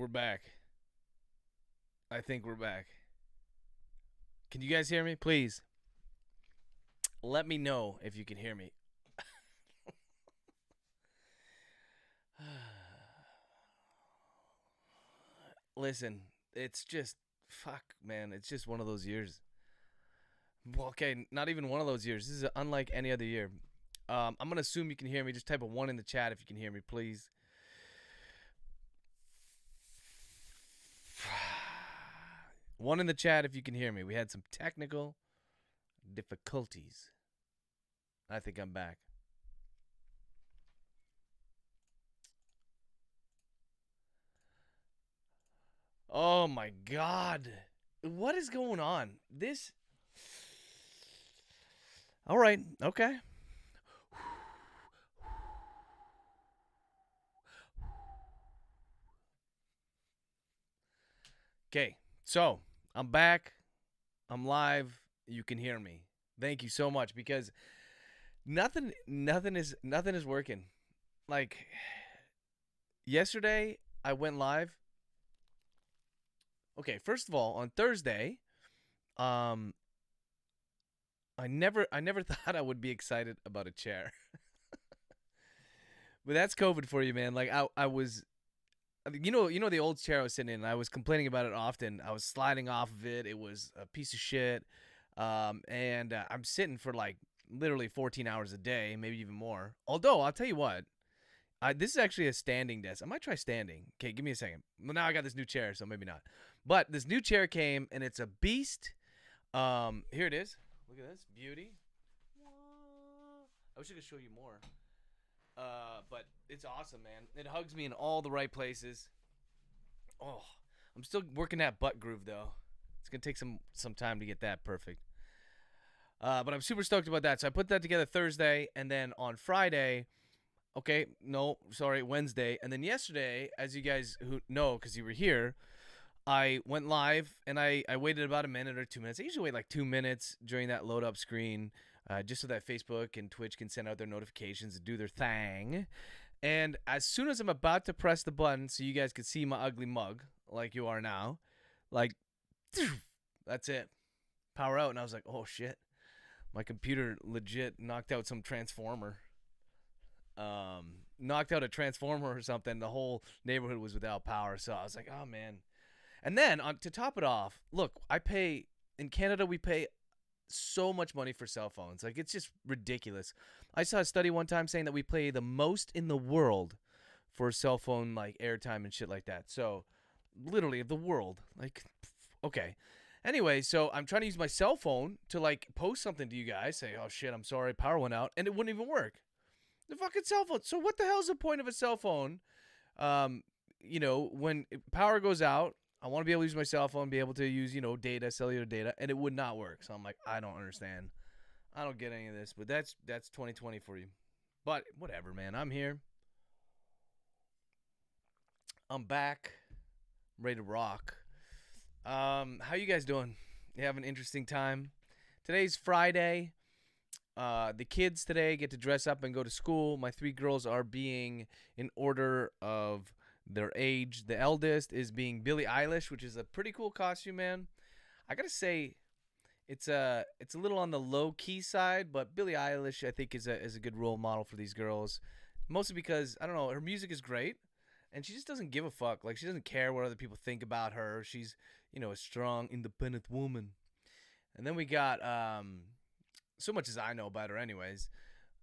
we're back. I think we're back. Can you guys hear me? Please let me know if you can hear me. Listen, it's just fuck, man. It's just one of those years. Well, okay, not even one of those years. This is unlike any other year. I'm gonna assume you can hear me. Just type a 1 in the chat if you can hear me, please. One in the chat if you can hear me. We had some technical difficulties. I think I'm back. Oh my god. What is going on? This. All right. Okay. Okay. So, I'm back. I'm live. You can hear me. Thank you so much because nothing is working. Like yesterday I went live. Okay, first of all, on Thursday, I never thought I would be excited about a chair. But that's COVID for you, man. Like I was you know the old chair I was sitting in, I was complaining about it often. I was sliding off of it. It was a piece of shit. And I'm sitting for like literally 14 hours a day, maybe even more. Although I'll tell you what, this is actually a standing desk. I might try standing. Okay, give me a second. Well, now I got this new chair, so maybe not. But this new chair came, and it's a beast. Here it is. Look at this beauty. I wish I could show you more. But it's awesome, man. It hugs me in all the right places. Oh, I'm still working that butt groove though. It's gonna take some time to get that perfect. But I'm super stoked about that. So I put that together Thursday, and then on Friday. Okay, no, sorry, Wednesday. And then yesterday, as you guys who know, because you were here, I went live and I waited about a minute or 2 minutes. I usually wait like 2 minutes during that load up screen, just so that Facebook and Twitch can send out their notifications and do their thing. And as soon as I'm about to press the button so you guys can see my ugly mug, like you are now, like, that's it. Power out. And I was like, oh shit. My computer legit knocked out some transformer. Knocked out a transformer or something. The whole neighborhood was without power. So I was like, oh man. And then to top it off, look, in Canada, we pay so much money for cell phones. Like, it's just ridiculous. I saw a study one time saying that we pay the most in the world for cell phone, like, airtime and shit like that. So, literally, the world. Like, okay. Anyway, so I'm trying to use my cell phone to, like, post something to you guys. Say, oh, shit, I'm sorry, power went out. And it wouldn't even work. The fucking cell phone. So what the hell is the point of a cell phone? When power goes out, I want to be able to use my cell phone, be able to use, data, cellular data, and it would not work. So I'm like, I don't understand. I don't get any of this, but that's 2020 for you. But whatever, man. I'm here. I'm back. I'm ready to rock. How you guys doing? You have an interesting time? Today's Friday. The kids today get to dress up and go to school. My 3 girls are being in order of their age. The eldest is being Billie Eilish, which is a pretty cool costume, man. I gotta say, it's a little on the low key side, but Billie Eilish I think is a good role model for these girls. Mostly because I don't know, her music is great, and she just doesn't give a fuck. Like, she doesn't care what other people think about her. She's a strong, independent woman. And then we got so much as I know about her, anyways.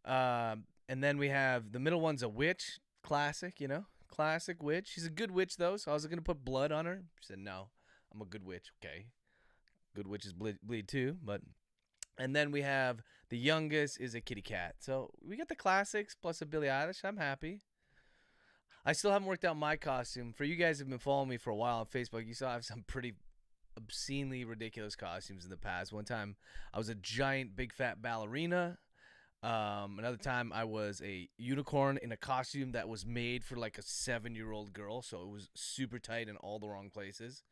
And then we have the middle one's a witch, classic, classic witch. She's a good witch though, so I was gonna put blood on her. She said no, I'm a good witch. Okay, good witches bleed too, but. And then we have the youngest is a kitty cat. So we got the classics plus a Billie Eilish. I'm happy. I still haven't worked out my costume. For you guys who've been following me for a while on Facebook, you saw I have some pretty obscenely ridiculous costumes in the past. One time I was a giant big fat ballerina. Another time I was a unicorn in a costume that was made for like a 7-year-old girl, so it was super tight in all the wrong places,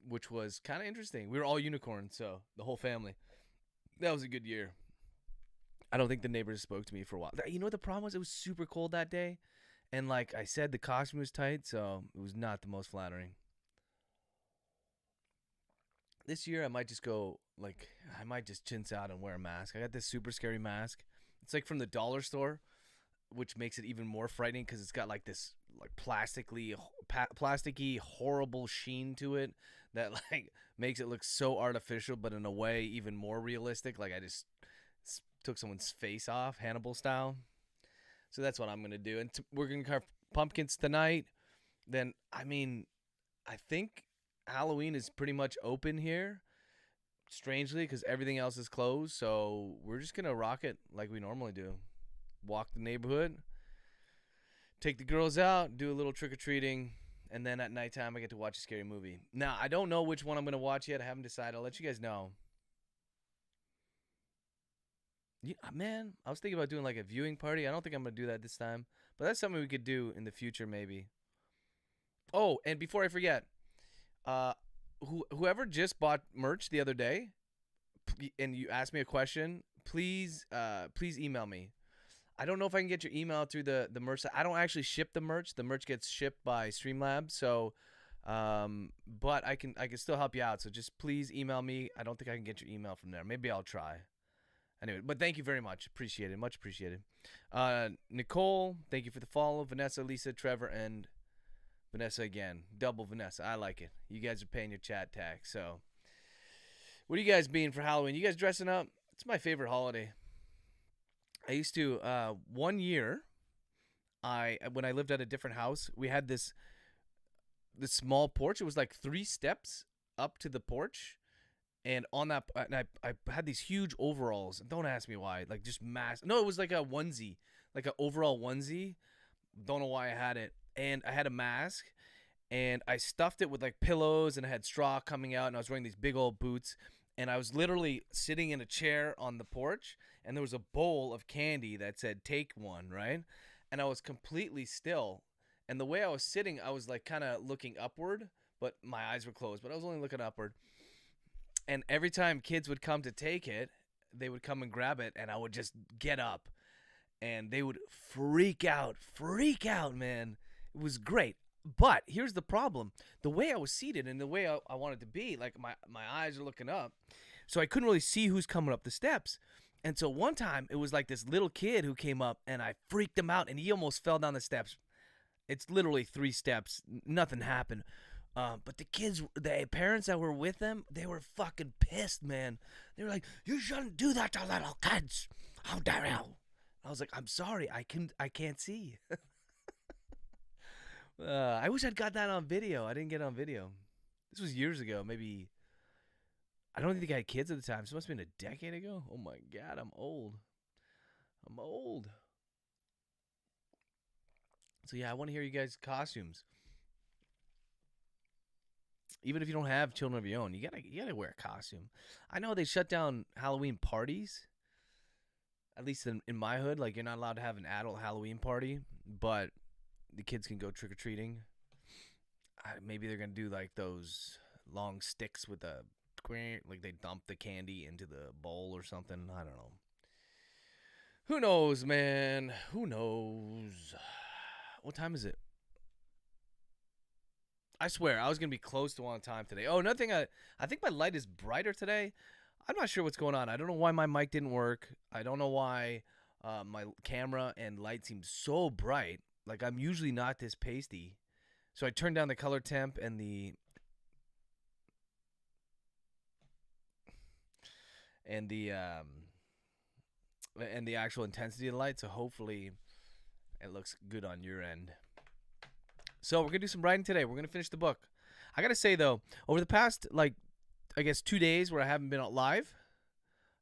which was kind of interesting. We were all unicorns, so the whole family. That was a good year. I don't think the neighbors spoke to me for a while. The problem was it was super cold that day, And like I said, the costume was tight, so it was not the most flattering. This year I might just go like I might just chintz out and wear a mask. I got this super scary mask. It's like from the dollar store, which makes it even more frightening because it's got like this like plasticky horrible sheen to it that like makes it look so artificial, but in a way even more realistic. Like I just took someone's face off, Hannibal style. So that's what I'm gonna do, and we're gonna carve pumpkins tonight. Then I mean, I think Halloween is pretty much open here, strangely, because everything else is closed. So we're just gonna rock it like we normally do. Walk the neighborhood, take the girls out, do a little trick or treating, and then at nighttime I get to watch a scary movie. Now I don't know which one I'm gonna watch yet. I haven't decided. I'll let you guys know. Yeah, man, I was thinking about doing like a viewing party. I don't think I'm gonna do that this time, but that's something we could do in the future, maybe. Oh, and before I forget, uh, whoever just bought merch the other day, and you asked me a question, please email me. I don't know if I can get your email through the merch. I don't actually ship the merch. The merch gets shipped by Streamlabs, so but I can still help you out. So just please email me. I don't think I can get your email from there. Maybe I'll try. Anyway, but thank you very much. Appreciate it. Much appreciated. Nicole, thank you for the follow. Vanessa, Lisa, Trevor, and Vanessa again. Double Vanessa. I like it. You guys are paying your chat tax. So, what are you guys being for Halloween? You guys dressing up? It's my favorite holiday. I used to, one year, when I lived at a different house, we had this small porch. It was like 3 steps up to the porch. And on that, and I had these huge overalls. Don't ask me why. Like just mass. No, it was like a onesie, like an overall onesie. Don't know why I had it. And I had a mask, and I stuffed it with like pillows, and I had straw coming out, and I was wearing these big old boots, and I was literally sitting in a chair on the porch, and there was a bowl of candy that said "Take one," right? And I was completely still, and the way I was sitting, I was like kind of looking upward, but my eyes were closed, but I was only looking upward. And every time kids would come to take it, they would come and grab it, and I would just get up, and they would freak out, man. It was great. But here's the problem. The way I was seated and the way I wanted to be, like my eyes are looking up, so I couldn't really see who's coming up the steps. And so one time, it was like this little kid who came up, and I freaked him out, and he almost fell down the steps. It's literally 3 steps. Nothing happened. But the parents that were with them, they were fucking pissed, man. They were like, "You shouldn't do that to little kids. How dare you?" I was like, "I'm sorry, I can't see." I wish I'd got that on video. I didn't get it on video. This was years ago. Maybe I don't think I had kids at the time. So it must have been a decade ago. Oh my god, I'm old. I'm old. So yeah, I want to hear you guys' costumes. Even if you don't have children of your own, you gotta wear a costume. I know they shut down Halloween parties. At least in my hood, like you're not allowed to have an adult Halloween party, but the kids can go trick or treating. Maybe they're gonna do like those long sticks with the like they dump the candy into the bowl or something. I don't know. Who knows, man? Who knows? What time is it? I swear, I was going to be close to on time today. Oh, another thing, I think my light is brighter today. I'm not sure what's going on. I don't know why my mic didn't work. I don't know why my camera and light seem so bright. Like, I'm usually not this pasty. So I turned down the color temp and the actual intensity of the light. So hopefully it looks good on your end. So we're going to do some writing today. We're going to finish the book. I got to say, though, over the past, like, I guess 2 days where I haven't been live,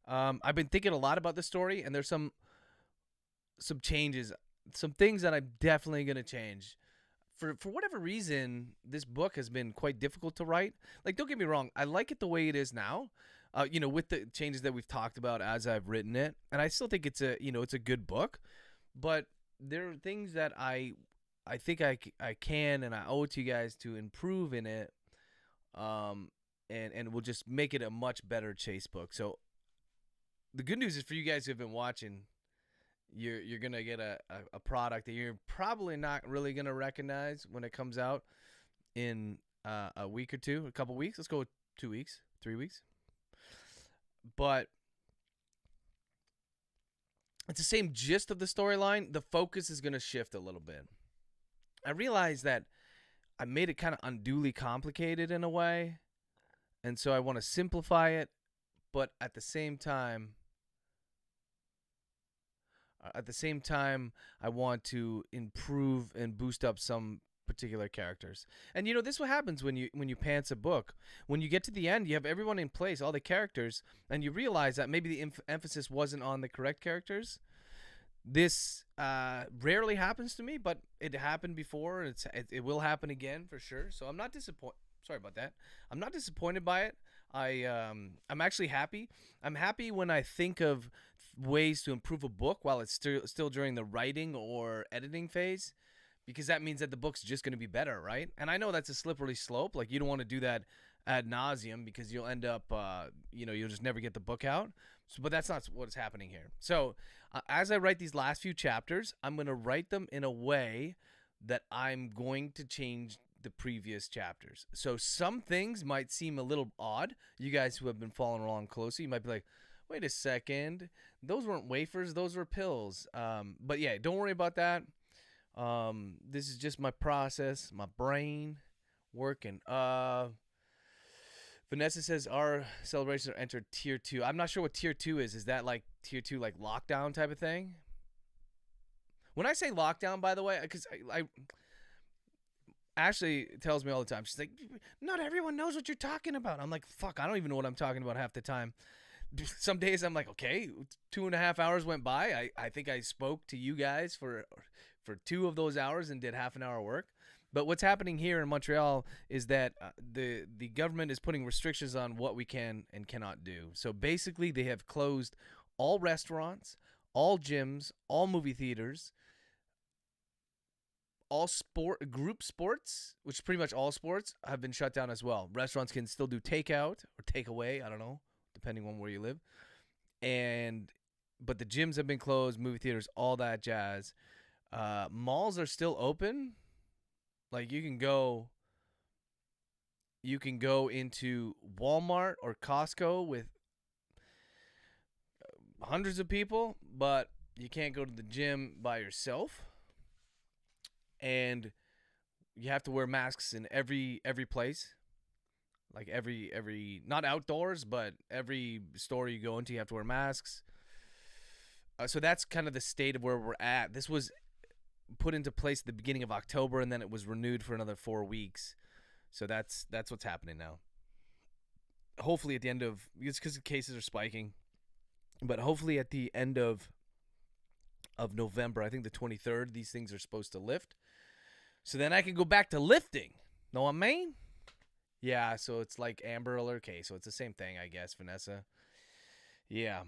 I've been thinking a lot about the story, and there's some changes, some things that I'm definitely going to change. For whatever reason, this book has been quite difficult to write. Like, don't get me wrong. I like it the way it is now, with the changes that we've talked about as I've written it. And I still think it's a good book. But there are things that I think I can and I owe it to you guys to improve in it, and we'll just make it a much better chase book. So the good news is for you guys who have been watching, you're gonna get a product that you're probably not really gonna recognize when it comes out in a week or two, a couple weeks. Let's go with 2 weeks, 3 weeks. But it's the same gist of the storyline. The focus is gonna shift a little bit. I realize that I made it kind of unduly complicated in a way, and so I want to simplify it, but at the same time, I want to improve and boost up some particular characters. And this is what happens when you pants a book. When you get to the end, you have everyone in place, all the characters, and you realize that maybe the emphasis wasn't on the correct characters. This rarely happens to me, but it happened before. It will happen again for sure. So I'm not disappointed. Sorry about that. I'm not disappointed by it. I'm actually happy. I'm happy when I think of ways to improve a book while it's still during the writing or editing phase, because that means that the book's just going to be better, right? And I know that's a slippery slope. Like, you don't want to do that ad nauseum, because you'll end up, you'll just never get the book out. So, but that's not what's happening here. So as I write these last few chapters, I'm going to write them in a way that I'm going to change the previous chapters. So some things might seem a little odd. You guys who have been following along closely, you might be like, wait a second, those weren't wafers, those were pills. But yeah, don't worry about that. This is just my process, my brain working. Vanessa says our celebrations are entered tier 2. I'm not sure what tier 2 is. Is that like tier 2, like lockdown type of thing? When I say lockdown, by the way, because I Ashley tells me all the time, she's like, not everyone knows what you're talking about. I'm like, fuck, I don't even know what I'm talking about half the time. Some days I'm like, okay, 2.5 hours went by. I think I spoke to you guys for 2 of those hours and did half an hour work. But what's happening here in Montreal is that the government is putting restrictions on what we can and cannot do. So basically, they have closed all restaurants, all gyms, all movie theaters, all group sports, which is pretty much all sports, have been shut down as well. Restaurants can still do takeout or takeaway, I don't know, depending on where you live. But the gyms have been closed, movie theaters, all that jazz. Malls are still open. Like, you can go into Walmart or Costco with hundreds of people, but you can't go to the gym by yourself. And you have to wear masks in every place. Like every not outdoors, but every store you go into, you have to wear masks. So that's kind of the state of where we're at. This was put into place at the beginning of October, and then it was renewed for another 4 weeks. So that's what's happening now. Hopefully at the end of, it's because the cases are spiking, but hopefully at the end of November, I think the 23rd, these things are supposed to lift. So then I can go back to lifting. Know what I mean? Yeah, so it's like Amber Alert. Okay, so it's the same thing, I guess, Vanessa. Yeah.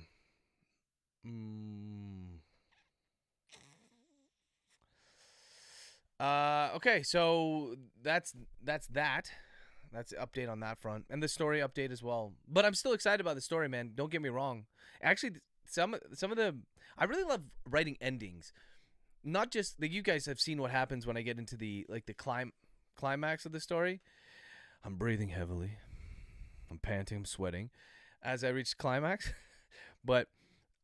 Okay, so that's that. That's the update on that front, and the story update as well. But I'm still excited about the story, man. Don't get me wrong. Actually, some of the I really love writing endings. Not just that, you guys have seen what happens when I get into the climax of the story. I'm breathing heavily. I'm panting, I'm sweating as I reach climax. But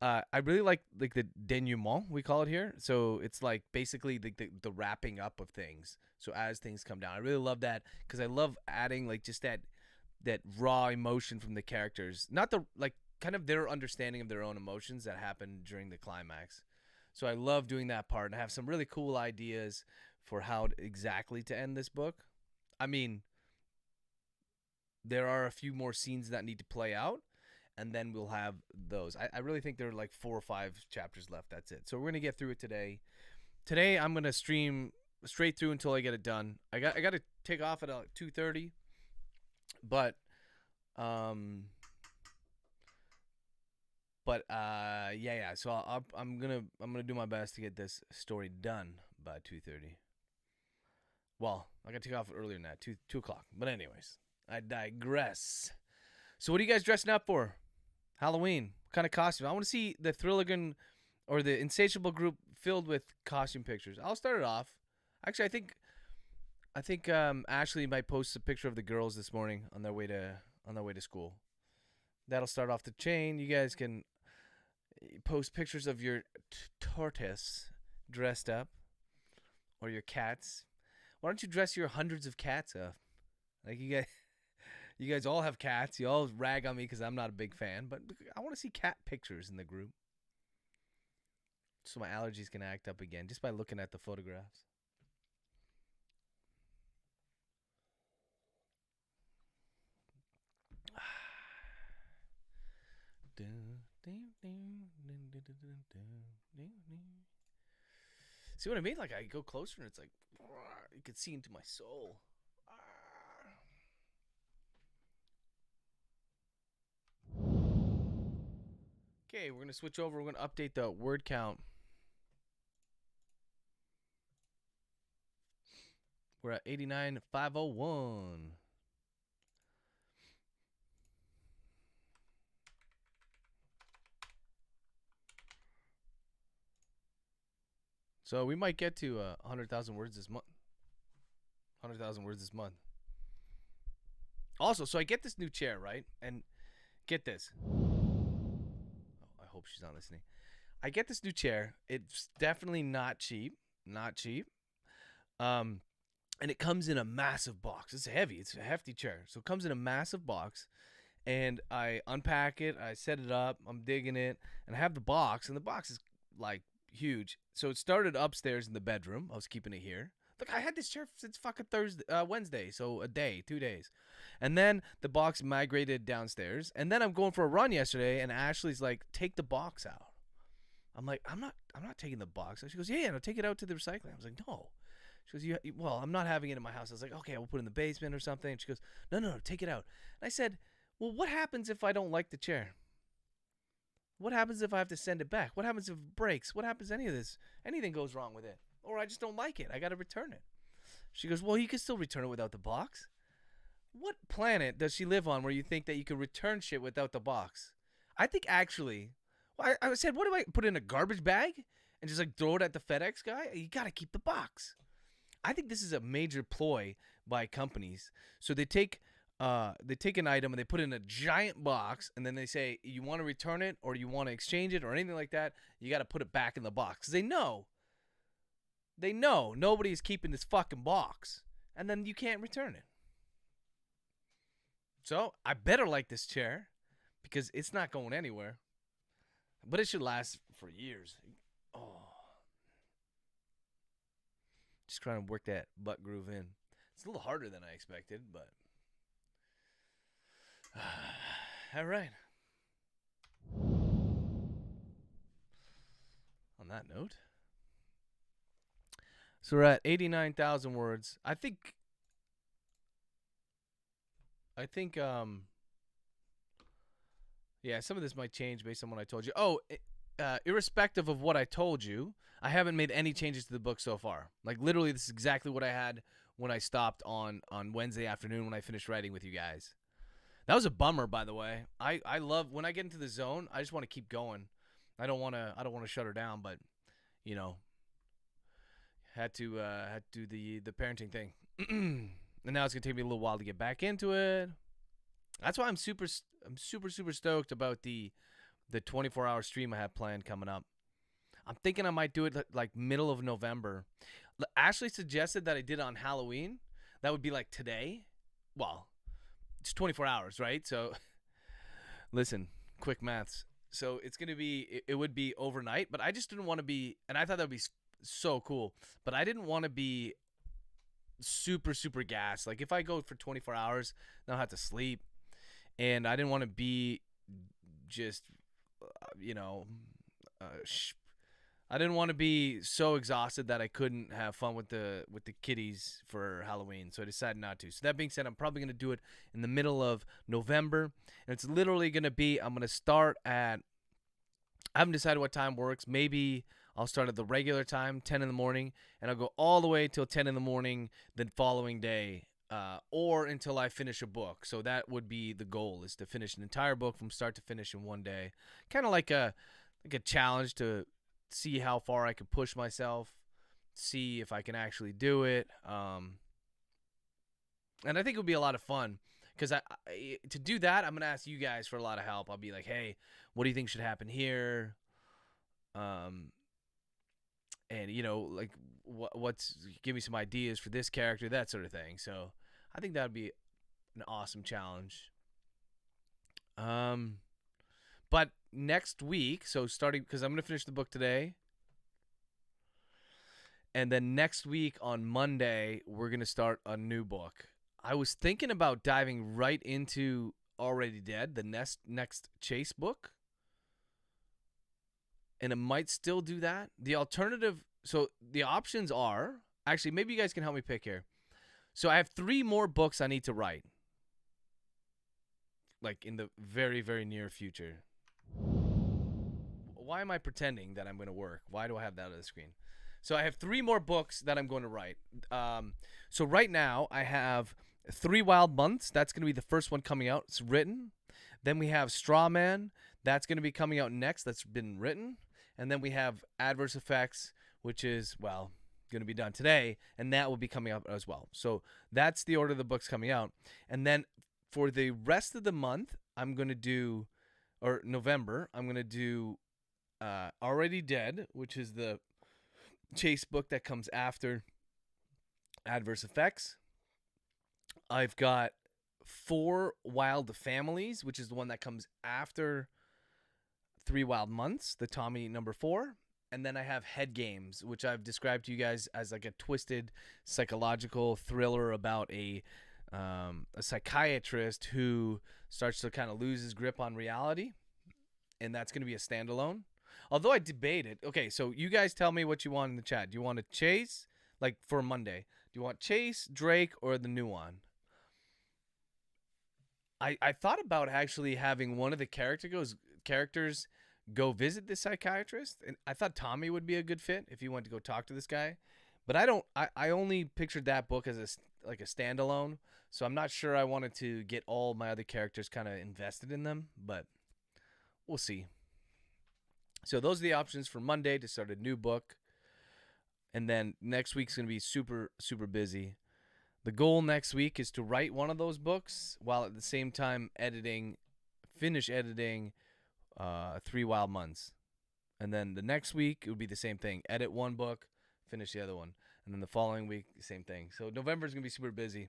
I really like the denouement, we call it here. So it's like basically the wrapping up of things. So as things come down, I really love that, because I love adding like just that raw emotion from the characters, not the kind of their understanding of their own emotions that happen during the climax. So I love doing that part, and I have some really cool ideas for how exactly to end this book. I mean, there are a few more scenes that need to play out, and then we'll have those. I really think there are like 4 or 5 chapters left. That's it. So we're going to get through it today. Today I'm going to stream straight through until I get it done. I got to take off at 2:30, but yeah. So I'm gonna do my best to get this story done by 2:30. Well, I got to take off earlier than that, 2 o'clock. But anyways, I digress. So what are you guys dressing up for? Halloween. What kind of costume? I want to see the Thrilligan or the insatiable group filled with costume pictures. I'll start it off. Actually, I think Ashley might post a picture of the girls this morning on their way to school. That'll start off the chain. You guys can post pictures of your tortoise dressed up, or your cats. Why don't you dress your hundreds of cats up? Like you guys all have cats. You all rag on me because I'm not a big fan, but I want to see cat pictures in the group. So my allergies can act up again just by looking at the photographs. See what I mean? Like I go closer and it's like you can see into my soul. Okay, we're gonna switch over. We're gonna update the word count. We're at 89,501. So we might get to 100,000 words this month. 100,000 words this month. Also, so I get this new chair, right? And get this. Oh, I hope she's not listening. I get this new chair. It's definitely not cheap. Not cheap. And it comes in a massive box. It's heavy. It's a hefty chair. So it comes in a massive box. And I unpack it. I set it up. I'm digging it. And I have the box. And the box is like huge. So it started upstairs in the bedroom. I was keeping it here. Look, I had this chair since fucking Wednesday. So a day, 2 days. And then the box migrated downstairs. And then I'm going for a run yesterday. And Ashley's like, take the box out. I'm like, I'm not taking the box. She goes, yeah, no, take it out to the recycling. I was like, no. She goes, well, I'm not having it in my house. I was like, okay, we'll put it in the basement or something. And she goes, no, take it out. And I said, well, what happens if I don't like the chair? What happens if I have to send it back? What happens if it breaks? What happens if anything goes wrong with it? Or I just don't like it. I got to return it. She goes, well, you can still return it without the box. What planet does she live on where you think that you can return shit without the box? I think actually, well, I said, what do I put in a garbage bag and just like throw it at the FedEx guy? You got to keep the box. I think this is a major ploy by companies. So they take an item and they put it in a giant box, and then they say, you want to return it or you want to exchange it or anything like that, you got to put it back in the box. Because they know nobody's keeping this fucking box, and then you can't return it. So I better like this chair because it's not going anywhere. But it should last for years. Oh. Just trying to work that butt groove in. It's a little harder than I expected, but all right. On that note, so we're at 89,000 words. I think yeah, some of this might change based on what I told you. Oh, irrespective of what I told you, I haven't made any changes to the book so far. Like literally, this is exactly what I had when I stopped on Wednesday afternoon when I finished writing with you guys. That was a bummer, by the way. I love when I get into the zone. I just want to keep going. I don't want to shut her down, but you know, had to do the parenting thing, and now it's gonna take me a little while to get back into it. That's why I'm super stoked about the 24-hour stream I have planned coming up. I'm thinking I might do it like middle of November. Ashley suggested that I did it on Halloween. That would be like today. Well, it's 24 hours, right? So, listen, quick maths. So it's going to be, it would be overnight, but I just didn't want to be, and I thought that would be so cool, but I didn't want to be super gassed. Like if I go for 24 hours, then I'll have to sleep. And I didn't want to be just, I didn't want to be so exhausted that I couldn't have fun with the kiddies for Halloween, so I decided not to. So that being said, I'm probably going to do it in the middle of November, and it's literally going to be, I'm going to start at, I haven't decided what time works. Maybe I'll start at the regular time, 10 in the morning, and I'll go all the way till 10 in the morning the following day, or until I finish a book. So that would be the goal, is to finish an entire book from start to finish in one day. Kind of like a challenge to see how far I can push myself, see if I can actually do it. And I think it would be a lot of fun because to do that, I'm going to ask you guys for a lot of help. I'll be like, hey, what do you think should happen here? And, you know, like, give me some ideas for this character, that sort of thing. So I think that would be an awesome challenge. But next week, so starting, because I'm going to finish the book today. And then next week on Monday, we're going to start a new book. I was thinking about diving right into Already Dead, the next Chase book. And it might still do that. The alternative, so the options are, actually, maybe you guys can help me pick here. So I have 3 more books I need to write. Like in the very, very near future. Why am I pretending that I'm going to work? Why do I have that on the screen? So I have 3 more books that I'm going to write. So right now I have 3 Wild Months. That's going to be the first one coming out. It's written. Then we have Straw Man. That's going to be coming out next. That's been written. And then we have Adverse Effects, which is, well, going to be done today. And that will be coming out as well. So that's the order of the books coming out. And then for the rest of the month, I'm going to do, or November, I'm going to do Already Dead, which is the Chase book that comes after Adverse Effects. I've got 4 Wild Families, which is the one that comes after 3 Wild Months, the Tommy number 4. And then I have Head Games, which I've described to you guys as like a twisted psychological thriller about a psychiatrist who starts to kind of lose his grip on reality. And that's going to be a standalone. Although I debated, okay, so you guys tell me what you want in the chat. Do you want to Chase, like for Monday? Do you want Chase, Drake, or the new one? I thought about actually having one of the characters go visit the psychiatrist, and I thought Tommy would be a good fit if he went to go talk to this guy. But I only pictured that book as a standalone, so I'm not sure I wanted to get all my other characters kind of invested in them, but we'll see. So those are the options for Monday to start a new book. And then next week's going to be super, super busy. The goal next week is to write one of those books while at the same time finish editing 3 Wild Months. And then the next week, it would be the same thing. Edit one book, finish the other one. And then the following week, the same thing. So November is going to be super busy.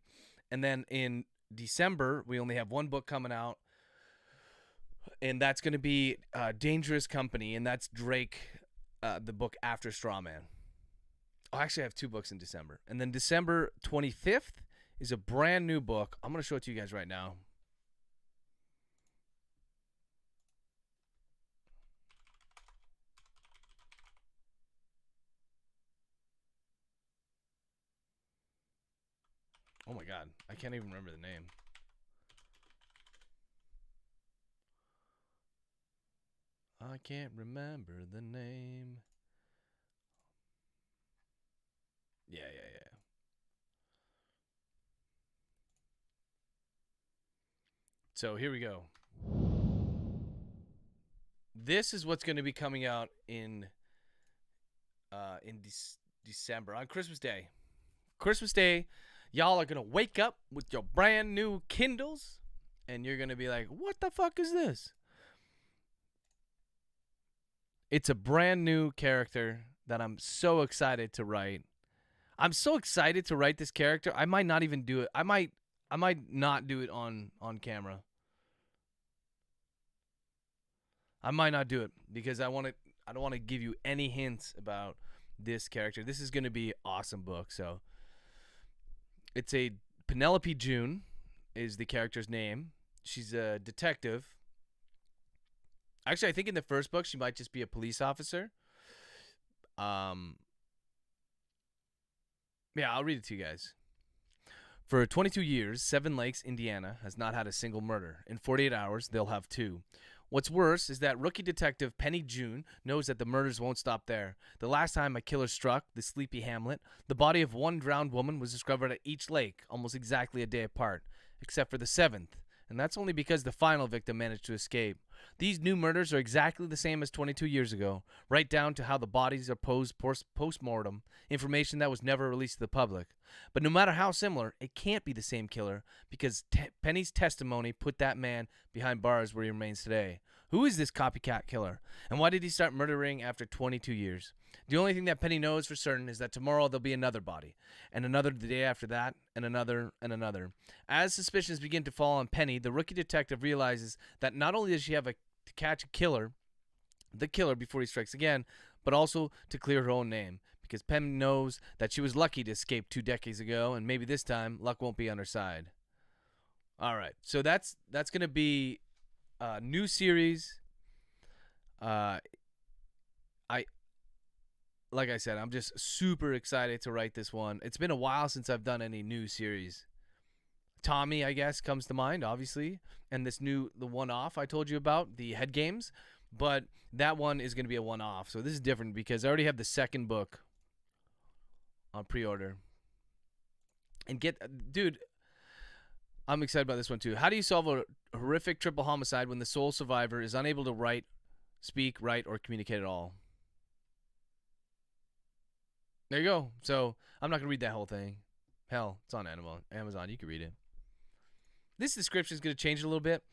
And then in December, we only have one book coming out. And that's going to be Dangerous Company, and that's Drake, the book after Straw Man. Oh, actually, I have 2 books in December. And then December 25th is a brand new book. I'm going to show it to you guys right now. Oh, my God. I can't even remember the name. I can't remember the name. Yeah. So here we go. This is what's going to be coming out in December on Christmas Day. Christmas Day, y'all are going to wake up with your brand new Kindles, and you're going to be like, what the fuck is this? It's a brand new character that I'm so excited to write. I'm so excited to write this character. I might not even do it. I might not do it on camera. I might not do it because I don't want to give you any hints about this character. This is going to be an awesome book. So it's a Penelope June is the character's name. She's a detective. Actually, I think in the first book, she might just be a police officer. Yeah, I'll read it to you guys. For 22 years, Seven Lakes, Indiana, has not had a single murder. In 48 hours, they'll have 2. What's worse is that rookie detective Penny June knows that the murders won't stop there. The last time a killer struck the sleepy hamlet, the body of one drowned woman was discovered at each lake, almost exactly a day apart, except for the 7th, and that's only because the final victim managed to escape. These new murders are exactly the same as 22 years ago, right down to how the bodies are posed post-mortem, information that was never released to the public. But no matter how similar, it can't be the same killer because Penny's testimony put that man behind bars where he remains today. Who is this copycat killer, and why did he start murdering after 22 years? The only thing that Penny knows for certain is that tomorrow there'll be another body, and another the day after that, and another, and another. As suspicions begin to fall on Penny, the rookie detective realizes that not only does she have to catch the killer before he strikes again, but also to clear her own name, because Penny knows that she was lucky to escape 2 decades ago, and maybe this time luck won't be on her side. All right, so that's going to be a new series. Like I said, I'm just super excited to write this one. It's been a while since I've done any new series. Tommy, I guess, comes to mind, obviously, and the one-off I told you about, the head games, but that one is going to be a one-off. So this is different because I already have the second book on pre-order. And dude, I'm excited about this one too. How do you solve a horrific triple homicide when the sole survivor is unable to speak, write, or communicate at all? There you go. So I'm not going to read that whole thing. Hell, it's on Amazon. You can read it. This description is going to change a little bit.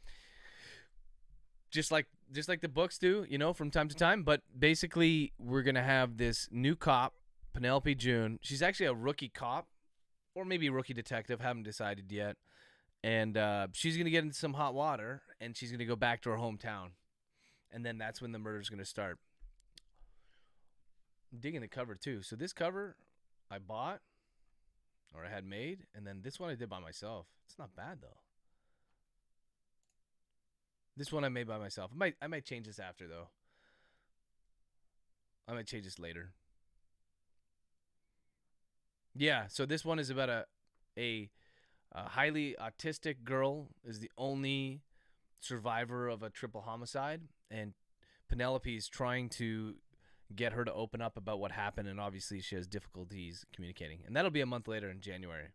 Just like the books do, from time to time. But basically, we're going to have this new cop, Penelope June. She's actually a rookie cop, or maybe a rookie detective. Haven't decided yet. And she's going to get into some hot water, and she's going to go back to her hometown. And then that's when the murder's going to start. I'm digging the cover, too. So this cover I bought, or I had made, and then this one I did by myself. It's not bad, though. This one I made by myself. I might change this after, though. I might change this later. Yeah, so this one is about a highly autistic girl is the only survivor of a triple homicide, and Penelope is trying to get her to open up about what happened, and obviously she has difficulties communicating. And that'll be a month later in January.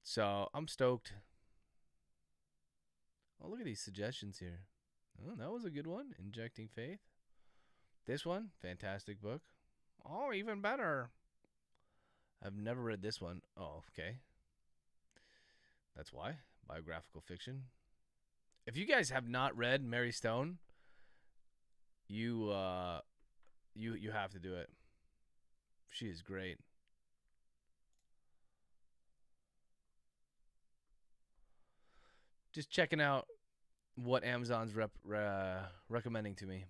So I'm stoked. Oh, look at these suggestions here. Oh, that was a good one. Injecting Faith. This one, fantastic book. Oh, even better. I've never read this one. Oh, okay. That's why. Biographical fiction. If you guys have not read Mary Stone, you have to do it. She is great. Just checking out what Amazon's recommending to me.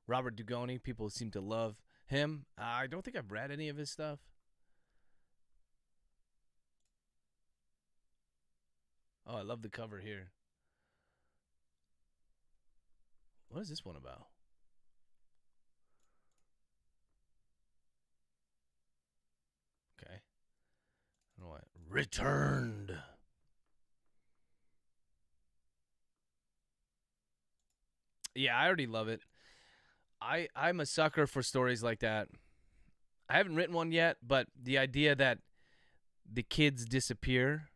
Robert Dugoni, people seem to love him. I don't think I've read any of his stuff. Oh, I love the cover here. What is this one about? Okay. I don't know what. Returned. Yeah, I already love it. I'm a sucker for stories like that. I haven't written one yet, but the idea that the kids disappear,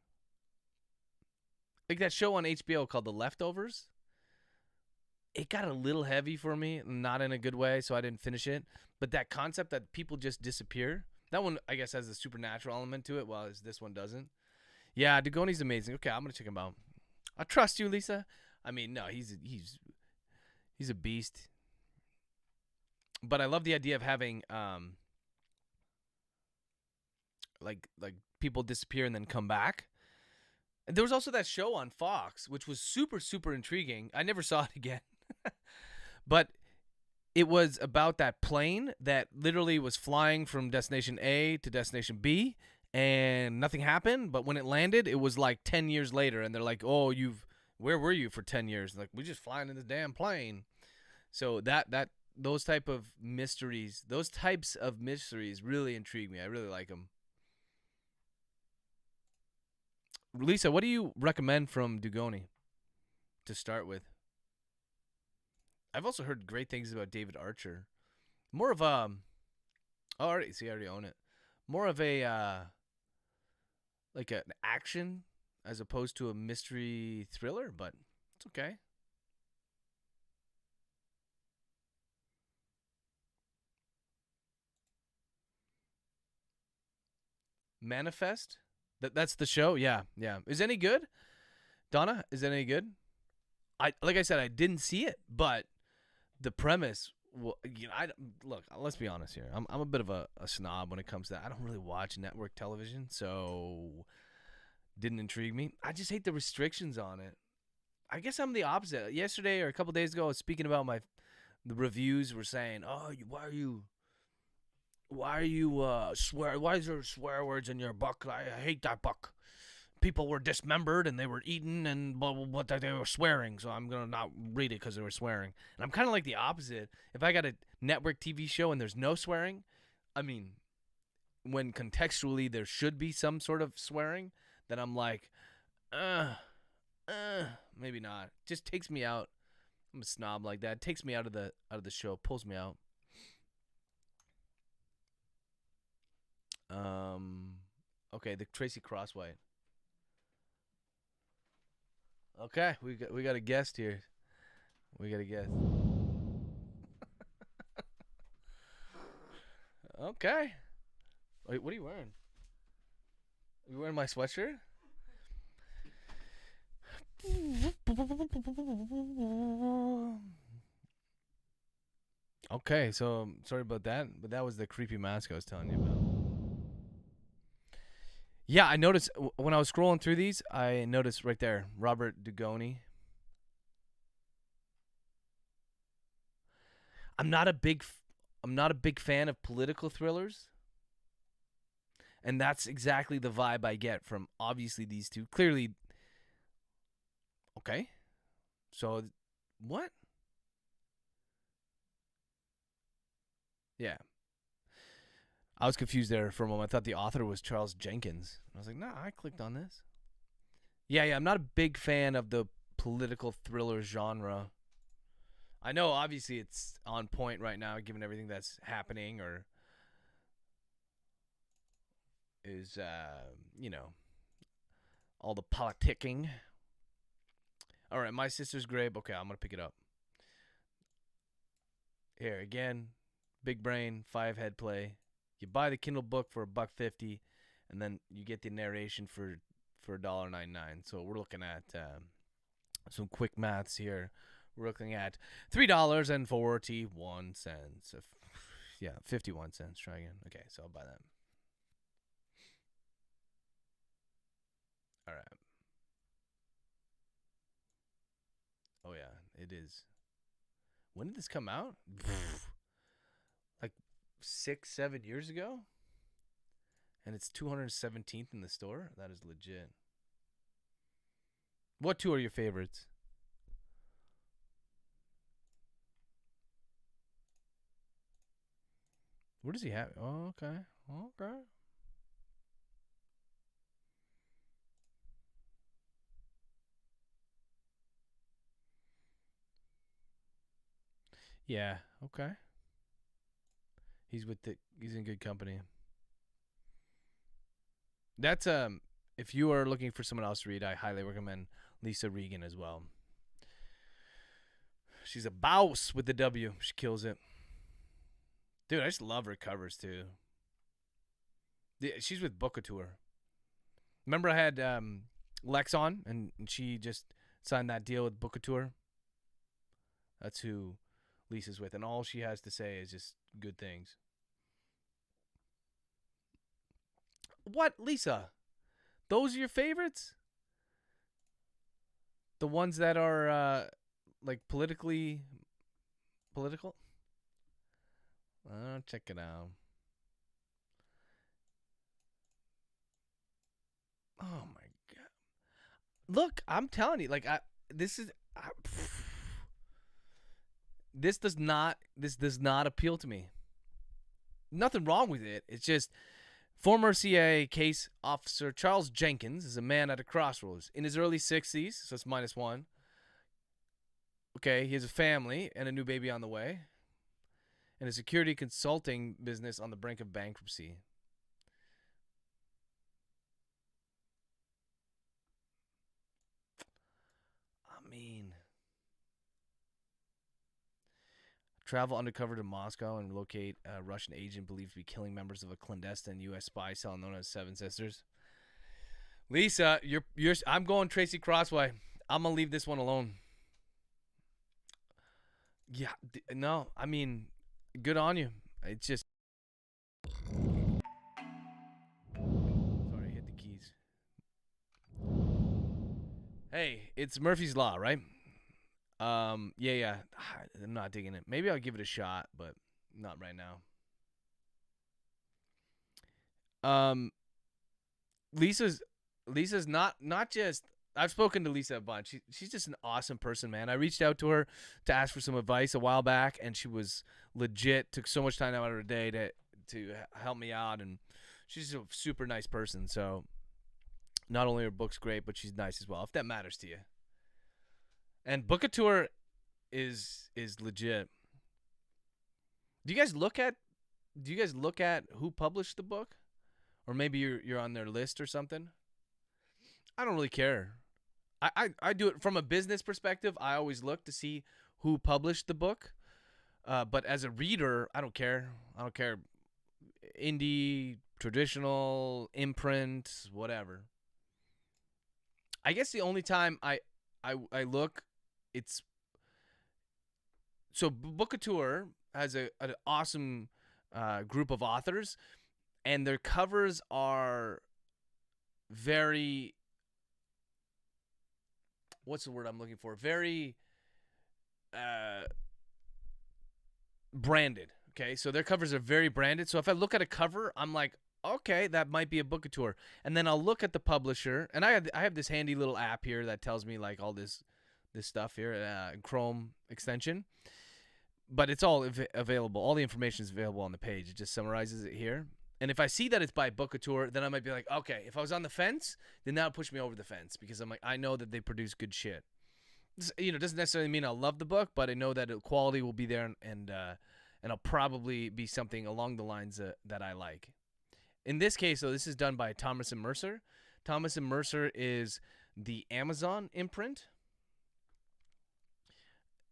like that show on HBO called The Leftovers, it got a little heavy for me, not in a good way, so I didn't finish it. But that concept that people just disappear, that one, I guess, has a supernatural element to it, while this one doesn't. Yeah, Dugoni's amazing. Okay, I'm going to check him out. I trust you, Lisa. I mean, no, he's a beast. But I love the idea of having like people disappear and then come back. And there was also that show on Fox, which was super, super intriguing. I never saw it again. But it was about that plane that literally was flying from destination A to destination B, and nothing happened. But when it landed, it was like 10 years later, and they're like, "Oh, where were you for 10 years?" Like, we're just flying in this damn plane. So those types of mysteries really intrigue me. I really like them. Lisa, what do you recommend from Dugoni to start with? I've also heard great things about David Archer. More of a... I already own it. More of a... like an action as opposed to a mystery thriller, but it's okay. Manifest? That's the show? Yeah, yeah. Is it any good? Donna, is it any good? Like I said, I didn't see it, but the premise. Well, look. Let's be honest here. I'm a bit of a snob when it comes to that. I don't really watch network television, so didn't intrigue me. I just hate the restrictions on it. I guess I'm the opposite. Yesterday or a couple days ago, I was speaking about the reviews were saying, "Oh, why are you swear? Why is there swear words in your book? I hate that book. People were dismembered and they were eaten and but they were swearing, so I'm gonna not read it because they were swearing." And I'm kind of like the opposite. If I got a network TV show and there's no swearing, I mean, when contextually there should be some sort of swearing, then I'm like, maybe not. Just takes me out. I'm a snob like that. It takes me out of the show, pulls me out. Okay, the Tracy Crosswhite. Okay, we got a guest here. We got a guest. Okay. Wait, what are you wearing? Are you wearing my sweatshirt? Okay, so sorry about that, but that was the creepy mask I was telling you about. Yeah, I noticed when I was scrolling through these, I noticed right there, Robert Dugoni. I'm not a big fan of political thrillers. And that's exactly the vibe I get from obviously these two. Clearly, okay. So, what? Yeah. I was confused there for a moment. I thought the author was Charles Jenkins. I was like, nah, I clicked on this. Yeah, I'm not a big fan of the political thriller genre. I know, obviously, it's on point right now, given everything that's happening or is, all the politicking. All right, My Sister's Grave. Okay, I'm going to pick it up. Here, again, big brain, 5-head play. You buy the Kindle book for $1.50, and then you get the narration for $1.99. So we're looking at some quick maths here. We're looking at $3.41. Yeah, 51 cents. Try again. Okay, so I'll buy that. All right. Oh yeah, it is. When did this come out? Like 6-7 years ago, and it's 217th in the store. That is legit. What two are your favorites? Where does he have? Oh, okay. Okay. Yeah. Okay. He's in good company. That's if you are looking for someone else to read, I highly recommend Lisa Regan as well. She's a boss with the W. She kills it. Dude, I just love her covers too. She's with Bookatour. Remember I had Lex on and she just signed that deal with Bookatour? That's who Lisa's with, and all she has to say is just good things. What, Lisa? Those are your favorites? The ones that are like politically political? Check it out. Oh my god! Look, I'm telling you, like this is this does not appeal to me. Nothing wrong with it. It's just former CIA case officer Charles Jenkins is a man at a crossroads in his early 60s, so it's -1. Okay, he has a family and a new baby on the way, and a security consulting business on the brink of bankruptcy. travel undercover to Moscow and locate a Russian agent believed to be killing members of a clandestine U.S. spy cell known as Seven Sisters. Lisa, I'm going Tracy Crossway. I'm gonna leave this one alone. Yeah, no, I mean, good on you. It's just sorry, I hit the keys. Hey, it's Murphy's Law, right? Yeah. I'm not digging it. Maybe I'll give it a shot, but not right now. Lisa's not just. I've spoken to Lisa a bunch. She's just an awesome person, man. I reached out to her to ask for some advice a while back, and she was legit. Took so much time out of her day to help me out, and she's a super nice person. So not only are her books great, but she's nice as well. If that matters to you. And book a tour is legit. Do you guys look at who published the book? Or maybe you're on their list or something? I don't really care. I do it from a business perspective. I always look to see who published the book. But as a reader, I don't care. I don't care. Indie, traditional, imprint, whatever. I guess the only time I look, it's so Book a Tour has an awesome group of authors, and their covers are very, what's the word I'm looking for? Very branded. Okay, so their covers are very branded. So if I look at a cover, I'm like, okay, that might be a Book a Tour. And then I'll look at the publisher, and I have this handy little app here that tells me like all this stuff here, Chrome extension. But it's all available. All the information is available on the page. It just summarizes it here. And if I see that it's by Book a Tour, then I might be like, okay, if I was on the fence, then that'll push me over the fence because I'm like, I know that they produce good shit. It doesn't necessarily mean I'll love the book, but I know that the quality will be there, and I'll probably be something along the lines that I like. In this case, though, this is done by Thomas & Mercer. Thomas & Mercer is the Amazon imprint.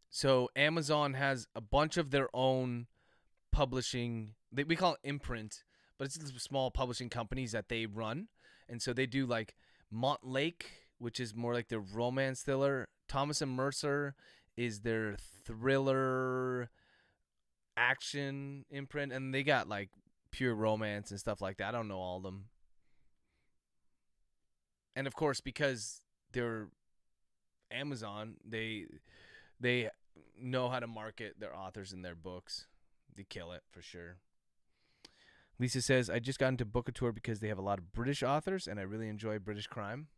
So Amazon has a bunch of their own publishing. We call it imprint, but it's small publishing companies that they run. And so they do like Montlake, which is more like their romance thriller. Thomas & Mercer is their thriller action imprint. And they got like pure romance and stuff like that. I don't know all of them. And of course, because they're Amazon, they know how to market their authors and their books. They kill it for sure. Lisa says, I just got into Book a Tour because they have a lot of British authors and I really enjoy British crime.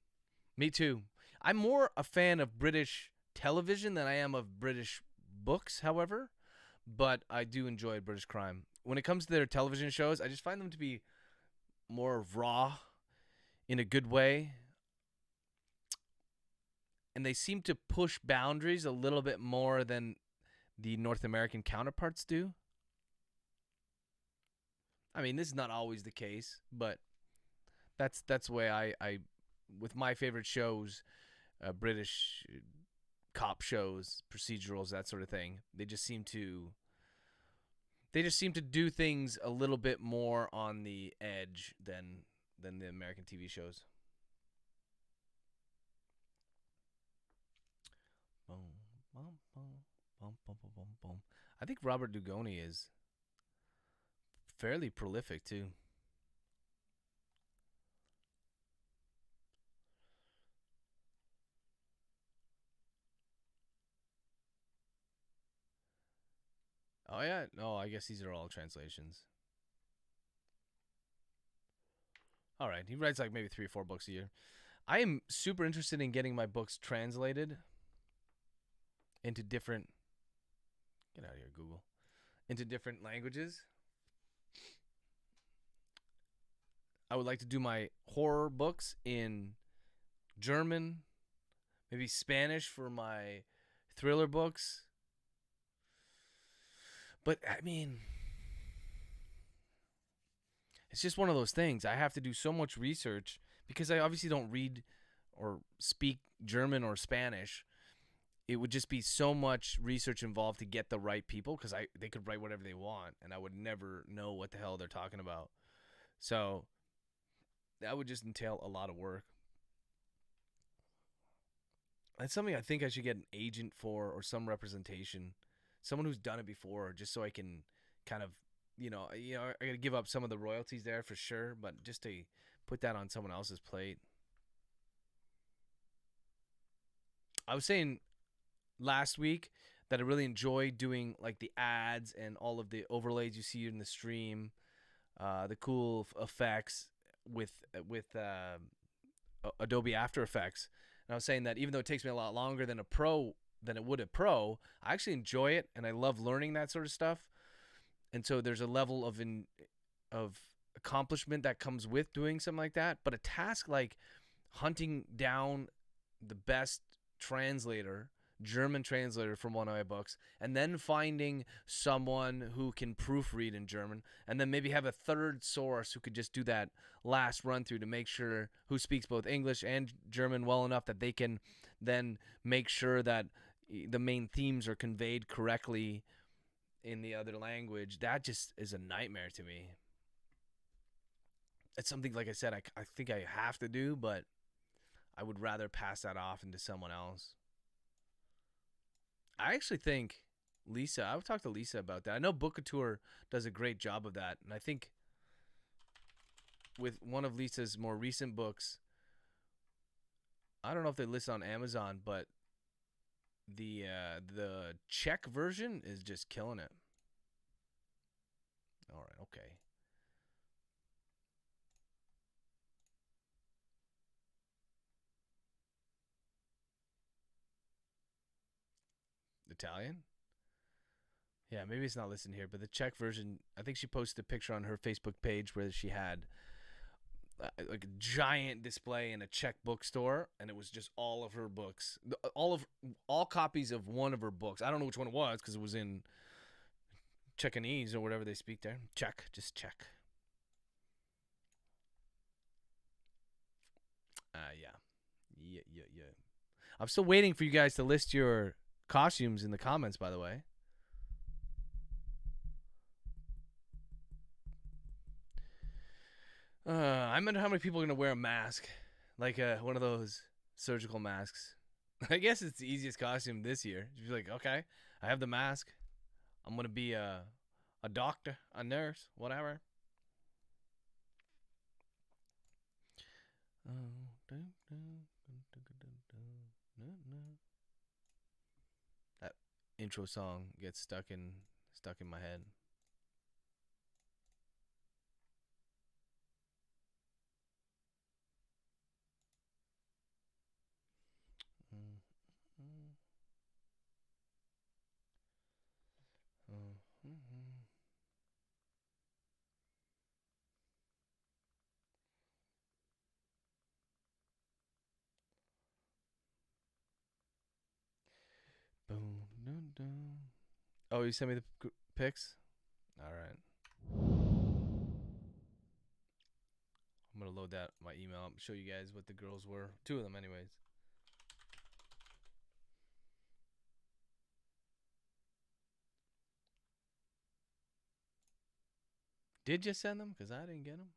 Me too. I'm more a fan of British television than I am of British books, however, but I do enjoy British crime. When it comes to their television shows, I just find them to be more raw in a good way. And they seem to push boundaries a little bit more than the North American counterparts do. I mean, this is not always the case, but that's the way I with my favorite shows, British cop shows, procedurals, that sort of thing. They just seem to do things a little bit more on the edge than the American TV shows. I think Robert Dugoni is fairly prolific too. Oh yeah, no, I guess these are all translations. All right, he writes like maybe 3 or 4 books a year. I am super interested in getting my books translated into different. Get out of here, Google. Into different languages. I would like to do my horror books in German, maybe Spanish for my thriller books. But I mean, it's just one of those things. I have to do so much research because I obviously don't read or speak German or Spanish. it would just be so much research involved to get the right people, because they could write whatever they want and I would never know what the hell they're talking about. So that would just entail a lot of work. That's something I think I should get an agent for, or some representation, someone who's done it before, just so I can kind of, I got to give up some of the royalties there for sure, but just to put that on someone else's plate. I was saying last week that I really enjoy doing like the ads and all of the overlays you see in the stream, the cool effects with Adobe After Effects. And I was saying that even though it takes me a lot longer than it would a pro, I actually enjoy it and I love learning that sort of stuff. And so there's a level of accomplishment that comes with doing something like that. But a task like hunting down the best translator, German translator from one of my books, and then finding someone who can proofread in German, and then maybe have a third source who could just do that last run through to make sure, who speaks both English and German well enough that they can then make sure that the main themes are conveyed correctly in the other language. That just is a nightmare to me. It's something, like I said, I think I have to do, but I would rather pass that off into someone else. I actually think Lisa, I would talk to Lisa about that. I know Bookatour does a great job of that. And I think with one of Lisa's more recent books, I don't know if they list on Amazon, but the Czech version is just killing it. All right, okay. Italian? Yeah, maybe it's not listed here, but the Czech version, I think she posted a picture on her Facebook page where she had like a giant display in a Czech bookstore, and it was just all of her books, all copies of one of her books. I don't know which one it was because it was in Czechanese or whatever they speak there. Czech, just Czech. Yeah. I'm still waiting for you guys to list your costumes in the comments, by the way. I wonder how many people are going to wear a mask, like one of those surgical masks. I guess it's the easiest costume this year. You'd be like, okay, I have the mask. I'm going to be a doctor, a nurse, whatever. That intro song gets stuck in my head. Oh, you sent me the pics? All right. I'm going to load that my email up and show you guys what the girls were. 2 of them anyways. Did you send them? Because I didn't get them.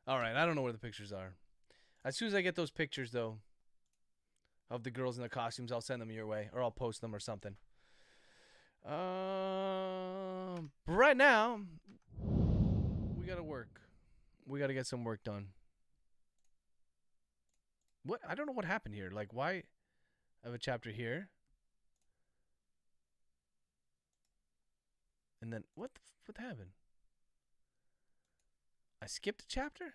All right, I don't know where the pictures are. As soon as I get those pictures, though, of the girls in the costumes, I'll send them your way, or I'll post them or something. Right now, we gotta work. We gotta get some work done. What? I don't know what happened here. Like, why? I have a chapter here, and then what happened? I skipped a chapter?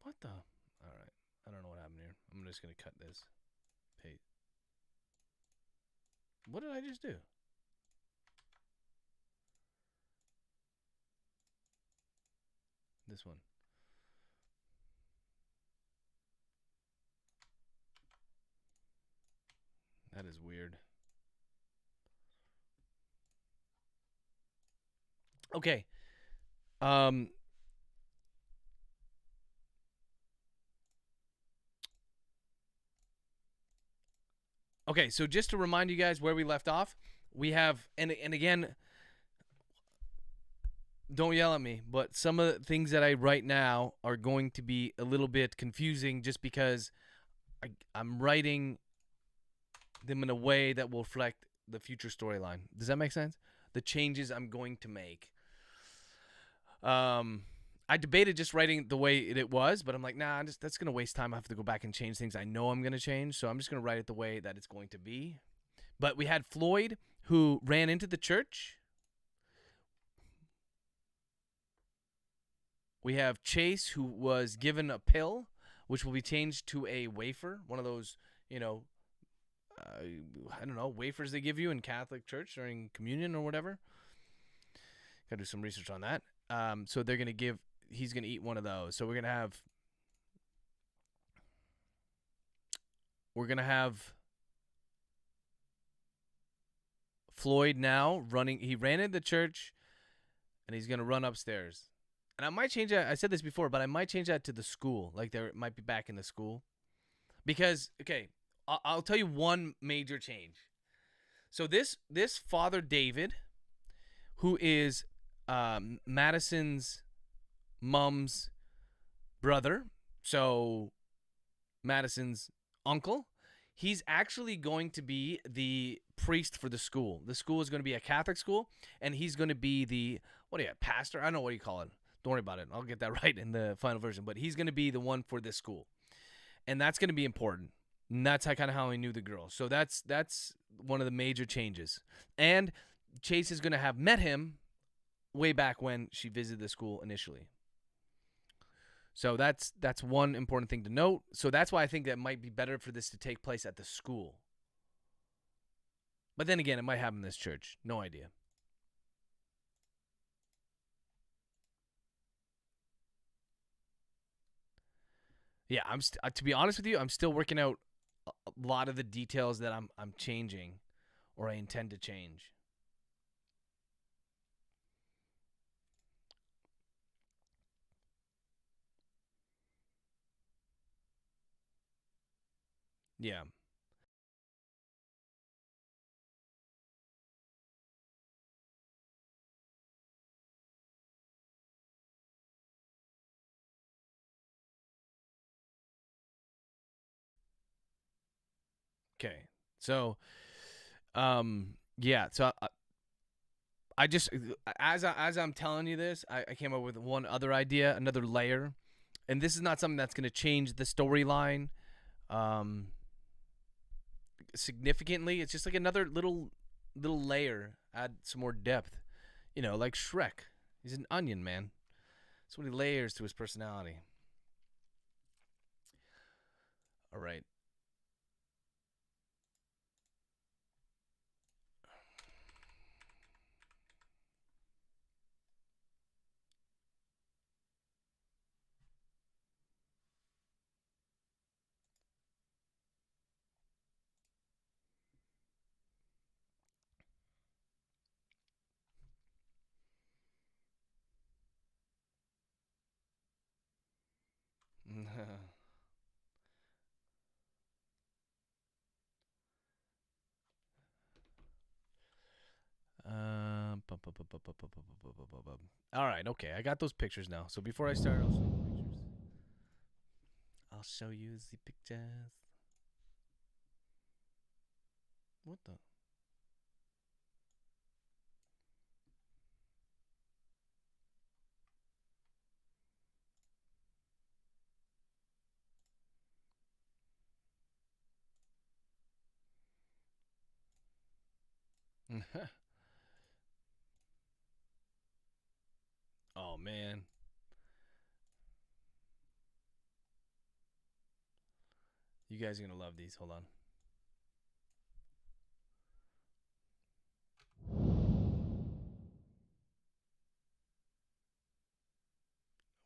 What the? All right. I don't know what happened here. I'm just going to cut this. Paste. What did I just do? This one. That is weird. Okay. Um. Okay. So just to remind you guys where we left off, we have and again, don't yell at me, but some of the things that I write now are going to be a little bit confusing just because I'm writing them in a way that will reflect the future storyline. Does that make sense? The changes I'm going to make. I debated just writing the way it was, but I'm like, nah, that's gonna waste time. I have to go back and change things I know I'm gonna change, so I'm just gonna write it the way that it's going to be. But we had Floyd, who ran into the church. We have Chase, who was given a pill, which will be changed to a wafer, one of those, you know, I don't know, wafers they give you in Catholic church during communion or whatever. Got to do some research on that. So they're gonna give. He's gonna eat one of those. So we're gonna have Floyd now running. He ran into the church, and he's gonna run upstairs. And I might change that. I said this before, but I might change that to the school. Like there might be back in the school, because okay, I'll tell you one major change. So this Father David, who is Madison's mom's brother, so Madison's uncle, he's actually going to be the priest for the school. The school is going to be a Catholic school, and he's going to be the, pastor? I don't know what you call it. Don't worry about it. I'll get that right in the final version. But he's going to be the one for this school, and that's going to be important. And that's kind of how I knew the girl. So that's one of the major changes. And Chase is going to have met him way back when she visited the school initially. So that's one important thing to note. So that's why I think that might be better for this to take place at the school. But then again, it might happen in this church. No idea. Yeah, to be honest with you, I'm still working out a lot of the details that I'm changing, or I intend to change. Yeah. Okay. So, yeah. So I just as I'm telling you this, I came up with one other idea, another layer, and this is not something that's going to change the storyline significantly. It's just like another little layer, add some more depth. You know, like Shrek. He's an onion, man. So many layers to his personality. All right. All right, okay. I got those pictures now. So before I start, I'll show you the pictures. What the? Oh man. You guys are gonna love these. Hold on.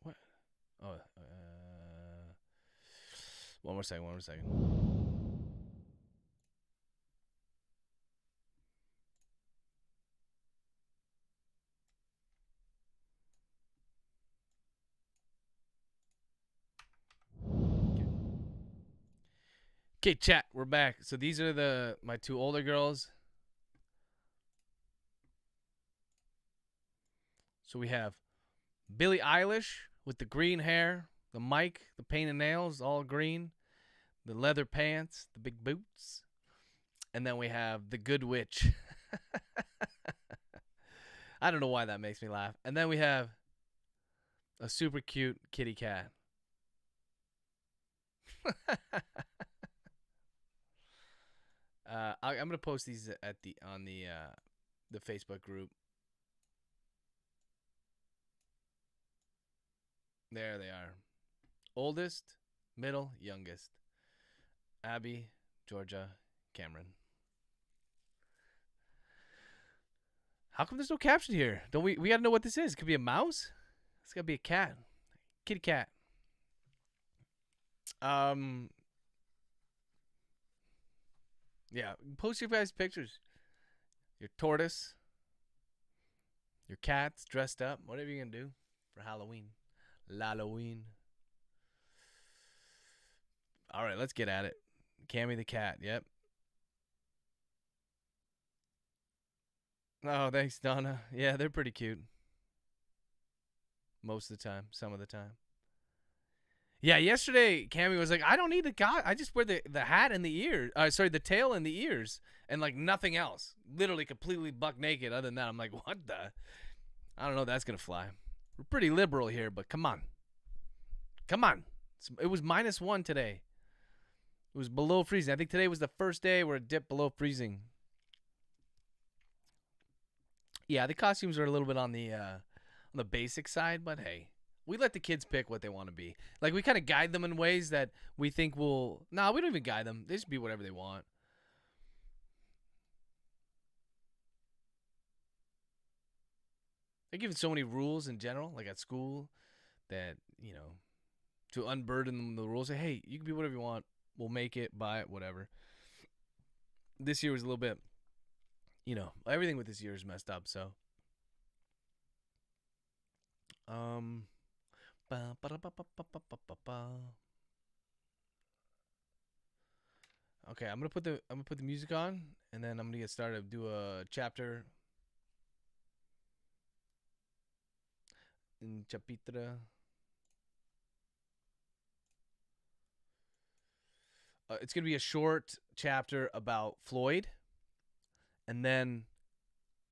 What? Oh, one more second. Okay, chat, we're back. So these are my two older girls. So we have Billie Eilish with the green hair, the mic, the painted nails, all green, the leather pants, the big boots. And then we have the good witch. I don't know why that makes me laugh. And then we have a super cute kitty cat. I'm gonna post these on the Facebook group. There they are. Oldest, middle, youngest. Abby, Georgia, Cameron. How come there's no caption here? Don't we gotta know what this is? It could be a mouse? It's gotta be a cat. Kitty cat. Yeah, post your guys' pictures. Your tortoise. Your cat's dressed up. Whatever you're gonna do for Halloween. Halloween. All right, let's get at it. Cammy the cat. Yep. Oh, thanks, Donna. Yeah, they're pretty cute. Most of the time. Some of the time. Yeah, yesterday Cammy was like, I don't need the cat. I just wear the hat and the ears. The tail and the ears. And like nothing else. Literally completely buck naked. Other than that, I'm like, what the? I don't know if that's going to fly. We're pretty liberal here, but come on. Come on. It was -1 today. It was below freezing. I think today was the first day where it dipped below freezing. Yeah, the costumes are a little bit on the basic side, but hey, we let the kids pick what they want to be. Like, we kind of guide them in ways that we think will... Nah, we don't even guide them. They just be whatever they want. They're given so many rules in general, like at school, that, you know, to unburden them the rules. Say, hey, you can be whatever you want. We'll make it, buy it, whatever. This year was a little bit, you know, everything with this year is messed up, so. Okay, I'm gonna put the music on, and then I'm gonna get started. Do a chapter in chapitra. It's gonna be a short chapter about Floyd, and then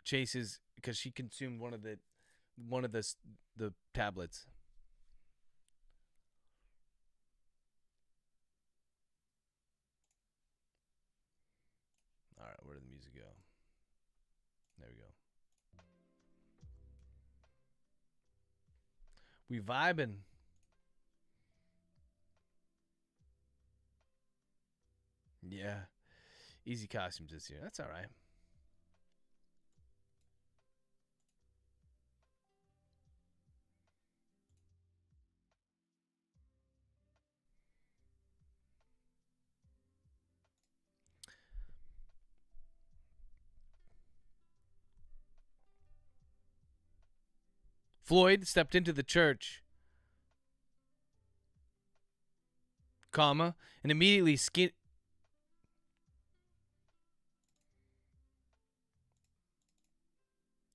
Chase's, because she consumed one of the tablets. All right, where did the music go? There we go. We vibing. Yeah, easy costumes this year. That's all right. Floyd stepped into the church, comma, and immediately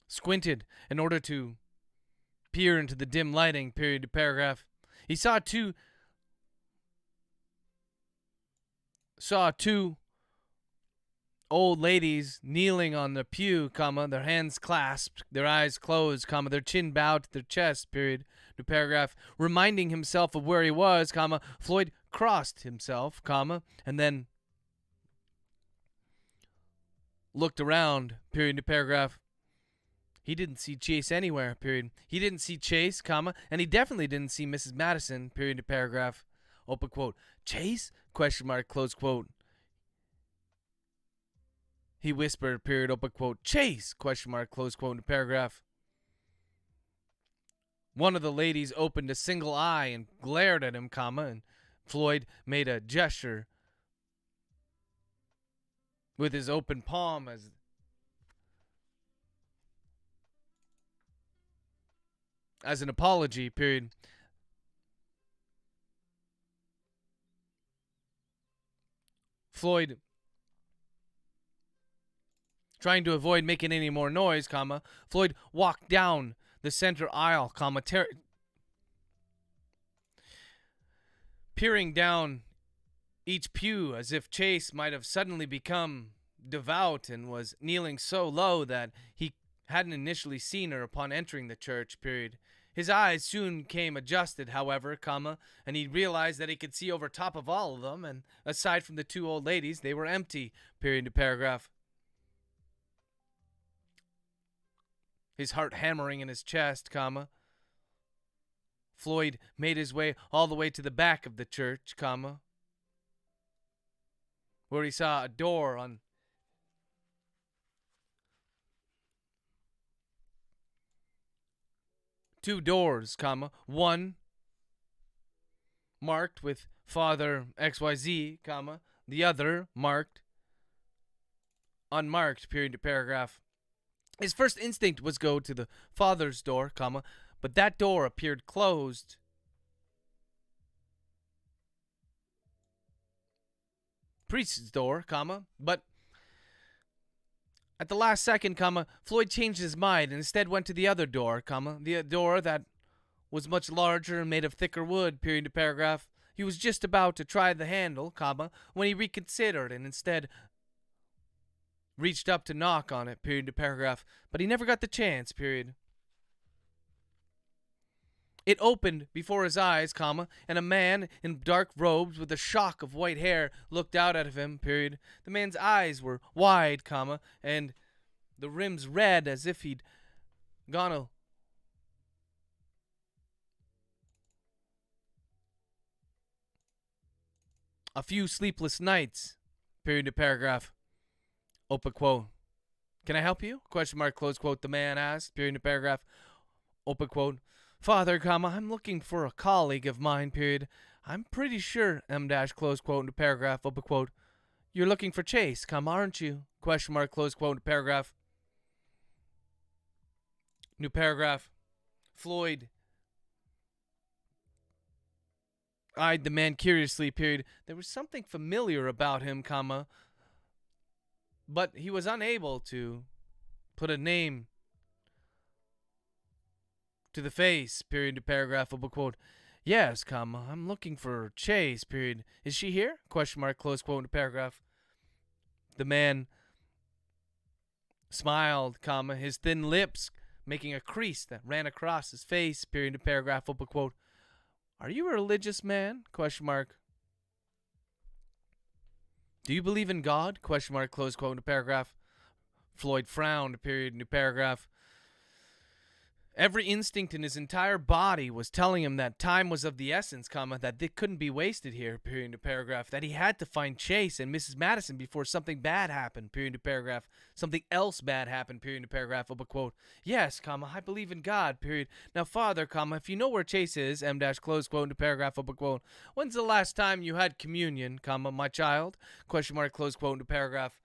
squinted in order to peer into the dim lighting. Period to paragraph. He saw two old ladies kneeling on the pew, comma, their hands clasped, their eyes closed, comma, their chin bowed to their chest, period. New paragraph. Reminding himself of where he was, comma, Floyd crossed himself, comma, and then looked around, period. New paragraph. He didn't see Chase anywhere, period. He didn't see Chase, comma, and he definitely didn't see Mrs. Madison, period. New paragraph. Open quote. Chase? Question mark, close quote. He whispered, period, open quote, Chase, question mark, close quote, in the paragraph. One of the ladies opened a single eye and glared at him, and Floyd made a gesture with his open palm as an apology, period. Floyd, trying to avoid making any more noise, Floyd walked down the center aisle, peering down each pew as if Chase might have suddenly become devout and was kneeling so low that he hadn't initially seen her upon entering the church, period. His eyes soon came adjusted, however, and he realized that he could see over top of all of them, and aside from the two old ladies, they were empty, period to paragraph. His heart hammering in his chest, Floyd made his way all the way to the back of the church, where he saw a door on two doors, one marked with Father XYZ, the other marked unmarked, period to paragraph. His first instinct was go to the father's door, but that door appeared closed. Priest's door, but at the last second, Floyd changed his mind and instead went to the other door, the door that was much larger and made of thicker wood, period to paragraph. He was just about to try the handle, when he reconsidered and instead reached up to knock on it, period to paragraph, but he never got the chance, period. It opened before his eyes, and a man in dark robes with a shock of white hair looked out at him, period. The man's eyes were wide, and the rims red as if he'd gone a few sleepless nights, period to paragraph. Open quote. Can I help you? Question mark, close quote. The man asked, period to paragraph. Open quote. Father, I'm looking for a colleague of mine, period. I'm pretty sure, M dash, close quote, into paragraph, open quote. You're looking for Chase, aren't you? Question mark, close quote, into paragraph. New paragraph. Floyd eyed the man curiously, period. There was something familiar about him, but he was unable to put a name to the face, period to paragraph, open quote. Yes, I'm looking for Chase, period. Is she here? Question mark, close quote, into paragraph. The man smiled, his thin lips making a crease that ran across his face, period to paragraph, open quote. Are you a religious man? Question mark. Do you believe in God? Question mark, close quote, into paragraph. Floyd frowned, period, into paragraph. Every instinct in his entire body was telling him that time was of the essence, that it couldn't be wasted here, period to paragraph, that he had to find Chase and Mrs. Madison before something bad happened, period to paragraph, something else bad happened, period to paragraph, open quote. Yes, I believe in God, period. Now, Father, if you know where Chase is, M dash, close quote, into paragraph, open quote. When's the last time you had communion, my child? Question mark, close quote, into paragraph.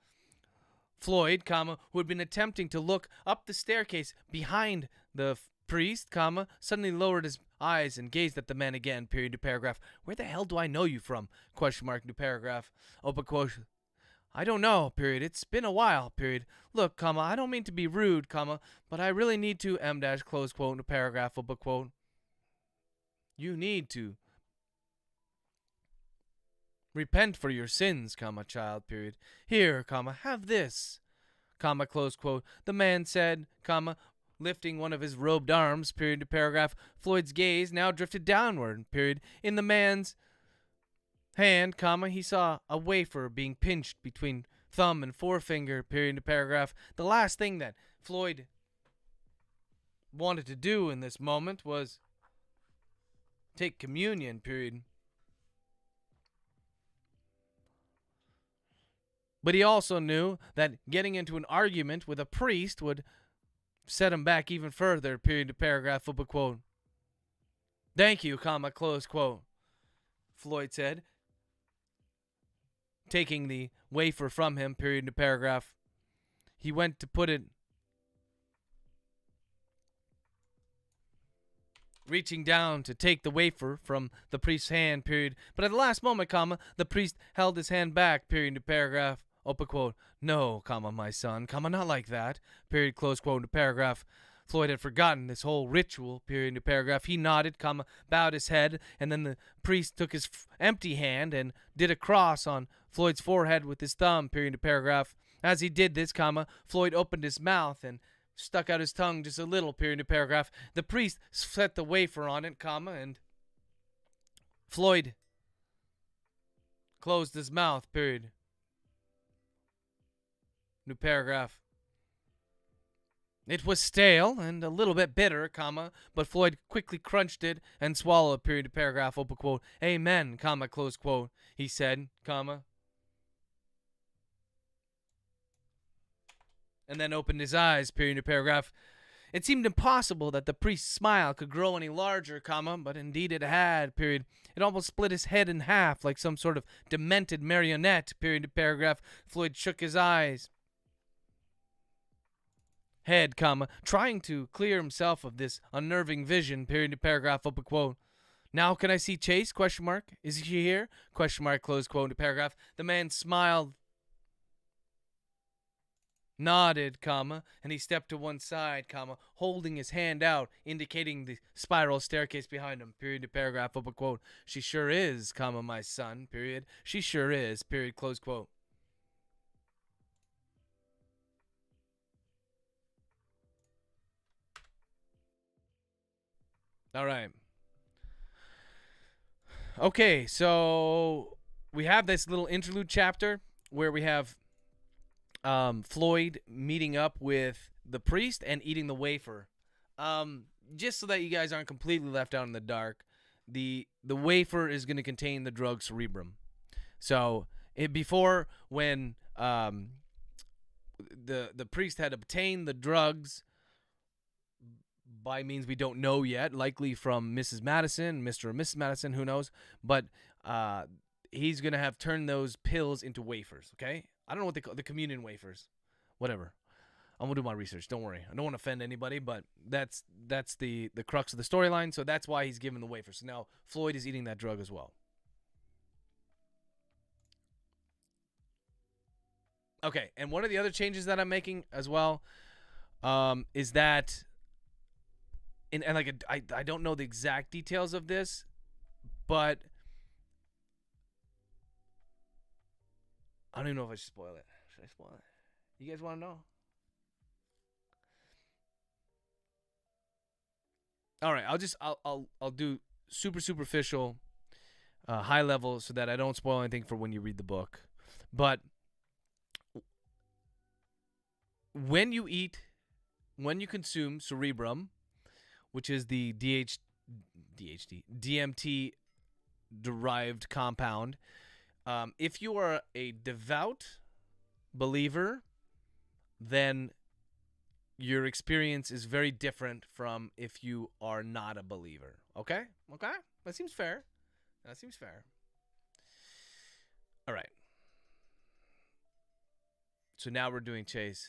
Floyd, who had been attempting to look up the staircase behind the priest, suddenly lowered his eyes and gazed at the man again, period to paragraph. Where the hell do I know you from? Question mark, new paragraph. Open quote. I don't know, period. It's been a while, period. Look, I don't mean to be rude, but I really need to, M dash, close quote, new paragraph, open quote. You need to repent for your sins, child, period. Here, have this, close quote. The man said, lifting one of his robed arms, period to paragraph. Floyd's gaze now drifted downward, period. In the man's hand, he saw a wafer being pinched between thumb and forefinger, period to paragraph. The last thing that Floyd wanted to do in this moment was take communion, period. But he also knew that getting into an argument with a priest would set him back even further, period to paragraph, open quote. Thank you, comma, close quote, Floyd said, taking the wafer from him, period to paragraph. He went to put it, reaching down to take the wafer from the priest's hand, period. But at the last moment, comma, the priest held his hand back, period to paragraph, open quote. No, comma, my son, comma, not like that, period, close quote to paragraph. Floyd had forgotten this whole ritual, period to paragraph. He nodded, comma, bowed his head, and then the priest took his empty hand and did a cross on Floyd's forehead with his thumb, period to paragraph. As he did this, comma, Floyd opened his mouth and stuck out his tongue just a little, period to paragraph. The priest set the wafer on it, comma, and Floyd closed his mouth, period. New paragraph. It was stale and a little bit bitter, comma, but Floyd quickly crunched it and swallowed, period to paragraph, open quote. Amen, comma, close quote, he said, comma. And then opened his eyes, period to paragraph. It seemed impossible that the priest's smile could grow any larger, comma, but indeed it had, period. It almost split his head in half like some sort of demented marionette, period to paragraph. Floyd shook his eyes. Head, comma, trying to clear himself of this unnerving vision, period to paragraph, open quote. Now can I see Chase, question mark? Is he here? Question mark, close quote to paragraph. The man smiled, nodded, comma, and he stepped to one side, comma, holding his hand out, indicating the spiral staircase behind him, period to paragraph, open quote. She sure is, comma, my son, period. She sure is, period, close quote. All right. Okay, so we have this little interlude chapter where we have Floyd meeting up with the priest and eating the wafer. Just so that you guys aren't completely left out in the dark, the wafer is going to contain the drug cerebrum. So before, when the priest had obtained the drugs by means we don't know yet, likely from Mrs. Madison, Mr. or Mrs. Madison, who knows, but he's going to have turned those pills into wafers, okay? I don't know what they call the communion wafers. Whatever. I'm going to do my research. Don't worry. I don't want to offend anybody, but that's the crux of the storyline, so that's why he's given the wafers. So now Floyd is eating that drug as well. Okay, and one of the other changes that I'm making as well is that and like I don't know the exact details of this, but I don't even know if I should spoil it. Should I spoil it? You guys want to know? All right, I'll do super superficial, high level, so that I don't spoil anything for when you read the book. But when you consume cerebrum, which is the DMT derived compound, if you are a devout believer, then your experience is very different from if you are not a believer. Okay? Okay? That seems fair. All right. So now we're doing Chase.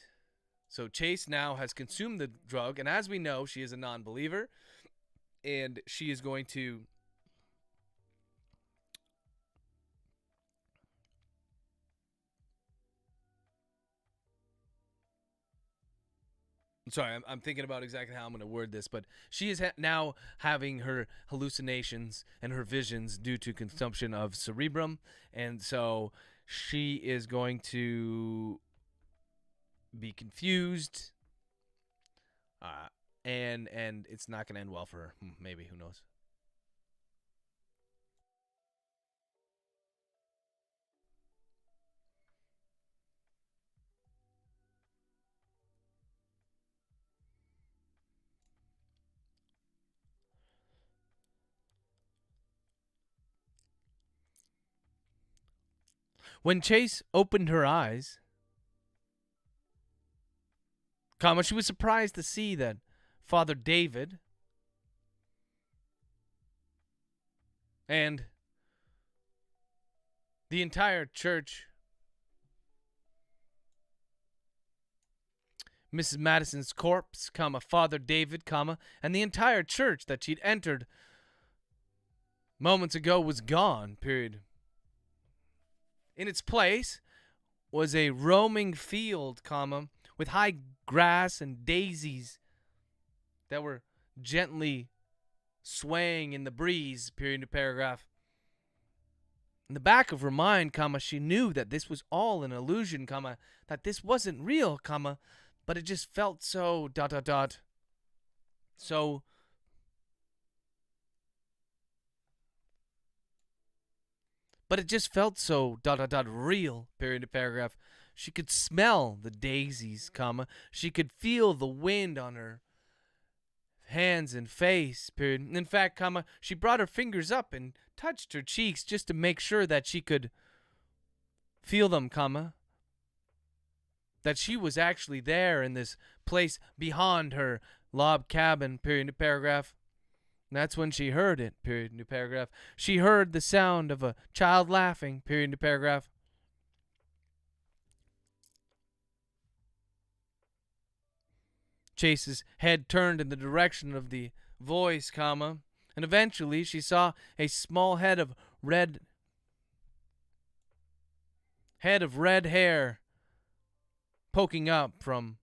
So Chase now has consumed the drug, and as we know, she is a non-believer, and she is going to I'm thinking about exactly how I'm going to word this, but she is now having her hallucinations and her visions due to consumption of cerebrum, and so she is going to be confused, and it's not going to end well for her. Maybe, who knows? When Chase opened her eyes, she was surprised to see that Father David And the entire church, Mrs. Madison's corpse, Father David, and the entire church that she'd entered moments ago was gone, period. In its place was a roaming field, with high grass and daisies that were gently swaying in the breeze, period, paragraph. In the back of her mind, she knew that this was all an illusion, that this wasn't real, but it just felt so ... So but it just felt so ... real, period, paragraph. She could smell the daisies, she could feel the wind on her hands and face, period. In fact, she brought her fingers up and touched her cheeks just to make sure that she could feel them, that she was actually there in this place beyond her log cabin, period, paragraph. And that's when she heard it, period, paragraph. She heard the sound of a child laughing, period, paragraph. Chase's head turned in the direction of the voice, and eventually she saw a small head of red hair poking up from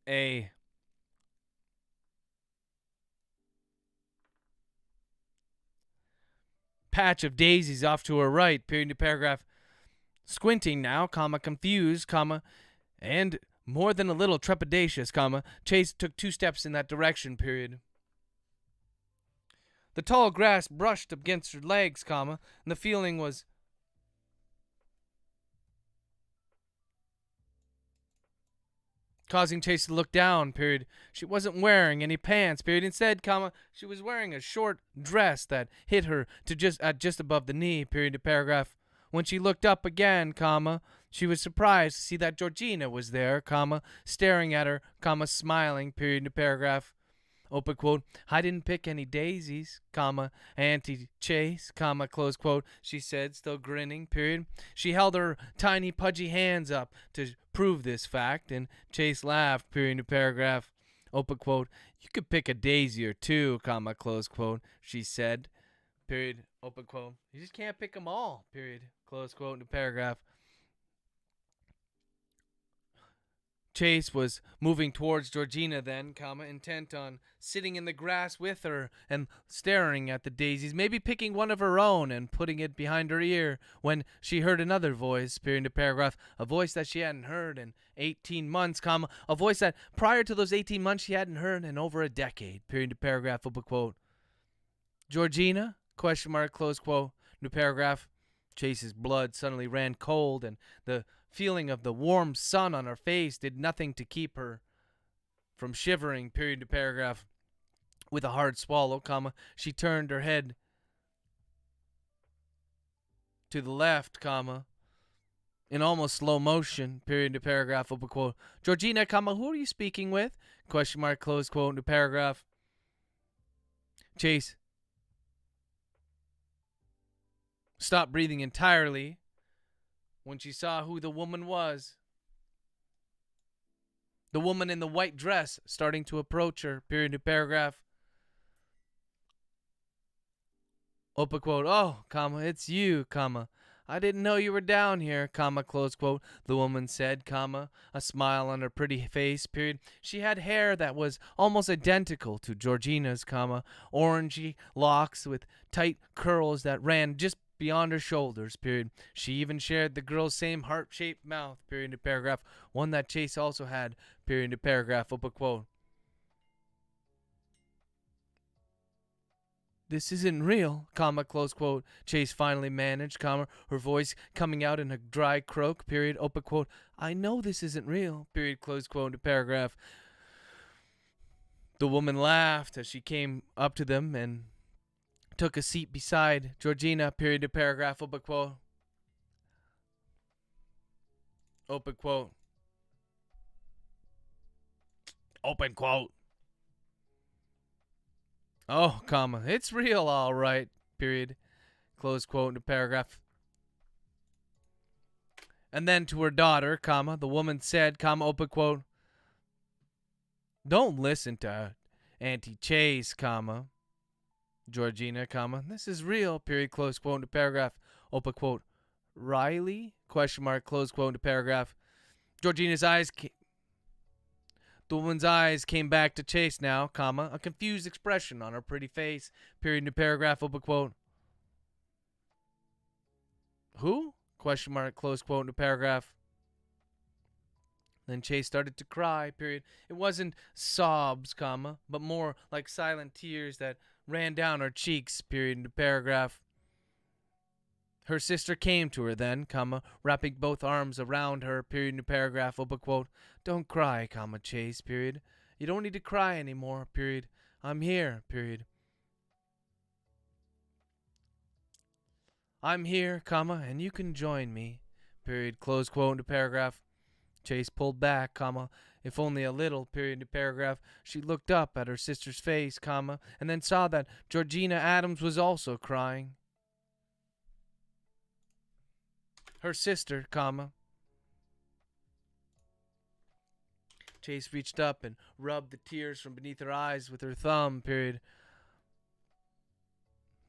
a patch of daisies off to her right, period, paragraph. Squinting now, confused, and more than a little trepidatious, Chase took 2 steps in that direction, period. The tall grass brushed against her legs, and the feeling was causing Chase to look down, period. She wasn't wearing any pants, period. Instead, she was wearing a short dress that hit her to just above the knee, period, paragraph. When she looked up again, she was surprised to see that Georgina was there, staring at her, smiling, period, paragraph. Open quote, I didn't pick any daisies, Auntie Chase, close quote, she said, still grinning, period. She held her tiny pudgy hands up to prove this fact, and Chase laughed, period, paragraph. Open quote, you could pick a daisy or two, close quote, she said, period, open quote. You just can't pick them all, period, close quote, in the paragraph. Chase was moving towards Georgina then, intent on sitting in the grass with her and staring at the daisies, maybe picking one of her own and putting it behind her ear, when she heard another voice, period, paragraph, a voice that she hadn't heard in 18 months, a voice that prior to those 18 months she hadn't heard in over a decade, period, paragraph, open quote. Georgina, question mark, close quote, new paragraph. Chase's blood suddenly ran cold, and the feeling of the warm sun on her face did nothing to keep her from shivering, period, paragraph. With a hard swallow, she turned her head to the left, in almost slow motion, period, paragraph, open quote. Georgina, who are you speaking with? Question mark, close quote, new paragraph. Chase stopped breathing entirely when she saw who the woman was. The woman in the white dress starting to approach her, period, paragraph. Open quote, oh, it's you, I didn't know you were down here, close quote, the woman said, a smile on her pretty face, period. She had hair that was almost identical to Georgina's, orangey locks with tight curls that ran just beyond her shoulders, period. She even shared the girl's same heart-shaped mouth, period, paragraph, one that Chase also had, period, paragraph, open quote. This isn't real, close quote, Chase finally managed, her voice coming out in a dry croak, period, open quote. I know this isn't real, period, close quote, paragraph. The woman laughed as she came up to them and took a seat beside Georgina, period to paragraph, open quote. Open quote. Open quote. Oh, comma, it's real, all right, period. Close quote in the paragraph. And then to her daughter, comma, the woman said, comma, open quote, don't listen to Auntie Chase, comma, Georgina, comma, this is real, period, close quote in the paragraph, open quote, Riley, question mark, close quote in the paragraph. Georgina's eyes, the woman's eyes came back to Chase now, comma, a confused expression on her pretty face, period in the paragraph, open quote. Who? Question mark, close quote in the paragraph. Then Chase started to cry, period. It wasn't sobs, comma, but more like silent tears that ran down her cheeks, period in the paragraph. Her sister came to her then, comma, wrapping both arms around her, period in the paragraph, open quote. Don't cry, comma, Chase, period. You don't need to cry anymore, period. I'm here, period. I'm here, comma, and you can join me, period, close quote in the paragraph. Chase pulled back, comma, if only a little, period in the paragraph. She looked up at her sister's face, comma, and then saw that Georgina Adams was also crying. Her sister, comma. Chase reached up and rubbed the tears from beneath her eyes with her thumb, period.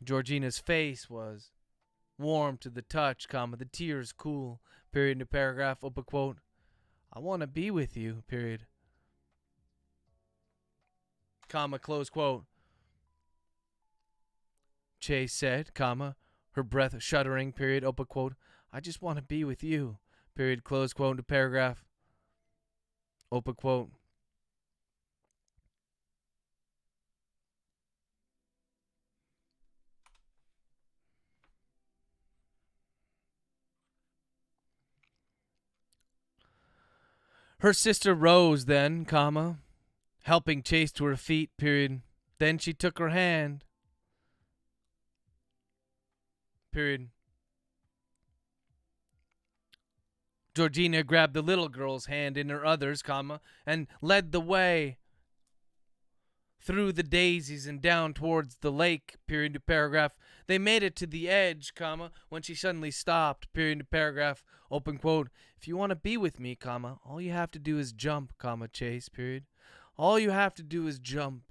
Georgina's face was warm to the touch, comma, the tears cool, period in the paragraph, open quote. I want to be with you, period. Comma, close quote. Chase said, comma, her breath shuddering, period, open quote. I just want to be with you, period, close quote in the paragraph, open quote. Her sister rose then, comma, helping Chase to her feet, period. Then she took her hand, period. Georgina grabbed the little girl's hand in her others, comma, and led the way through the daisies and down towards the lake, period to paragraph. They made it to the edge, comma, when she suddenly stopped, period to paragraph, open quote. If you want to be with me, comma, all you have to do is jump, comma, Chase, period. All you have to do is jump,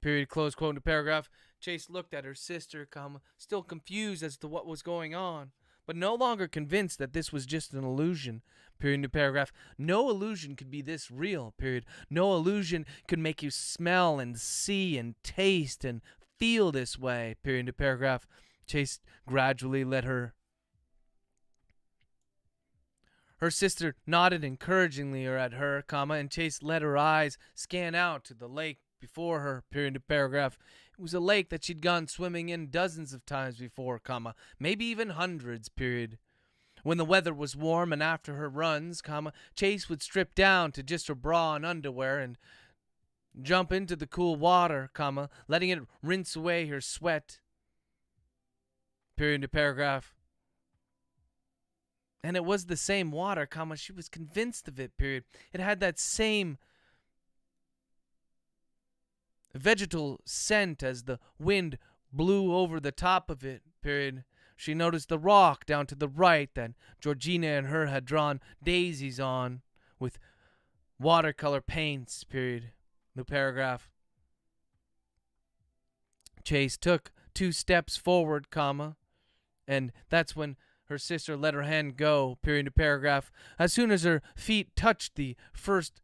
period, close quote in the paragraph. Chase looked at her sister, comma, still confused as to what was going on, but no longer convinced that this was just an illusion, period in the paragraph. No illusion could be this real, period. No illusion could make you smell and see and taste and feel this way, period in the paragraph. Chase gradually let her sister nodded encouragingly at her, comma, and Chase let her eyes scan out to the lake before her, period in the paragraph. It was a lake that she'd gone swimming in dozens of times before, comma, maybe even hundreds, period. When the weather was warm and after her runs, comma, Chase would strip down to just her bra and underwear and jump into the cool water, comma, letting it rinse away her sweat, period in the paragraph. And it was the same water, comma, she was convinced of it, period. It had that same vegetal scent as the wind blew over the top of it, period. She noticed the rock down to the right that Georgina and her had drawn daisies on with watercolor paints, period. The paragraph. Chase took 2 steps forward, comma, and that's when her sister let her hand go, period in the paragraph. As soon as her feet touched the first,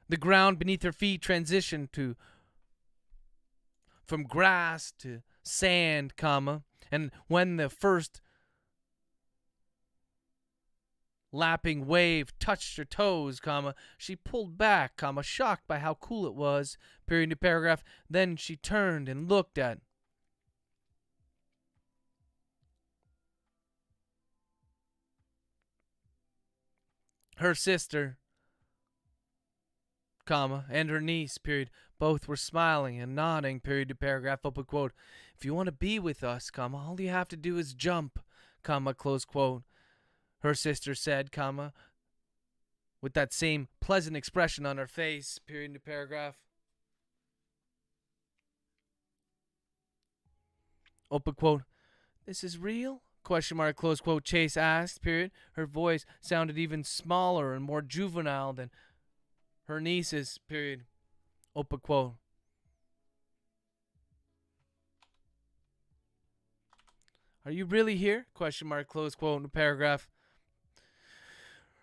the ground beneath her feet transitioned from grass to sand, comma, and when the first lapping wave touched her toes, comma, she pulled back, comma, shocked by how cool it was, period in the paragraph. Then she turned and looked at Her sister, comma, and her niece, period, both were smiling and nodding, period to paragraph, open quote. If you want to be with us, comma, all you have to do is jump, comma, close quote. Her sister said, comma, with that same pleasant expression on her face, period to paragraph. Open quote. This is real? Question mark, close quote. Chase asked, period. Her voice sounded even smaller and more juvenile than her niece's, period. Open quote. Are you really here? Question mark, close quote, in the paragraph.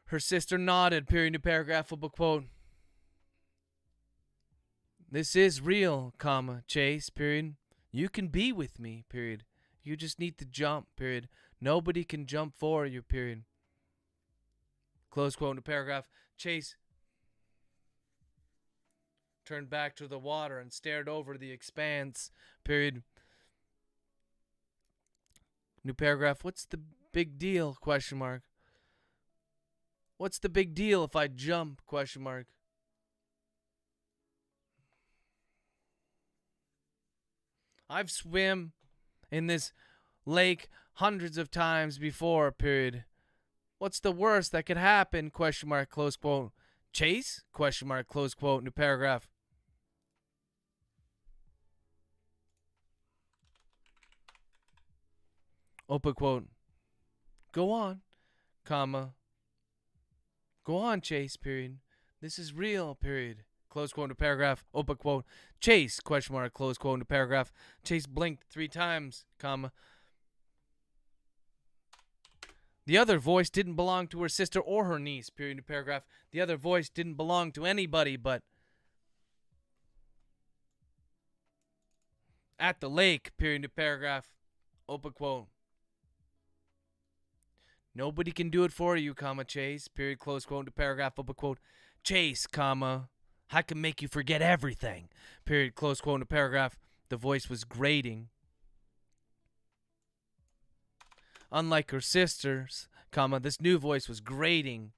Her sister nodded, period, to paragraph, open quote. This is real, comma, Chase, period. You can be with me, period. You just need to jump, period. Nobody can jump for you, period. Close quote in the paragraph. Chase turned back to the water and stared over the expanse, period. New paragraph. What's the big deal? Question mark. What's the big deal if I jump? Question mark. I've swim in this lake hundreds of times before, period. What's the worst that could happen? Question mark, close quote. Chase? Question mark, close quote, new paragraph. Open quote. Go on, comma. Go on, Chase, period. This is real, period. Close quote into paragraph. Open quote. Chase, question mark, close quote into paragraph. Chase blinked 3 times, comma. The other voice didn't belong to her sister or her niece, period, into paragraph. The other voice didn't belong to anybody but at the lake, period, into paragraph. Open quote. Nobody can do it for you, comma, Chase, period, close quote into paragraph, open quote. Chase, comma, I can make you forget everything, period, close quote into paragraph. The voice was grating. Unlike her sister's, comma, this new voice was grating.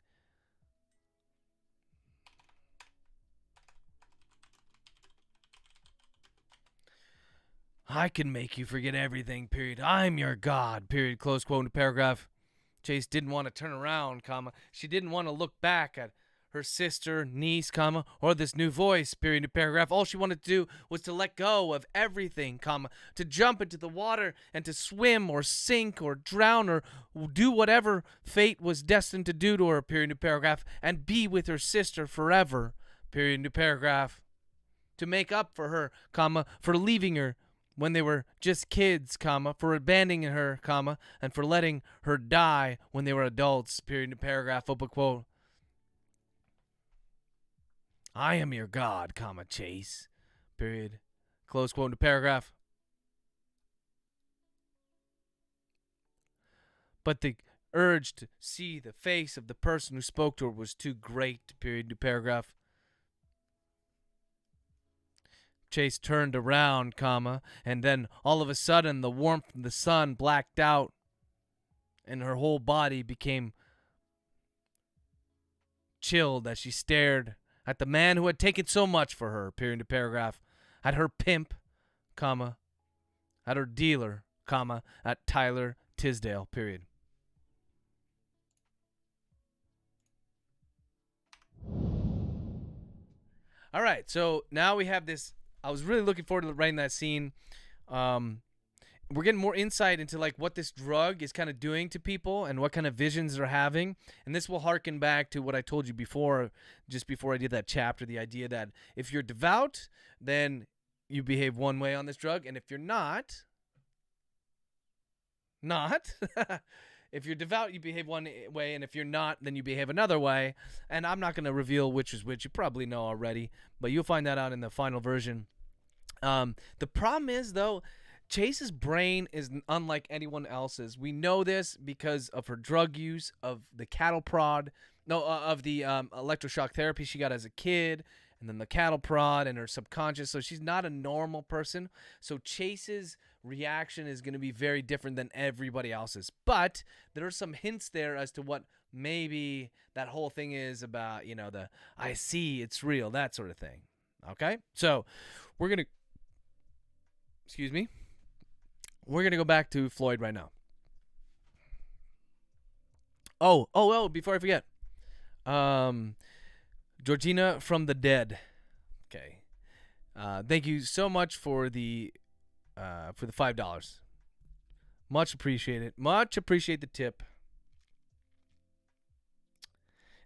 I can make you forget everything, period. I'm your God, period, close quote into paragraph. Chase didn't want to turn around, comma. She didn't want to look back at her sister, niece, comma, or this new voice, period, into paragraph. All she wanted to do was to let go of everything, comma, to jump into the water and to swim or sink or drown or do whatever fate was destined to do to her, period, into paragraph, and be with her sister forever, period, into paragraph. To make up for her, comma, for leaving her when they were just kids, comma, for abandoning her, comma, and for letting her die when they were adults, period, into paragraph, open quote. I am your God, comma, Chase, period, close quote into paragraph. But the urge to see the face of the person who spoke to her was too great, period, into paragraph. Chase turned around, comma, and then all of a sudden the warmth of the sun blacked out and her whole body became chilled as she stared at the man who had taken so much for her, period, into paragraph, at her pimp, comma, at her dealer, comma, at Tyler Tisdale, period. All right, so now we have this. I was really looking forward to writing that scene. We're getting more insight into like what this drug is kind of doing to people and what kind of visions they're having. And this will harken back to what I told you before, just before I did that chapter, the idea that if you're devout, then you behave one way on this drug. And if you're not, if you're devout, you behave one way. And if you're not, then you behave another way. And I'm not going to reveal which is which. You probably know already, but you'll find that out in the final version. The problem is, though, Chase's brain is unlike anyone else's. We know this because of her drug use, of the cattle prod, of the electroshock therapy she got as a kid, and then the cattle prod and her subconscious. So she's not a normal person. So Chase's reaction is going to be very different than everybody else's. But there are some hints there as to what maybe that whole thing is about, the I see, it's real, that sort of thing. Okay? So we're going to, excuse me, we're going to go back to Floyd right now. Oh, before I forget. Georgina from the dead. Okay. Thank you so much for the $5. Much appreciated. Much appreciate the tip.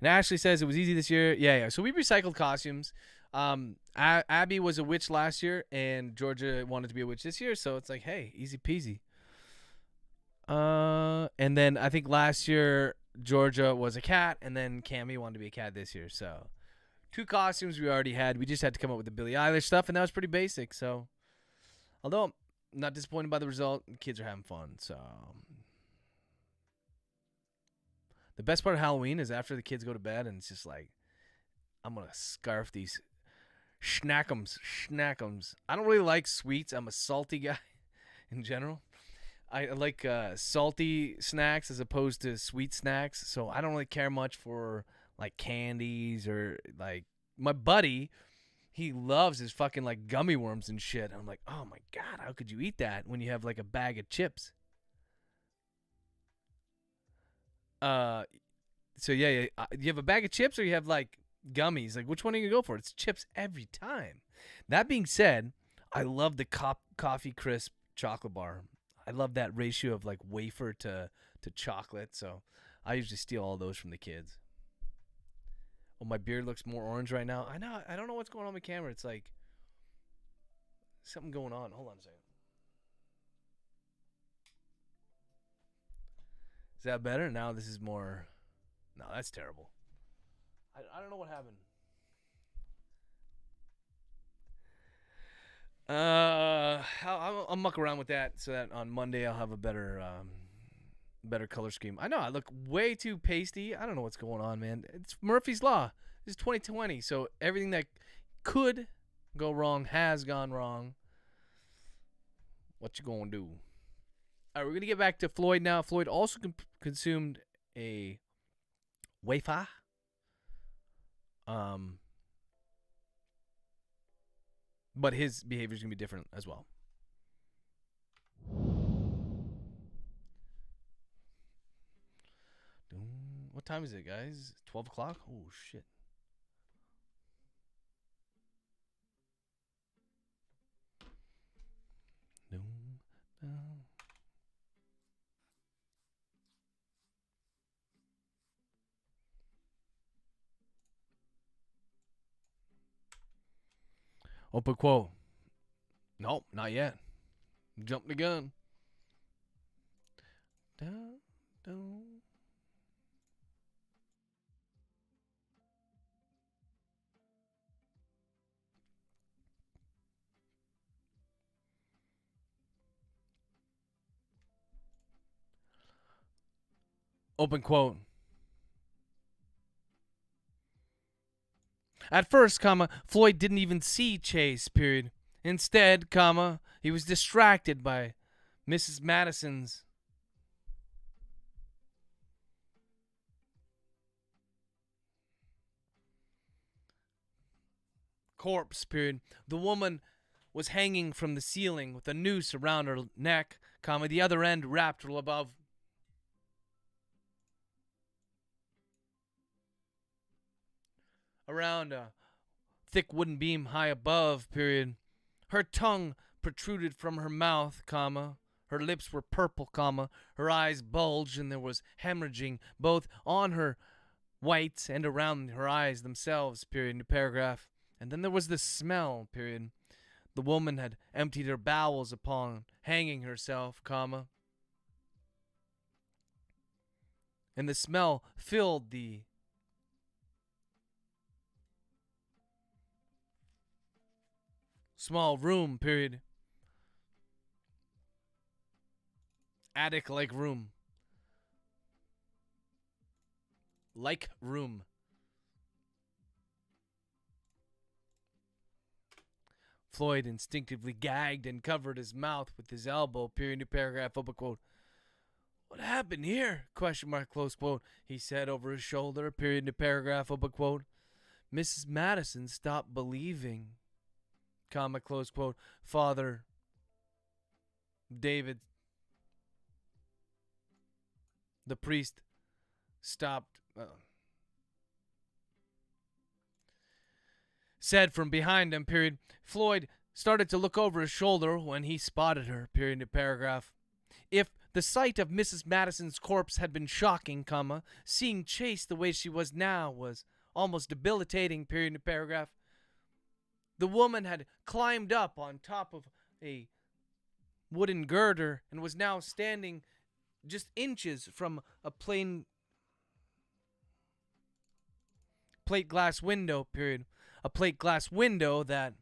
And Ashley says it was easy this year. Yeah. So we recycled costumes. Abby was a witch last year, and Georgia wanted to be a witch this year. So it's like, hey, easy peasy. And then I think last year Georgia was a cat, and then Cammie wanted to be a cat this year. So 2 costumes we already had. We just had to come up with the Billie Eilish stuff, and that was pretty basic. So although I'm not disappointed by the result, the kids are having fun. So the best part of Halloween is after the kids go to bed, and it's just like, I'm going to scarf these schnackums. I don't really like sweets. I'm a salty guy in general. I like salty snacks as opposed to sweet snacks. So I don't really care much for like candies or like my buddy. He loves his fucking like gummy worms and shit. And I'm like, oh my God, how could you eat that when you have like a bag of chips? So yeah, you have a bag of chips or you have like gummies? Like, which one are you gonna go for? It's chips every time. That being said, I love the coffee crisp chocolate bar. I love that ratio of like wafer to chocolate. So I usually steal all those from the kids. Oh, my beard looks more orange right now. I know. I don't know what's going on with the camera. It's like something going on. Hold on a second. Is that better? Now this is more. No, that's terrible. I don't know what happened. I'll muck around with that so that on Monday I'll have a better color scheme. I know I look way too pasty. I don't know what's going on, man. It's Murphy's Law. This is 2020, so everything that could go wrong has gone wrong. What you gonna do? All right, we're gonna get back to Floyd now. Floyd also consumed a wafer. But his behavior is going to be different as well. What time is it, guys? 12 o'clock? Oh, shit. Open quote. Nope, not yet. Jumped the gun. Open quote. At first, Floyd didn't even see Chase, period. Instead, he was distracted by Mrs. Madison's corpse, period. The woman was hanging from the ceiling with a noose around her neck, the other end wrapped above. Around a thick wooden beam high above, period. Her tongue protruded from her mouth, her lips were purple, her eyes bulged, and there was hemorrhaging both on her whites and around her eyes themselves, period. New paragraph. And then there was the smell, period. The woman had emptied her bowels upon hanging herself, and the smell filled the small room, period. Attic-like room. Like room. Floyd instinctively gagged and covered his mouth with his elbow. Period. New paragraph. Open quote. What happened here? Question mark. Close quote. He said over his shoulder. Period. New paragraph. Open quote. Mrs. Madison stopped believing. Comma. Close quote. Father David, the priest, stopped. Said from behind him. Period. Floyd started to look over his shoulder when he spotted her. Period. New paragraph. If the sight of Mrs. Madison's corpse had been shocking, comma, seeing Chase the way she was now was almost debilitating. Period. New paragraph. The woman had climbed up on top of a wooden girder and was now standing just inches from a plate glass window. Period. A plate glass window that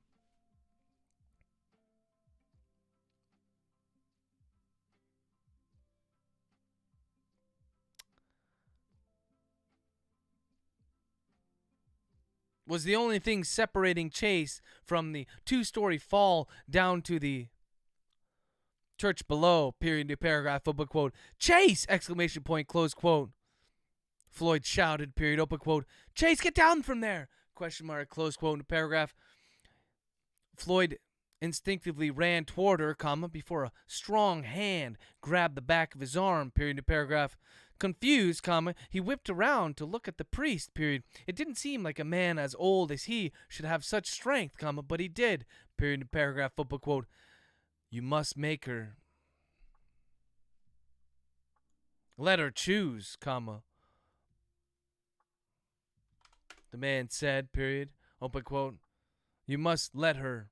was the only thing separating Chase from the two-story fall down to the church below. Period. New paragraph. Open quote. Chase! Exclamation point. Close quote. Floyd shouted. Period. Open quote. Chase, get down from there! Question mark. Close quote. New paragraph. Floyd instinctively ran toward her, comma, before a strong hand grabbed the back of his arm. Period. New paragraph. Confused, comma, he whipped around to look at the priest. Period. It didn't seem like a man as old as he should have such strength, comma, but he did. Period. New paragraph. Open quote. You must make her. Let her choose, comma. The man said, period. Open quote. You must let her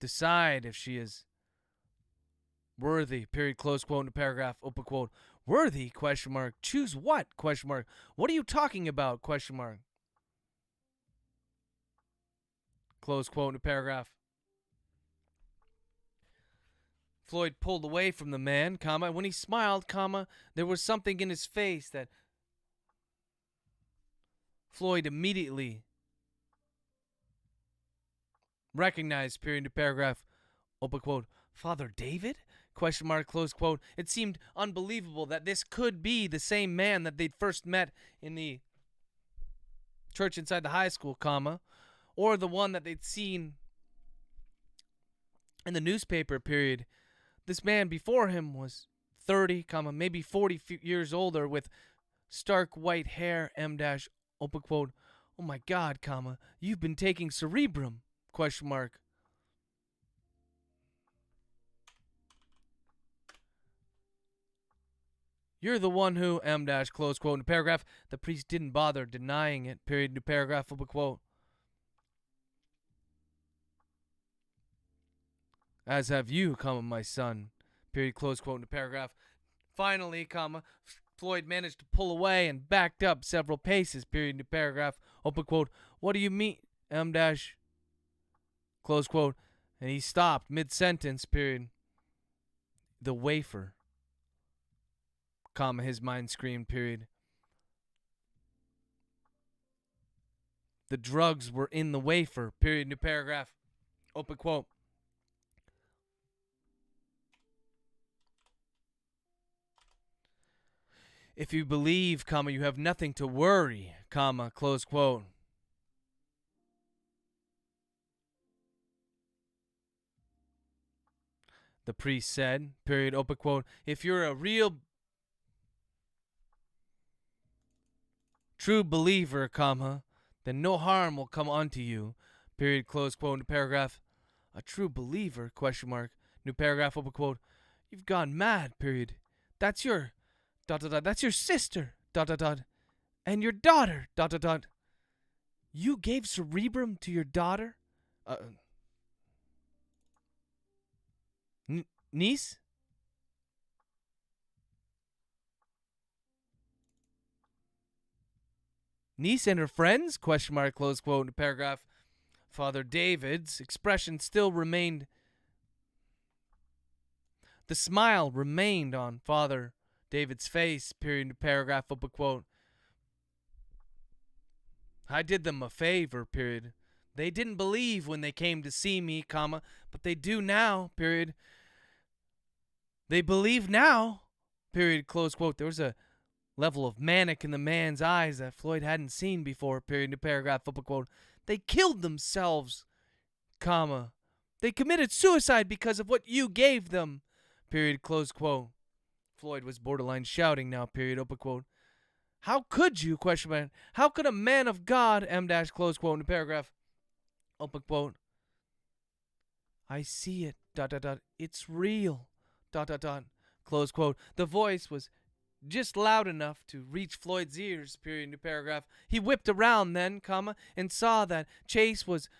decide if she is worthy, period. Close quote. In the paragraph. Open quote. Worthy? Question mark. Choose what? Question mark. What are you talking about? Question mark. Close quote. In the paragraph. Floyd pulled away from the man, comma. When he smiled, comma, there was something in his face that Floyd immediately recognized. Period. Into paragraph. Open quote. Father David? Question mark. Close quote. It seemed unbelievable that this could be the same man that they'd first met in the church inside the high school, comma, or the one that they'd seen in the newspaper. Period. This man before him was 30, comma, maybe 40 years older, with stark white hair. M dash. Open quote. Oh my God, comma, you've been taking cerebrum? Question mark. You're the one who, M dash, close quote. In the paragraph, the priest didn't bother denying it. Period. New paragraph. Open quote. As have you, comma, my son. Period. Close quote. In the paragraph. Finally, comma, Floyd managed to pull away and backed up several paces. Period. New paragraph. Open quote. What do you mean? M dash. Close quote. And he stopped mid-sentence. Period. The wafer. Comma, his mind screamed. Period. The drugs were in the wafer. Period. New paragraph. Open quote. If you believe, comma, you have nothing to worry, comma, close quote. The priest said, period, open quote. If you're a real true believer, comma, then no harm will come unto you, period, close quote. New paragraph. A true believer, question mark. New paragraph, open quote. You've gone mad, period. That's your dot dot dot. That's your sister, dot dot dot. And your daughter, dot dot dot. You gave cerebrum to your daughter? Niece? Niece and her friends? Question mark, close quote. In the paragraph. Father David's expression still remained. The smile remained on Father David's face. Period. In the paragraph. Open quote. I did them a favor. Period. They didn't believe when they came to see me, comma, but they do now, period. They believe now, period, close quote. There was a level of manic in the man's eyes that Floyd hadn't seen before, period, new paragraph, open quote. They killed themselves, comma. They committed suicide because of what you gave them, period, close quote. Floyd was borderline shouting now, period, open quote. How could you, question mark, how could a man of God, M dash, close quote, in the paragraph, open quote. I see it, dot, dot, dot, it's real, dot, dot, dot, close quote. The voice was just loud enough to reach Floyd's ears, period, new paragraph. He whipped around then, comma, and saw that Chase was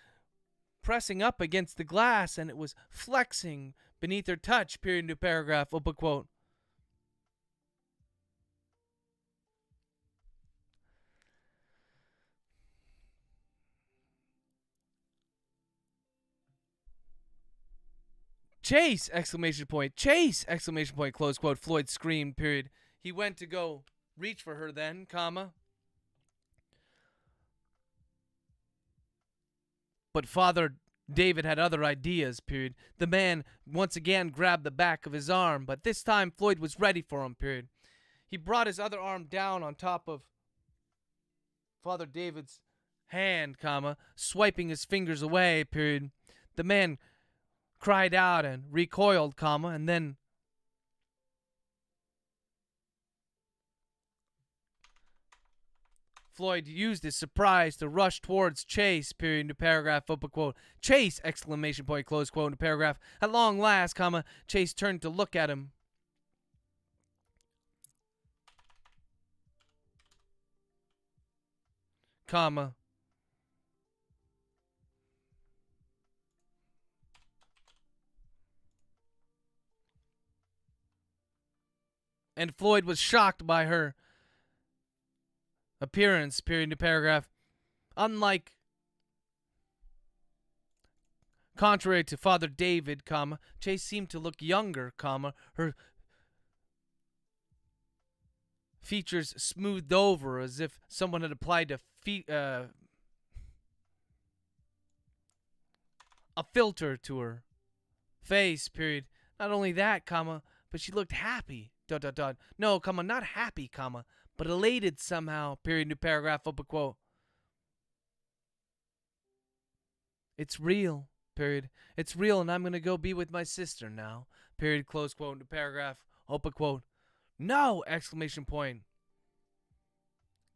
pressing up against the glass and it was flexing beneath her touch, period, new paragraph, open quote. Chase, exclamation point, Chase, exclamation point, close quote. Floyd screamed, period. He went to go reach for her then, comma. But Father David had other ideas, period. The man once again grabbed the back of his arm, but this time Floyd was ready for him, period. He brought his other arm down on top of Father David's hand, comma, swiping his fingers away, period. The man cried out and recoiled, comma, and then Floyd used his surprise to rush towards Chase, period, into paragraph, open quote. Chase, exclamation point, close quote, into paragraph. At long last, comma, Chase turned to look at him. Comma. And Floyd was shocked by her appearance, period, into paragraph. Unlike, contrary to Father David, comma, Chase seemed to look younger, comma, her features smoothed over as if someone had applied a filter to her face, period. Not only that, comma, but she looked happy, dot, dot, dot. No, comma, not happy, comma, but elated somehow, period, new paragraph, open quote. It's real, period. It's real, and I'm going to go be with my sister now, period, close quote, new paragraph, open quote. No, exclamation point,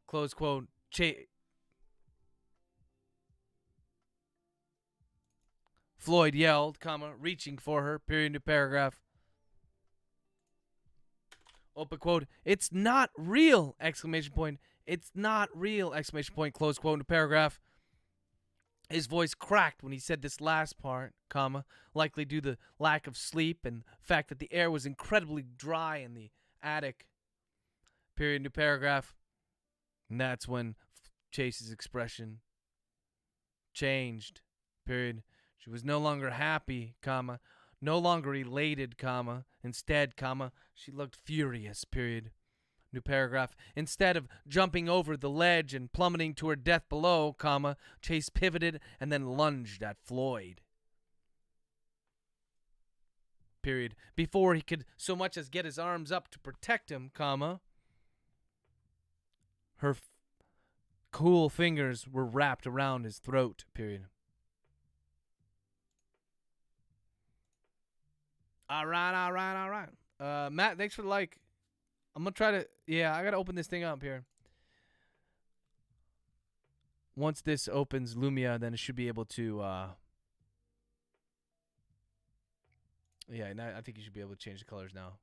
close quote. Floyd yelled, comma, reaching for her, period, new paragraph. Open quote. It's not real, exclamation point. It's not real, exclamation point, close quote, in the paragraph. His voice cracked when he said this last part, comma, likely due to lack of sleep and the fact that the air was incredibly dry in the attic, period, new paragraph. And that's when Chase's expression changed, period. She was no longer happy, comma, no longer elated, comma. Instead, comma, she looked furious, period. New paragraph. Instead of jumping over the ledge and plummeting to her death below, comma, Chase pivoted and then lunged at Floyd, period. Before he could so much as get his arms up to protect him, comma, her cool fingers were wrapped around his throat, period. All right. Matt, thanks for the like. I'm going to try to, I got to open this thing up here. Once this opens Lumia, then it should be able to, I think you should be able to change the colors now.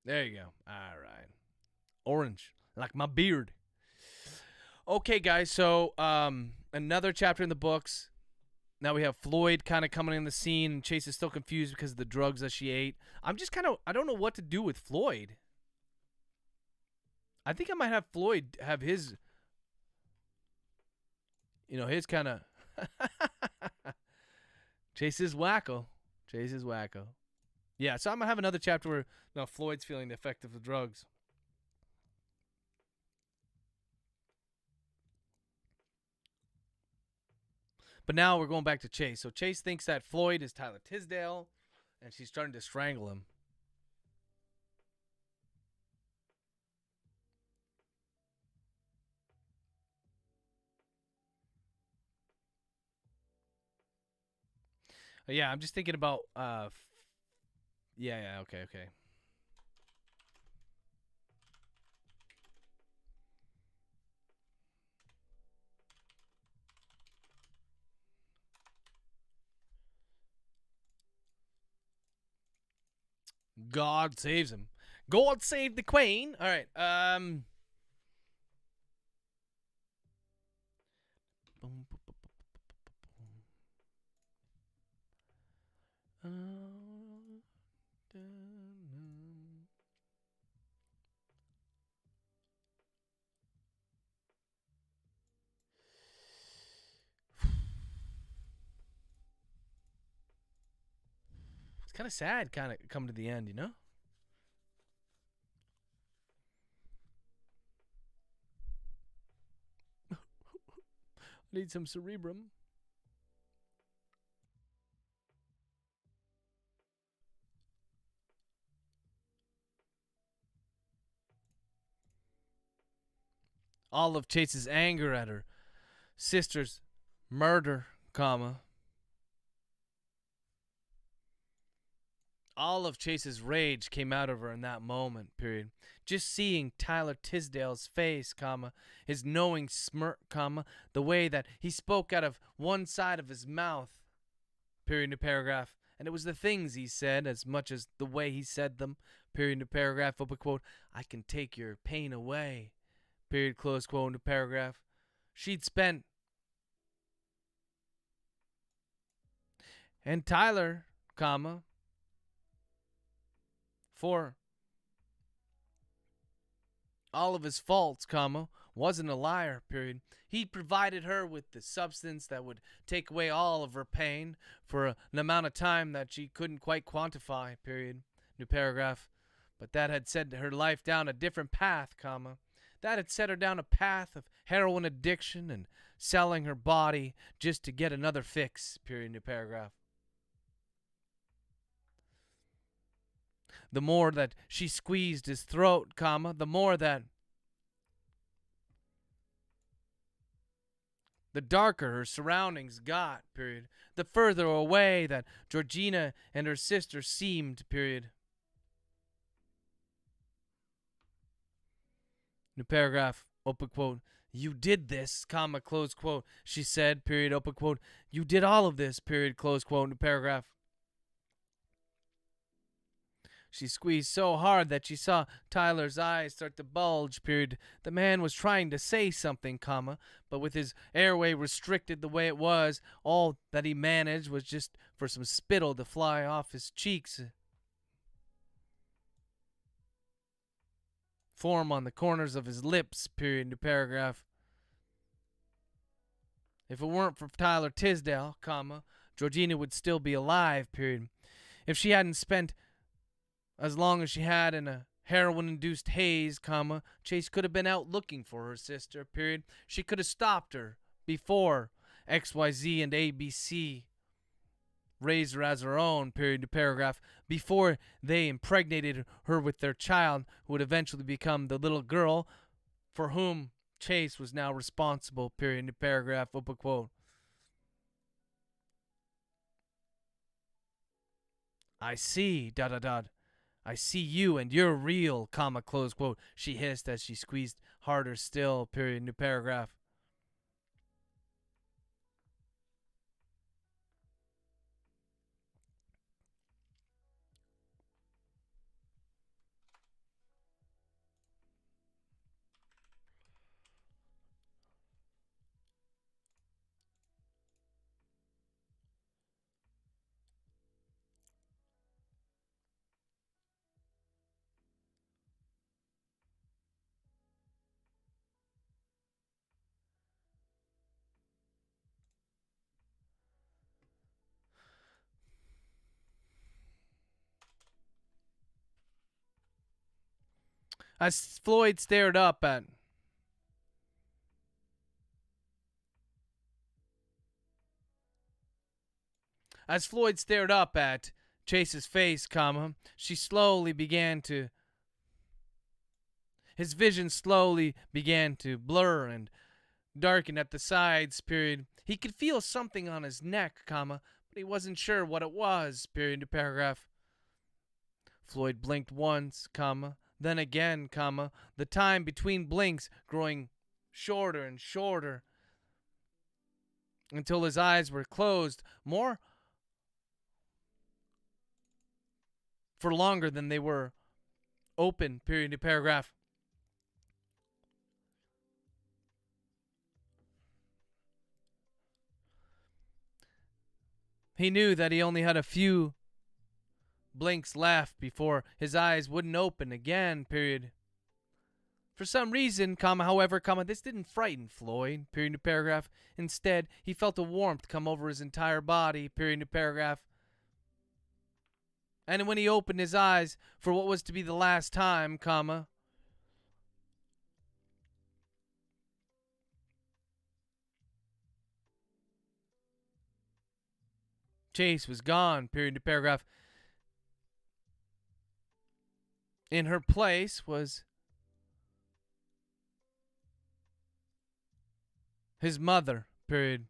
There you go. All right. Orange, like my beard. Okay, guys, so another chapter in the books. Now we have Floyd kind of coming in the scene, and Chase is still confused because of the drugs that she ate. I'm just I don't know what to do with Floyd. I think I might have Floyd have his, his kind of. Chase is wacko. Yeah, so I'm gonna have another chapter where now Floyd's feeling the effect of the drugs. But now we're going back to Chase. So Chase thinks that Floyd is Tyler Tisdale, and she's starting to strangle him. Yeah, I'm just thinking about. Yeah, okay. God saves him. God save the queen. All right. It's kind of sad, kind of come to the end, you know. Need some cerebrum. All of Chase's anger at her sister's murder, comma. All of Chase's rage came out of her in that moment, period. Just seeing Tyler Tisdale's face, comma, his knowing smirk, comma, the way that he spoke out of one side of his mouth, period to paragraph. And it was the things he said as much as the way he said them, period to paragraph, open quote, I can take your pain away, period, close quote, into paragraph. She'd spent. And Tyler, comma, for all of his faults, comma, wasn't a liar, period. He provided her with the substance that would take away all of her pain for an amount of time that she couldn't quite quantify, period. New paragraph. But that had set her life down a different path, comma. That had set her down a path of heroin addiction and selling her body just to get another fix, period. New paragraph. The more that she squeezed his throat, comma, the more that the darker her surroundings got, period. The further away that Georgina and her sister seemed, period. New paragraph, open quote. You did this, comma, close quote. She said, period, open quote. You did all of this, period, close quote. New paragraph. She squeezed so hard that she saw Tyler's eyes start to bulge, period. The man was trying to say something, comma, but with his airway restricted the way it was, all that he managed was just for some spittle to fly off his cheeks, form on the corners of his lips, period, into paragraph. If it weren't for Tyler Tisdale, comma, Georgina would still be alive, period. If she hadn't spent as long as she had in a heroin-induced haze, comma, Chase could have been out looking for her sister, period. She could have stopped her before XYZ and ABC raised her as her own, period to paragraph, before they impregnated her with their child, who would eventually become the little girl for whom Chase was now responsible, period to paragraph, open quote. I see, ... I see you and you're real, comma, close quote, she hissed as she squeezed harder still, period, new paragraph. As Floyd stared up at Chase's face, she slowly began to his vision slowly began to blur and darken at the sides, period. He could feel something on his neck, but he wasn't sure what it was, period to paragraph. Floyd blinked once, then again, the time between blinks growing shorter and shorter until his eyes were closed more for longer than they were open, period to paragraph. He knew that he only had a few blinks left before his eyes wouldn't open again, period. For some reason, however, this didn't frighten Floyd, period to paragraph. Instead, he felt a warmth come over his entire body, period to paragraph. And when he opened his eyes for what was to be the last time, Chase was gone, period to paragraph. In her place was his mother, period.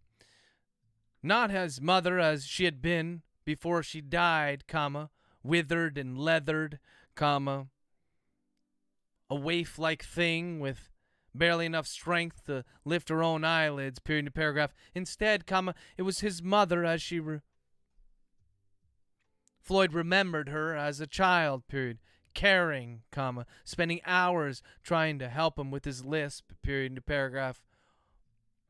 Not his mother as she had been before she died, withered and leathered, a waif-like thing with barely enough strength to lift her own eyelids, period to paragraph. Instead, it was his mother as she Floyd remembered her as a child, period. Caring, spending hours trying to help him with his lisp, period to paragraph.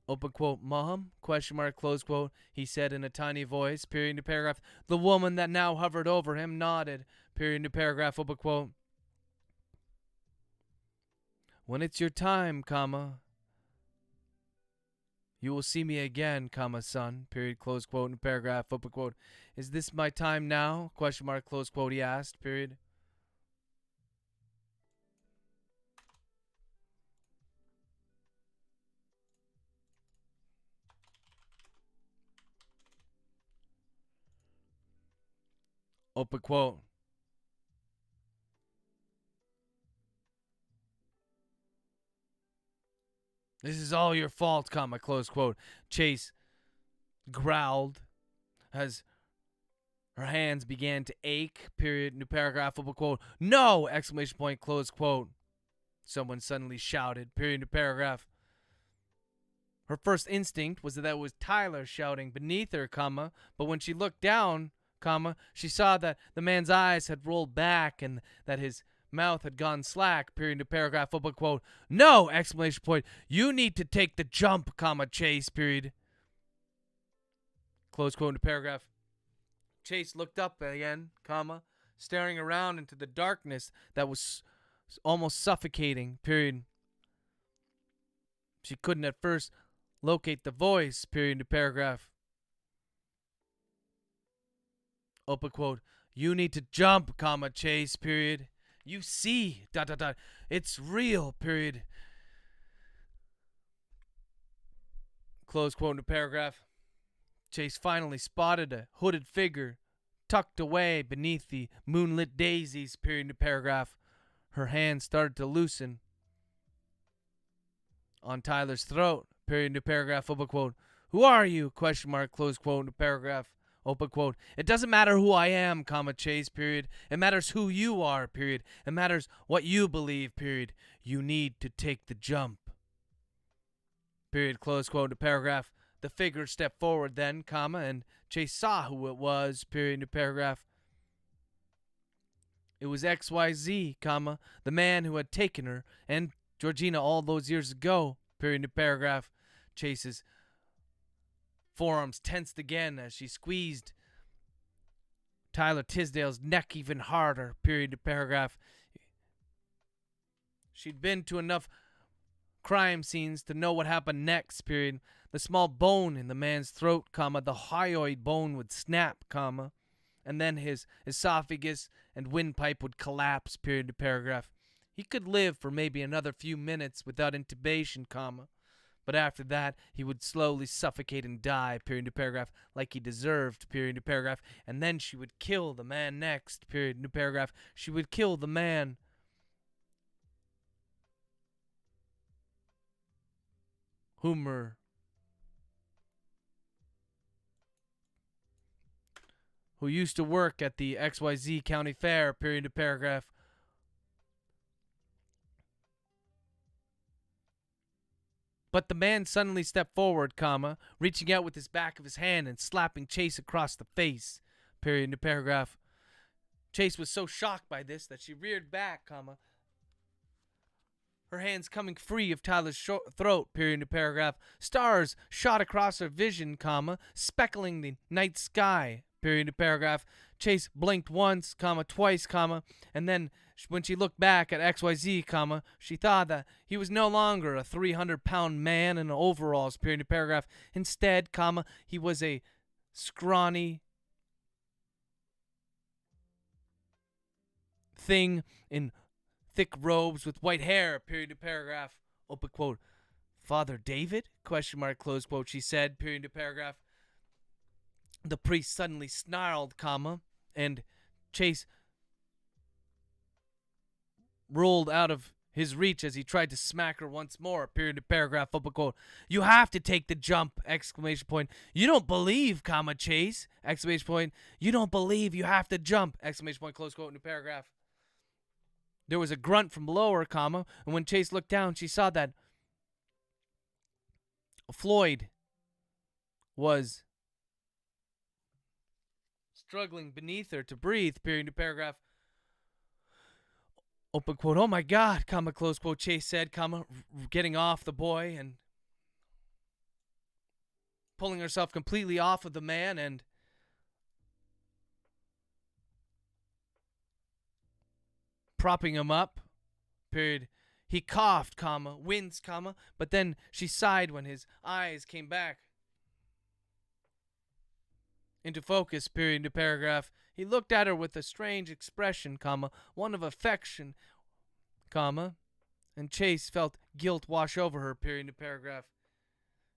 Open quote, Mom, question mark, close quote, he said in a tiny voice, period to paragraph. The woman that now hovered over him nodded, period to paragraph, open quote. When it's your time, you will see me again, son, period, close quote, in paragraph, open quote. Is this my time now? Question mark, close quote, he asked, period. Open quote. This is all your fault, close quote. Chase growled as her hands began to ache, period, new paragraph, open quote. No! Exclamation point, close quote. Someone suddenly shouted, period, new paragraph. Her first instinct was that it was Tyler shouting beneath her, but when she looked down, she saw that the man's eyes had rolled back and that his mouth had gone slack, period to paragraph, open quote. No! Exclamation point. You need to take the jump, Chase, period. Close quote to paragraph. Chase looked up again, staring around into the darkness that was almost suffocating, period. She couldn't at first locate the voice, period to paragraph. Open quote. You need to jump, Chase, period. You see, ... It's real, period. Close quote in the paragraph. Chase finally spotted a hooded figure tucked away beneath the moonlit daisies, period in the paragraph. Her hand started to loosen on Tyler's throat, period in the paragraph, open quote. Who are you? Question mark, close quote in the paragraph. Open quote. It doesn't matter who I am, Chase, period. It matters who you are, period. It matters what you believe, period. You need to take the jump. Period, close quote, to paragraph. The figure stepped forward then, and Chase saw who it was, period, to paragraph. It was XYZ, the man who had taken her and Georgina all those years ago, period, to paragraph. Chase's forearms tensed again as she squeezed Tyler Tisdale's neck even harder, period to paragraph. She'd been to enough crime scenes to know what happened next, period. The small bone in the man's throat, the hyoid bone would snap, and then his esophagus and windpipe would collapse, period to paragraph. He could live for maybe another few minutes without intubation, comma. But after that, he would slowly suffocate and die, period new paragraph, like he deserved, period new paragraph. And then she would kill the man next, period new paragraph. She would kill the man who used to work at the XYZ County Fair, period new paragraph. But the man suddenly stepped forward, comma, reaching out with his back of his hand and slapping Chase across the face, period new paragraph. Chase was so shocked by this that she reared back, comma, her hands coming free of Tyler's throat, period new paragraph. Stars shot across her vision, comma, speckling the night sky, period new paragraph. Chase blinked once, comma, twice, comma, and then when she looked back at XYZ, comma, she thought that he was no longer a 300-pound man in overalls, period new paragraph. Instead, comma, he was a scrawny thing in thick robes with white hair, period new paragraph. Open quote. Father David? Question mark, close quote, she said, period new paragraph. The priest suddenly snarled, comma, and Chase rolled out of his reach as he tried to smack her once more, period new paragraph, open quote. You have to take the jump, exclamation point. You don't believe, comma, Chase, exclamation point. You don't believe you have to jump, exclamation point, close quote, new paragraph. There was a grunt from below her, comma, and when Chase looked down, she saw that Floyd was struggling beneath her to breathe, period new paragraph. Open quote. Oh my God, comma, close quote, Chase said, comma, getting off the boy and pulling herself completely off of the man and propping him up, period. He coughed, comma, winced, comma, but then she sighed when his eyes came back into focus, period new paragraph. He looked at her with a strange expression, comma, one of affection, comma, and Chase felt guilt wash over her, period new paragraph.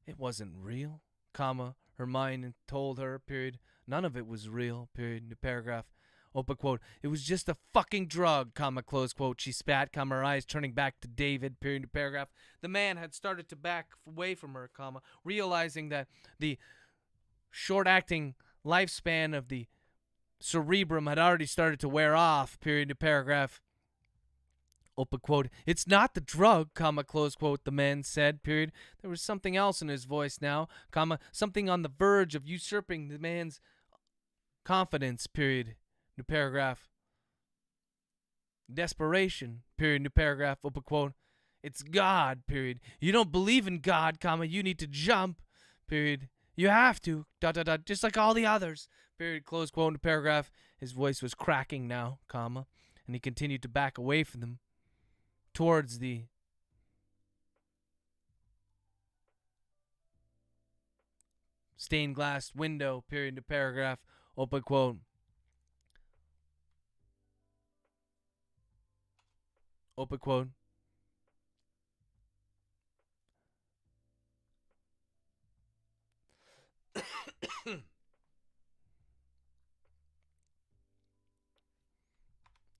It wasn't real, comma, her mind told her, period. None of it was real, period new paragraph. Open quote. It was just a fucking drug, comma, close quote. She spat, comma, her eyes turning back to David, period new paragraph. The man had started to back away from her, comma, realizing that the short-acting lifespan of the cerebrum had already started to wear off, period new paragraph. Open quote. It's not the drug, comma, close quote, the man said, period. There was something else in his voice now, comma, something on the verge of usurping the man's confidence, period new paragraph. Desperation, period new paragraph, open quote. It's God, period. You don't believe in God, comma, you need to jump, period. You have to, dot, dot, dot, just like all the others, period, close quote, in the paragraph. His voice was cracking now, comma, and he continued to back away from them towards the stained glass window, period, in the paragraph, open quote. Open quote.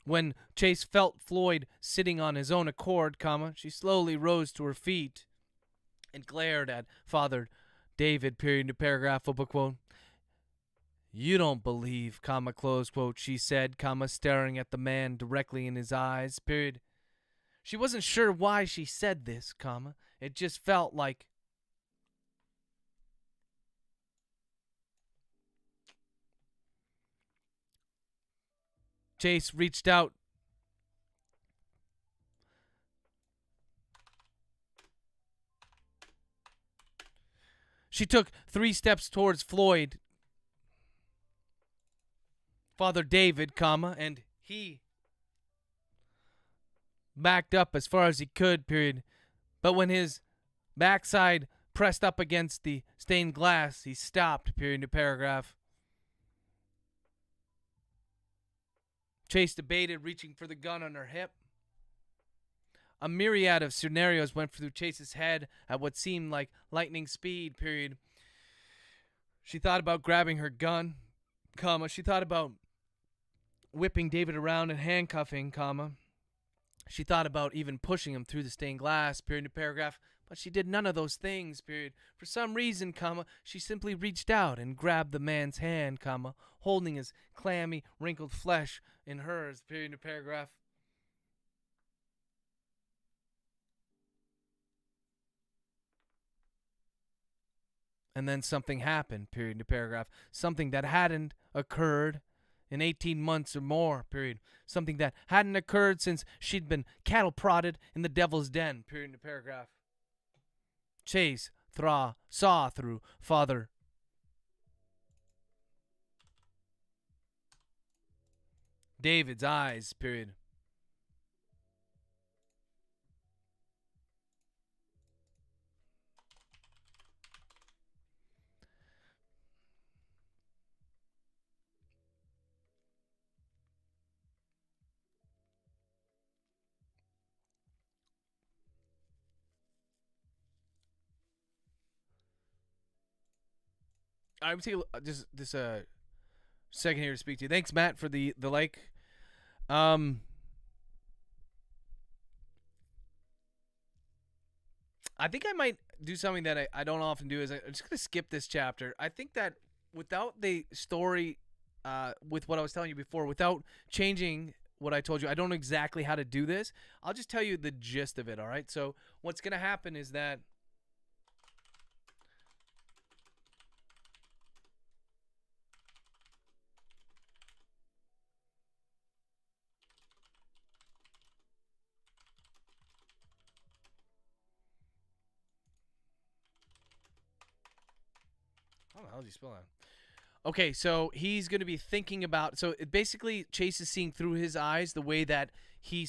When Chase felt Floyd sitting on his own accord, comma, she slowly rose to her feet and glared at Father David, period new paragraph, open quote. You don't believe, comma, close quote, she said, comma, staring at the man directly in his eyes, period. She wasn't sure why she said this, comma. It just felt like Chase reached out She took 3 steps towards Floyd, Father David, comma, and he backed up as far as he could, period. But when his backside pressed up against the stained glass, he stopped, period, new paragraph. Chase debated reaching for the gun on her hip. A myriad of scenarios went through Chase's head at what seemed like lightning speed, period. She thought about grabbing her gun, comma. She thought about whipping David around and handcuffing, comma. She thought about even pushing him through the stained glass, period, to paragraph, but she did none of those things, period. For some reason, comma, she simply reached out and grabbed the man's hand, comma, holding his clammy, wrinkled flesh in hers, period, to paragraph. And then something happened, period, to paragraph. Something that hadn't occurred in 18 months or more, period. Something that hadn't occurred since she'd been cattle prodded in the devil's den, period, to paragraph. Chase saw through Father David's eyes, period. I'm taking just this second here to speak to you. Thanks, Matt, for the like. Um, I think I might do something that I don't often do. Is I'm just gonna skip this chapter. I think that without the story, with what I was telling you before, without changing what I told you, I don't know exactly how to do this. I'll just tell you the gist of it. All right. So what's gonna happen is that. How the hell did you spell that? Okay, so he's going to be thinking about. So it basically, Chase is seeing through his eyes the way that she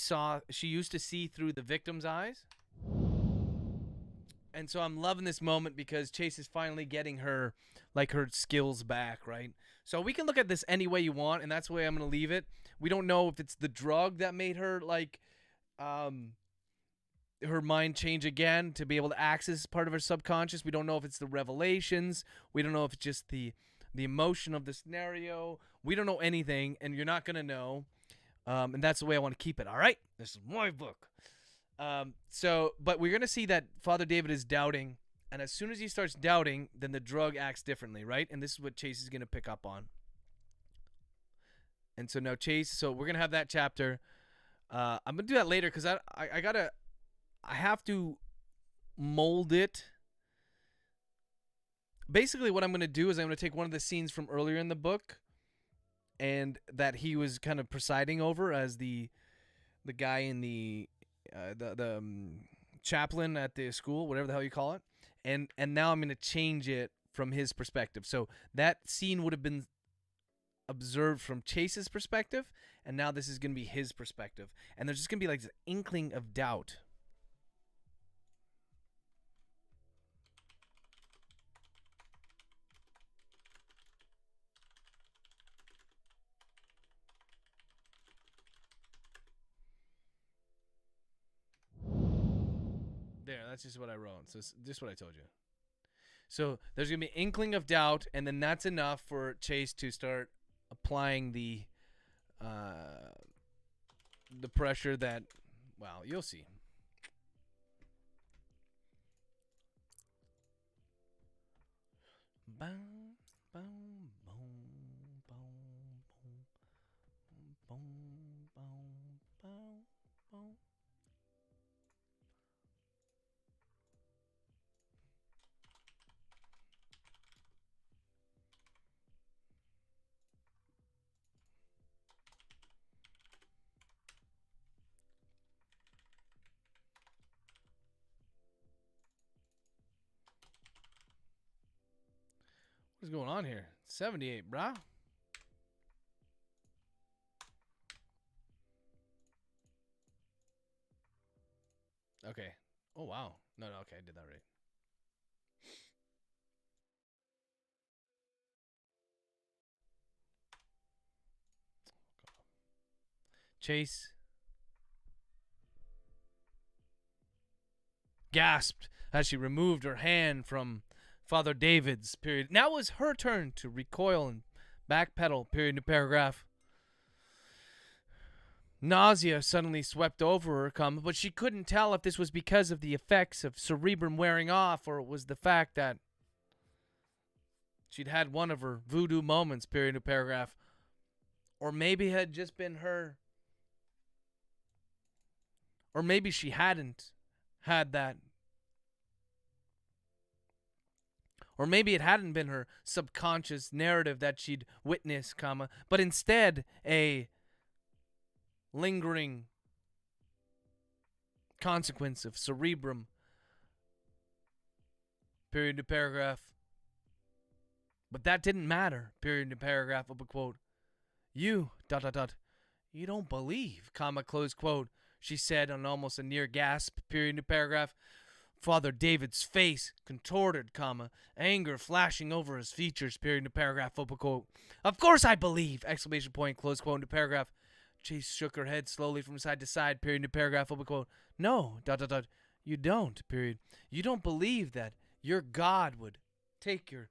used to see through the victim's eyes. And so I'm loving this moment because Chase is finally getting her skills back, right? So we can look at this any way you want, and that's the way I'm going to leave it. We don't know if it's the drug that made her her mind change again to be able to access part of her subconscious. We don't know if it's the revelations. We don't know if it's just the emotion of the scenario. We don't know anything, and you're not going to know. And that's the way I want to keep it, all right? This is my book. But we're going to see that Father David is doubting, and as soon as he starts doubting, then the drug acts differently, right? And this is what Chase is going to pick up on. And so now so we're going to have that chapter. I'm going to do that later because I have to mold it. Basically, what I'm going to do is I'm going to take one of the scenes from earlier in the book and that he was kind of presiding over as the guy in the chaplain at the school, whatever the hell you call it. And now I'm going to change it from his perspective. So that scene would have been observed from Chase's perspective, and now this is going to be his perspective. And there's just going to be like this inkling of doubt. There, that's just what I wrote. So it's just what I told you. So there's going to be an inkling of doubt, and then that's enough for Chase to start applying the pressure that, well, you'll see. Boom, boom, boom, boom, boom, boom, boom, boom, boom. What's going on here? 78, brah. Okay. Oh, wow. No, okay, I did that right. Chase gasped as she removed her hand from Father David's, period. Now it was her turn to recoil and backpedal, period, new paragraph. Nausea suddenly swept over her, but she couldn't tell if this was because of the effects of cerebrum wearing off or it was the fact that she'd had one of her voodoo moments, period, new paragraph. Or maybe it had just been her. Or maybe she hadn't had that. Or maybe it hadn't been her subconscious narrative that she'd witnessed, but instead a lingering consequence of cerebrum, period to paragraph. But that didn't matter, period to paragraph, open quote. You, ... you don't believe, close quote, she said on almost a near gasp, period to paragraph. Father David's face contorted, anger flashing over his features, period to paragraph, open quote. Of course I believe, exclamation point, close quote, into paragraph. Chase shook her head slowly from side to side, period to paragraph, open quote. No, ... you don't, period. You don't believe that your God would take your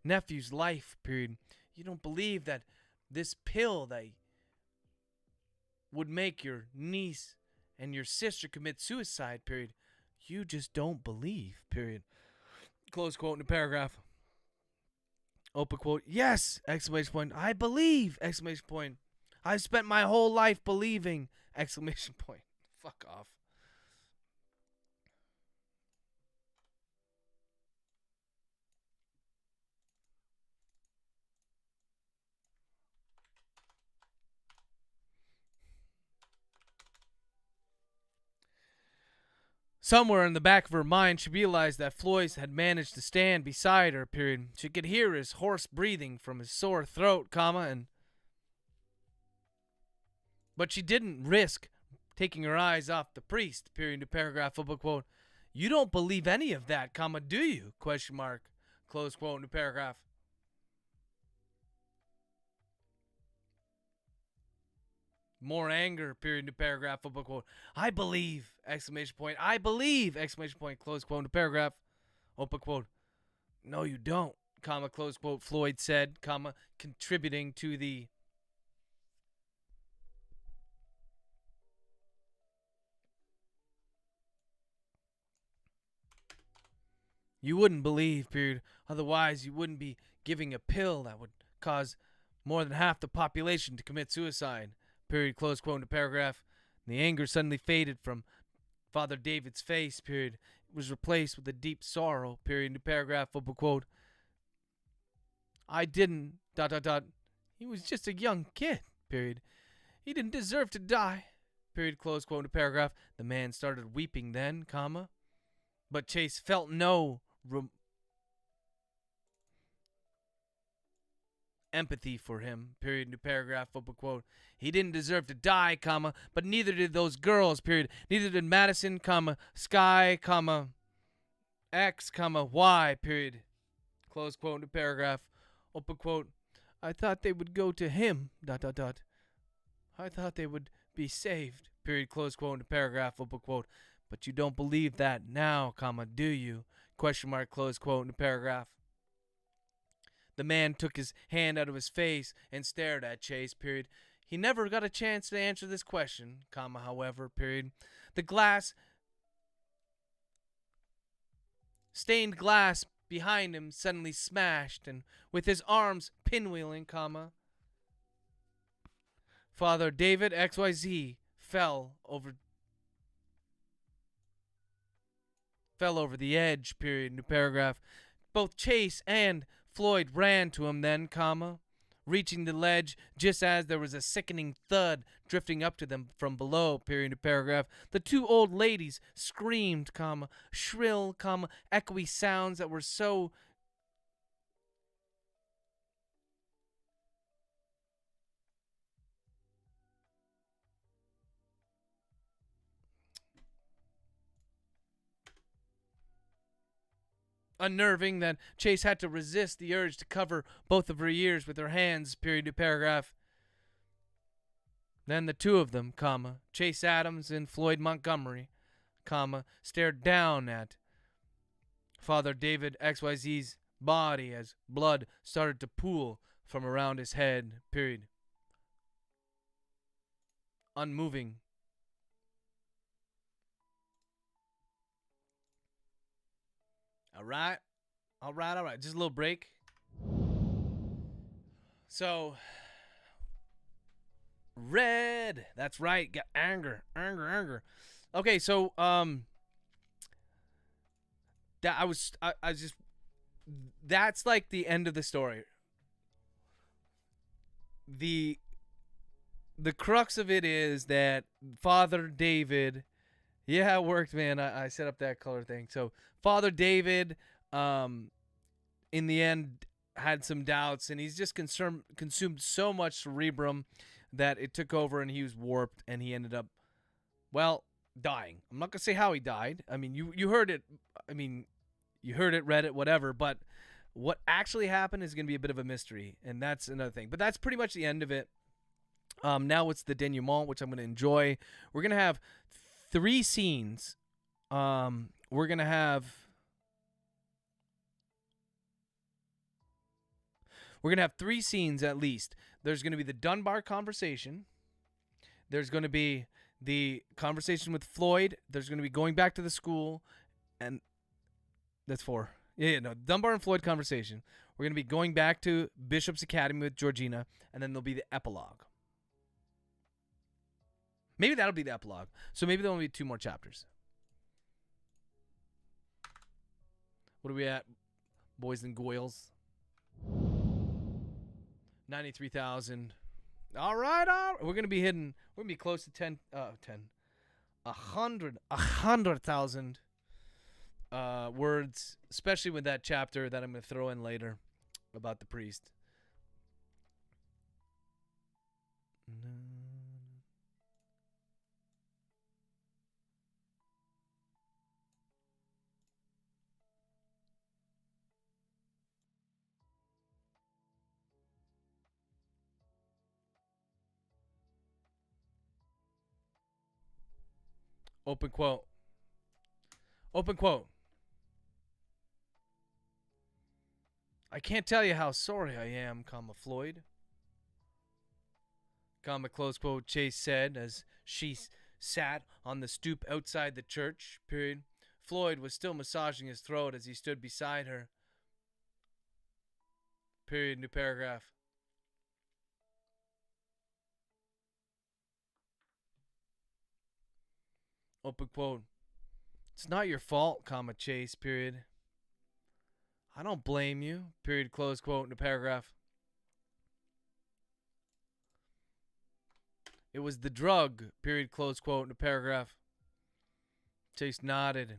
nephew's life, period. You don't believe that this pill that would make your niece and your sister commit suicide, period. You just don't believe, period. Close quote in the paragraph. Open quote. Yes, exclamation point. I believe, exclamation point. I've spent my whole life believing, exclamation point. Fuck off. Somewhere in the back of her mind, she realized that Floyd had managed to stand beside her, period. She could hear his hoarse breathing from his sore throat, but she didn't risk taking her eyes off the priest, period, to paragraph, open quote. You don't believe any of that, do you? Question mark, close quote, in the paragraph. More anger, period, new paragraph, open quote. I believe, exclamation point. I believe, exclamation point, close quote, new paragraph, open quote. No, you don't, close quote, Floyd said, contributing to the you wouldn't believe, period. Otherwise, you wouldn't be giving a pill that would cause more than half the population to commit suicide. Period, close quote, in the paragraph. And the anger suddenly faded from Father David's face, period. It was replaced with a deep sorrow, period, in the paragraph, open quote. I didn't, ... He was just a young kid, period. He didn't deserve to die, period, close quote, in the paragraph. The man started weeping then, but Chase felt no empathy for him, period, new paragraph, open quote. He didn't deserve to die, but neither did those girls, period. Neither did Madison, Sky, X, Y, period. Close quote, new paragraph, open quote. I thought they would go to him, ... I thought they would be saved, period, close quote, new paragraph, open quote. But you don't believe that now, do you? Question mark, close quote, new paragraph. The man took his hand out of his face and stared at Chase, period. He never got a chance to answer this question, however, period. The stained glass behind him suddenly smashed, and with his arms pinwheeling, Father David XYZ fell over the edge, period, new paragraph. Both Chase and Floyd ran to him then, reaching the ledge just as there was a sickening thud drifting up to them from below, period, new paragraph. The two old ladies screamed, shrill, echoey sounds that were so unnerving that Chase had to resist the urge to cover both of her ears with her hands, period, new paragraph. Then the two of them, Chase Adams and Floyd Montgomery, comma, stared down at Father David XYZ's body as blood started to pool from around his head, period. Unmoving. All right. Just a little break. So, red. That's right. Got anger. Okay, so that I just that's like the end of the story. The crux of it is that Father David, yeah, it worked, man. I set up that color thing. So Father David, in the end, had some doubts, and he's just consumed so much cerebrum that it took over, and he was warped, and he ended up, well, dying. I'm not gonna say how he died. I mean, you heard it. I mean, you heard it, read it, whatever. But what actually happened is gonna be a bit of a mystery, and that's another thing. But that's pretty much the end of it. Now it's the denouement, which I'm gonna enjoy. We're gonna have 3 scenes. We're gonna have We're going to have 3 scenes at least. There's going to be the Dunbar conversation. There's going to be the conversation with Floyd. There's going to be going back to the school. And that's 4. Yeah, no. Dunbar and Floyd conversation. We're going to be going back to Bishop's Academy with Georgina. And then there'll be the epilogue. Maybe that'll be the epilogue. So maybe there'll be 2 more chapters. What are we at, boys and goyles? 93,000. All right. We're gonna be hitting. We're gonna be close to 100,000 words, especially with that chapter that I'm gonna throw in later about the priest. Open quote. Open quote. I can't tell you how sorry I am, comma, Floyd. Comma, close quote, Chase said as she sat on the stoop outside the church, period. Floyd was still massaging his throat as he stood beside her. Period, new paragraph. Open quote. It's not your fault, comma, Chase, period. I don't blame you, period, close quote, in the paragraph. It was the drug, period, close quote, in the paragraph. Chase nodded.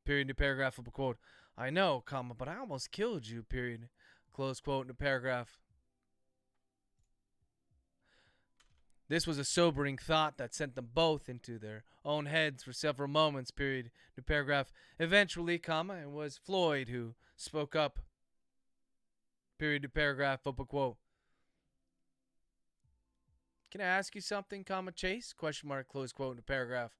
Period, new paragraph, open quote. I know, comma, but I almost killed you, period, close quote, in the paragraph. This was a sobering thought that sent them both into their own heads for several moments, period, new paragraph. Eventually, comma, it was Floyd who spoke up, period, new paragraph, open quote. Can I ask you something, comma, Chase? Question mark, close quote, new paragraph.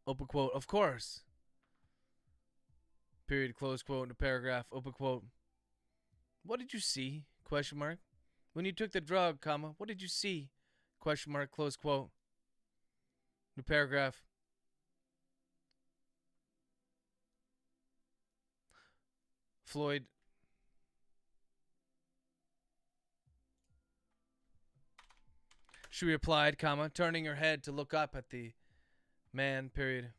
Open quote, of course. Period, close quote, in a paragraph, open quote. What did you see? Question mark. When you took the drug, comma, what did you see? Question mark, close quote. New paragraph. Floyd. She replied, comma, turning her head to look up at the man, period.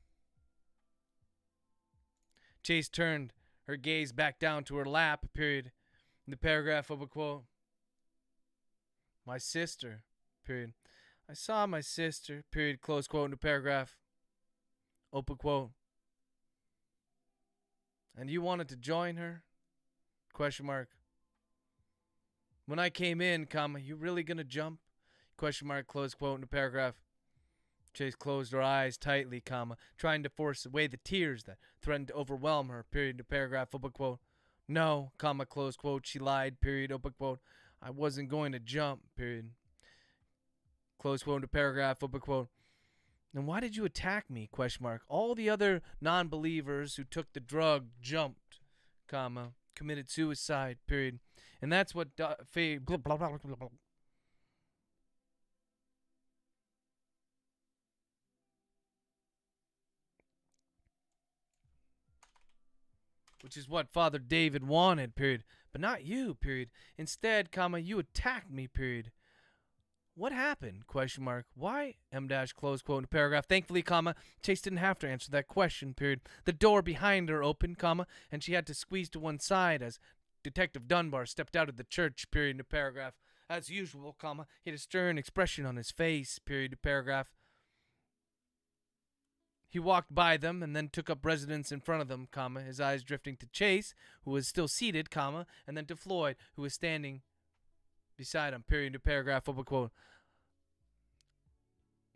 Chase turned her gaze back down to her lap, period. In the paragraph, open quote. My sister, period. I saw my sister, period, close quote, in the paragraph. Open quote. And you wanted to join her? Question mark. When I came in, comma, you really gonna jump? Question mark, close quote, in the paragraph. Chase closed her eyes tightly, comma, trying to force away the tears that threatened to overwhelm her, period to paragraph, open quote. No, comma, close quote, she lied, period, open quote. I wasn't going to jump, period. Close quote to paragraph, open quote. Then why did you attack me, question mark? All the other non-believers who took the drug jumped, comma, committed suicide, period. And that's what blah, blah, blah, blah, blah. Which is what Father David wanted, period. But not you, period. Instead, comma, you attacked me, period. What happened, question mark? Why, M dash, close quote in paragraph. Thankfully, comma, Chase didn't have to answer that question, period. The door behind her opened, comma, and she had to squeeze to one side as Detective Dunbar stepped out of the church, period in paragraph. As usual, comma, he had a stern expression on his face, period in paragraph. He walked by them and then took up residence in front of them, comma, his eyes drifting to Chase, who was still seated, comma, and then to Floyd, who was standing beside him, period to paragraph, open quote.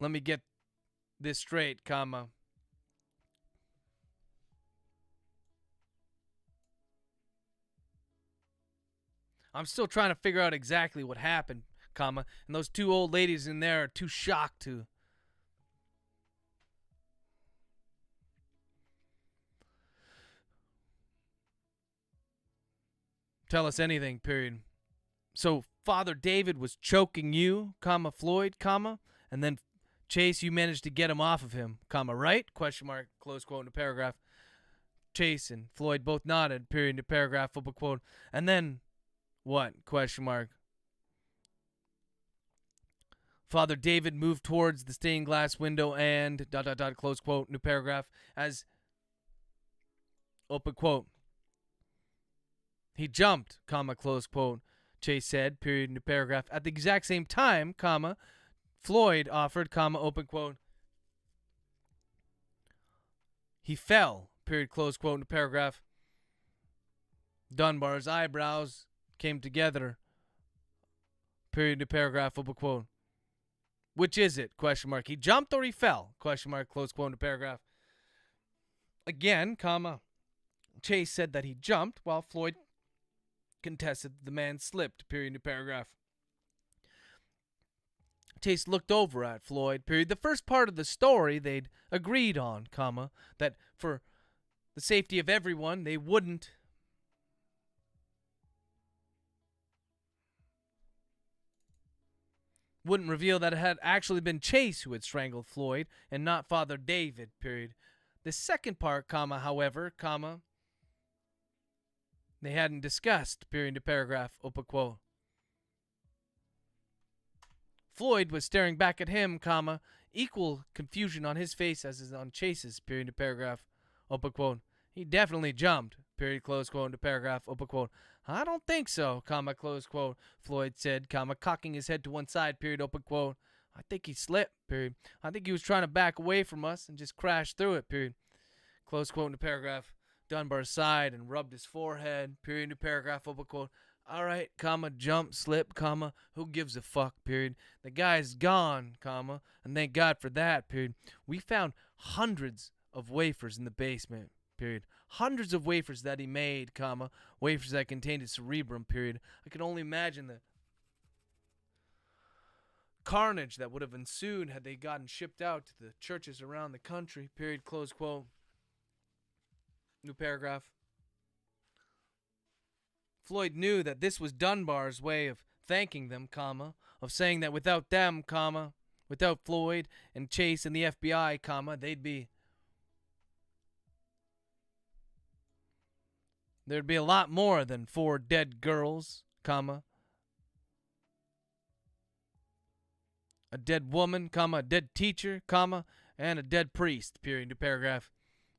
Let me get this straight, comma. I'm still trying to figure out exactly what happened, comma, and those two old ladies in there are too shocked to tell us anything, period. So Father David was choking you, comma, Floyd, comma, and then Chase, you managed to get him off of him, comma, right? Question mark, close quote in the paragraph. Chase and Floyd both nodded, period in the paragraph, open quote. And then what? Question mark. Father David moved towards the stained glass window and ... close quote, new paragraph, as open quote. He jumped, comma, close quote, Chase said, period, new paragraph. At the exact same time, comma, Floyd offered, comma, open quote. He fell, period, close quote, new paragraph. Dunbar's eyebrows came together, period, new paragraph, open quote. Which is it? Question mark. He jumped or he fell? Question mark, close quote, new paragraph. Again, comma, Chase said that he jumped while Floyd contested the man slipped, period, new paragraph. Chase looked over at Floyd, period. The first part of the story they'd agreed on, comma, that for the safety of everyone, they wouldn't reveal that it had actually been Chase who had strangled Floyd and not Father David, period. The second part, comma, however, comma, they hadn't discussed, period to paragraph, open quote. Floyd was staring back at him, comma, equal confusion on his face as is on Chase's, period to paragraph, open quote. He definitely jumped, period, close quote, to paragraph, open quote. I don't think so, comma, close quote, Floyd said, comma, cocking his head to one side, period, open quote. I think he slipped, period. I think he was trying to back away from us and just crashed through it, period. Close quote in the paragraph. Dunbar sighed and rubbed his forehead, period, new paragraph, open quote. All right, comma, jump, slip, comma, who gives a fuck, period. The guy's gone, comma, and thank God for that, period. We found hundreds of wafers in the basement, period. Hundreds of wafers that he made, comma, wafers that contained his cerebrum, period. I can only imagine the carnage that would have ensued had they gotten shipped out to the churches around the country, period, close quote. New paragraph. Floyd knew that this was Dunbar's way of thanking them, comma, of saying that without them, comma, without Floyd and Chase and the FBI, comma, there'd be a lot more than 4 dead girls, comma, a dead woman, comma, a dead teacher, comma, and a dead priest, period, new paragraph.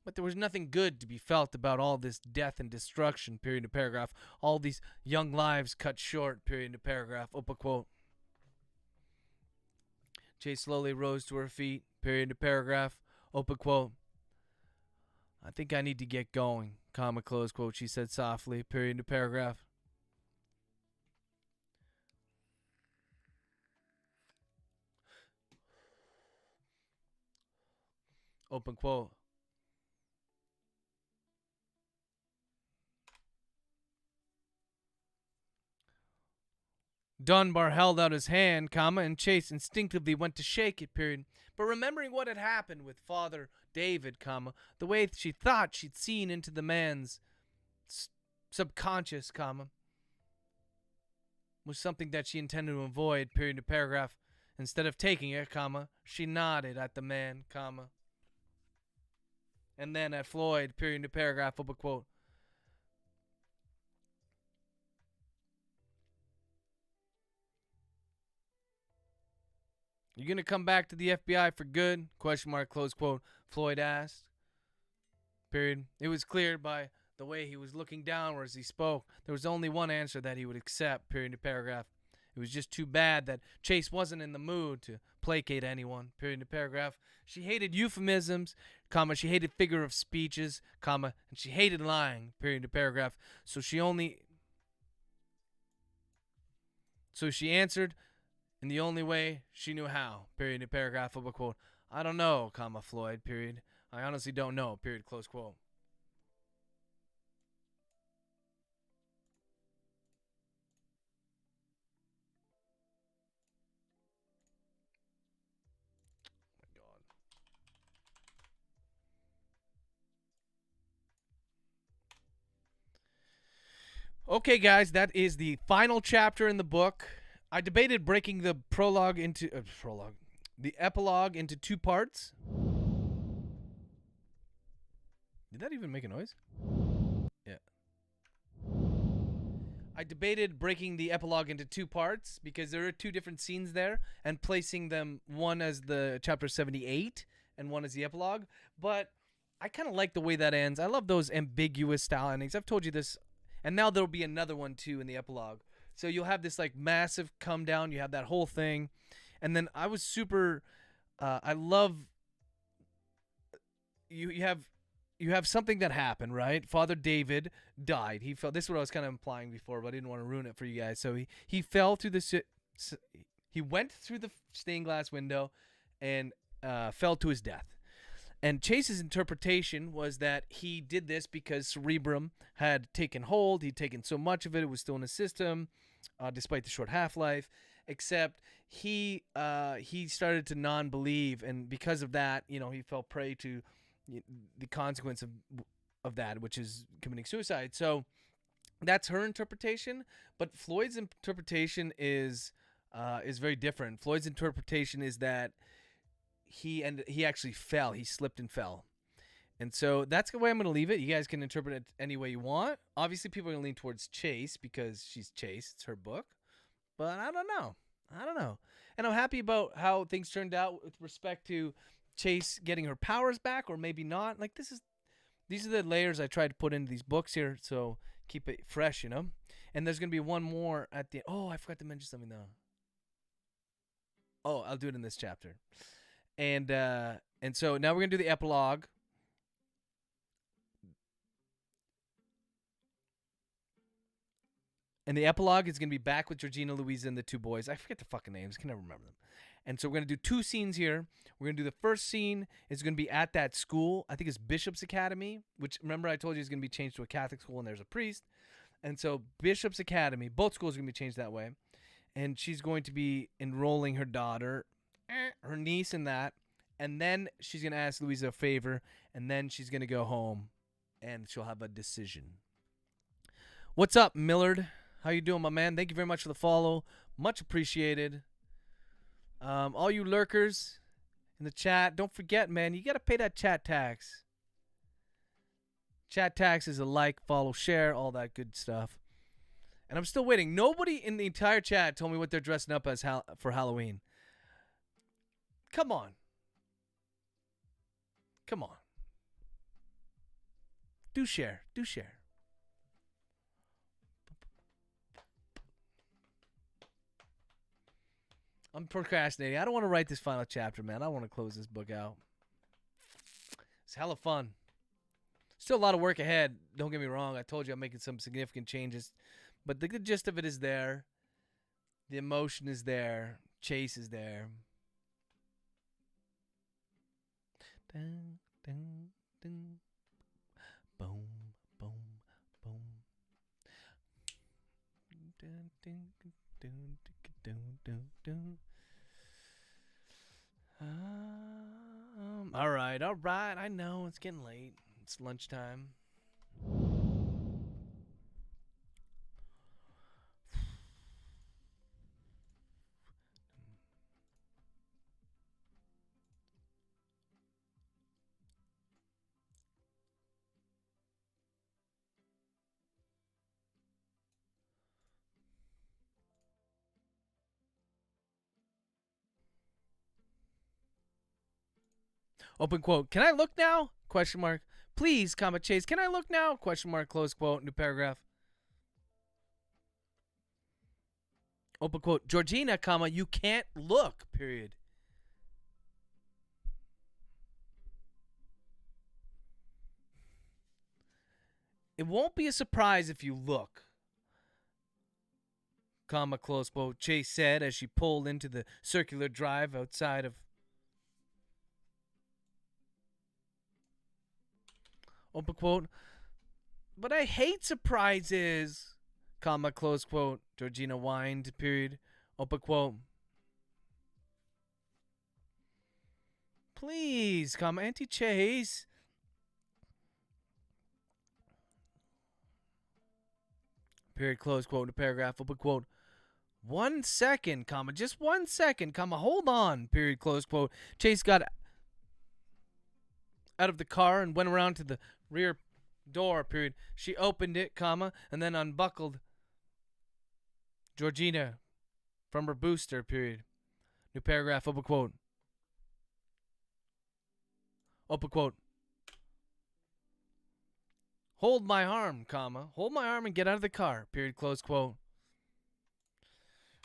But there was nothing good to be felt about all this death and destruction, period to paragraph. All these young lives cut short, period to paragraph, open quote. Chase slowly rose to her feet, period to paragraph, open quote. I think I need to get going, comma, close quote, she said softly, period to paragraph. Open quote. Dunbar held out his hand, comma, and Chase instinctively went to shake it, period. But remembering what had happened with Father David, comma, the way she thought she'd seen into the man's subconscious, comma, was something that she intended to avoid, period to paragraph. Instead of taking it, comma, she nodded at the man, comma, and then at Floyd, period to paragraph, open quote. You gonna come back to the FBI for good? Question mark, close quote. Floyd asked. Period. It was clear by the way he was looking downward as he spoke. There was only one answer that he would accept, period to paragraph. It was just too bad that Chase wasn't in the mood to placate anyone, period to paragraph. She hated euphemisms, comma, she hated figure of speeches, comma, and she hated lying, period to paragraph. So she answered in the only way she knew how, period to paragraph, of a quote. I don't know, comma, Floyd, period. I honestly don't know, period, close quote. Oh my God. Okay, guys, that is the final chapter in the book. I debated breaking the the epilogue into two parts. Did that even make a noise? Yeah. I debated breaking the epilogue into two parts because there are two different scenes there and placing them one as the chapter 78 and one as the epilogue. But I kind of like the way that ends. I love those ambiguous style endings. I've told you this. And now there'll be another one too in the epilogue. So you'll have this like massive come down. You have that whole thing. And then I was super, I love, you have something that happened, right? Father David died. He fell. This is what I was kind of implying before, but I didn't want to ruin it for you guys. So he fell through he went through the stained glass window and fell to his death. And Chase's interpretation was that he did this because cerebrum had taken hold. He'd taken so much of it, it was still in his system, despite the short half-life. Except he started to non-believe, and because of that, he fell prey to the consequence of that, which is committing suicide. So that's her interpretation. But Floyd's interpretation is very different. Floyd's interpretation is that he actually fell. He slipped and fell. And so that's the way I'm going to leave it. You guys can interpret it any way you want. Obviously, people are going to lean towards Chase because she's Chase. It's her book. But I don't know. And I'm happy about how things turned out with respect to Chase getting her powers back, or maybe not. Like these are the layers I tried to put into these books here, so keep it fresh, And there's going to be one more at the end. Oh, I forgot to mention something, though. Oh, I'll do it in this chapter. And so now we're going to do the epilogue. And the epilogue is going to be back with Georgina, Louisa, and the two boys. I forget the fucking names. I can never remember them. And so we're going to do two scenes here. We're going to do the first scene is going to be at that school. I think it's Bishop's Academy, which, remember, I told you is going to be changed to a Catholic school, and there's a priest. And so Bishop's Academy, both schools are going to be changed that way. And she's going to be enrolling her daughter, her niece in that. And then she's going to ask Louisa a favor, and then she's going to go home, and she'll have a decision. What's up, Millard? How you doing, my man? Thank you very much for the follow. Much appreciated. All you lurkers in the chat, don't forget, man, you got to pay that chat tax. Chat tax is a like, follow, share, all that good stuff. And I'm still waiting. Nobody in the entire chat told me what they're dressing up as for Halloween. Come on. Come on. Do share. Do share. I'm procrastinating. I don't want to write this final chapter, man. I want to close this book out. It's hella fun. Still a lot of work ahead. Don't get me wrong. I told you I'm making some significant changes. But the good gist of it is there. The emotion is there. Chase is there. Dun, All right. I know it's getting late. It's lunchtime. Open quote. Can I look now? Question mark. Please, comma Chase. Can I look now? Question mark. Close quote. New paragraph. Open quote. Georgina, comma, you can't look. Period. It won't be a surprise if you look. Comma, close quote. Chase said as she pulled into the circular drive outside of. Open quote. But I hate surprises. Comma, close quote. Georgina whined. Period. Open quote. Please, comma, Auntie Chase. Period, close quote, in a paragraph, open quote. 1 second, comma, just 1 second, comma, hold on, period, close quote. Chase got out of the car and went around to the rear door, period. She opened it, comma, and then unbuckled Georgina from her booster, period. New paragraph, open quote. Open quote. Hold my arm, comma. Hold my arm and get out of the car, period, close quote.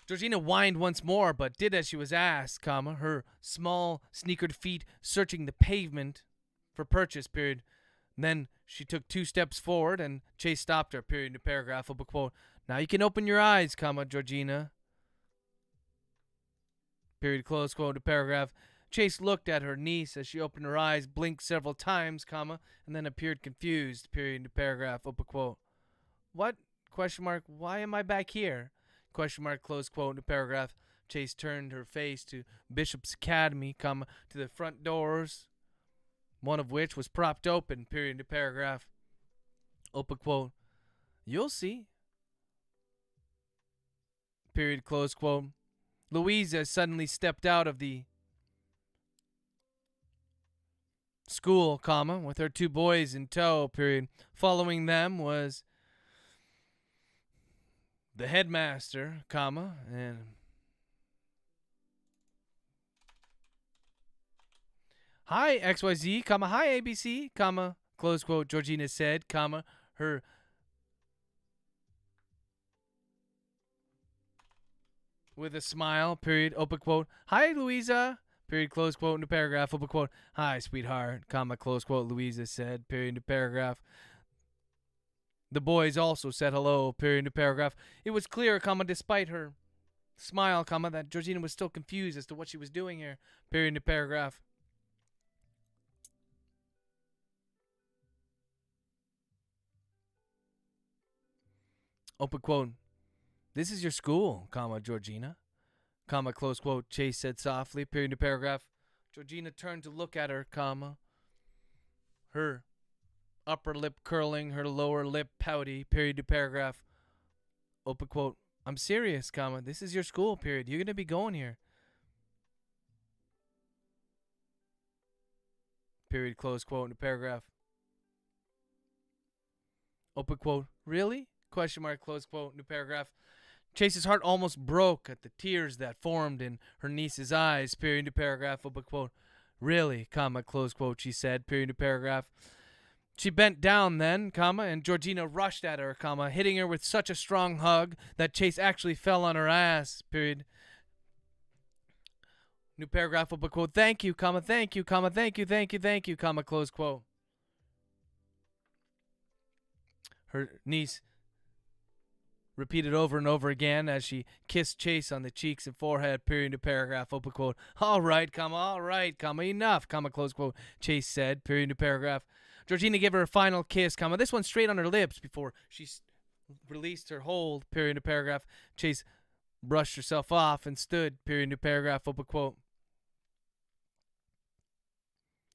Georgina whined once more, but did as she was asked, comma, her small, sneakered feet searching the pavement for purchase, period. Then she took 2 steps forward, and Chase stopped her, period, new paragraph, open quote. Now you can open your eyes, comma, Georgina. Period, close quote, new paragraph. Chase looked at her niece as she opened her eyes, blinked several times, comma, and then appeared confused, period, new paragraph, open quote. What? Question mark. Why am I back here? Question mark, close quote, new paragraph. Chase turned her face to Bishop's Academy, comma, to the front doors, one of which was propped open, period, new paragraph. Open quote. You'll see. Period, close quote. Louisa suddenly stepped out of the school, comma, with her 2 boys in tow, period. Following them was the headmaster, comma, and hi XYZ, comma, hi ABC, comma, close quote, Georgina said, comma, her with a smile, period, open quote. Hi Louisa, period, close quote, in the paragraph, open quote. Hi sweetheart, comma, close quote, Louisa said, period, in the paragraph. The boys also said hello, period, in the paragraph. It was clear, comma, despite her smile, comma, that Georgina was still confused as to what she was doing here, period, in the paragraph. Open quote. This is your school, comma, Georgina, comma, close quote, Chase said softly, period, in the paragraph. Georgina turned to look at her, comma, her upper lip curling, her lower lip pouty, period, to paragraph. Open quote. I'm serious, comma. This is your school, period. You're going to be going here. Period, close quote, in the paragraph. Open quote. Really? Question mark, close quote, new paragraph. Chase's heart almost broke at the tears that formed in her niece's eyes, period, new paragraph, open quote. Really, comma, close quote, she said, period, new paragraph. She bent down then, comma, and Georgina rushed at her, comma, hitting her with such a strong hug that Chase actually fell on her ass, period. New paragraph, open quote. Thank you, comma, thank you, comma, thank you, thank you, thank you, comma, close quote. Her niece repeated over and over again as she kissed Chase on the cheeks and forehead, period, new paragraph, open quote. All right, comma, enough, comma, close quote, Chase said, period, new paragraph. Georgina gave her a final kiss, comma, this one straight on her lips before she released her hold, period, new paragraph. Chase brushed herself off and stood, period, new paragraph, open quote.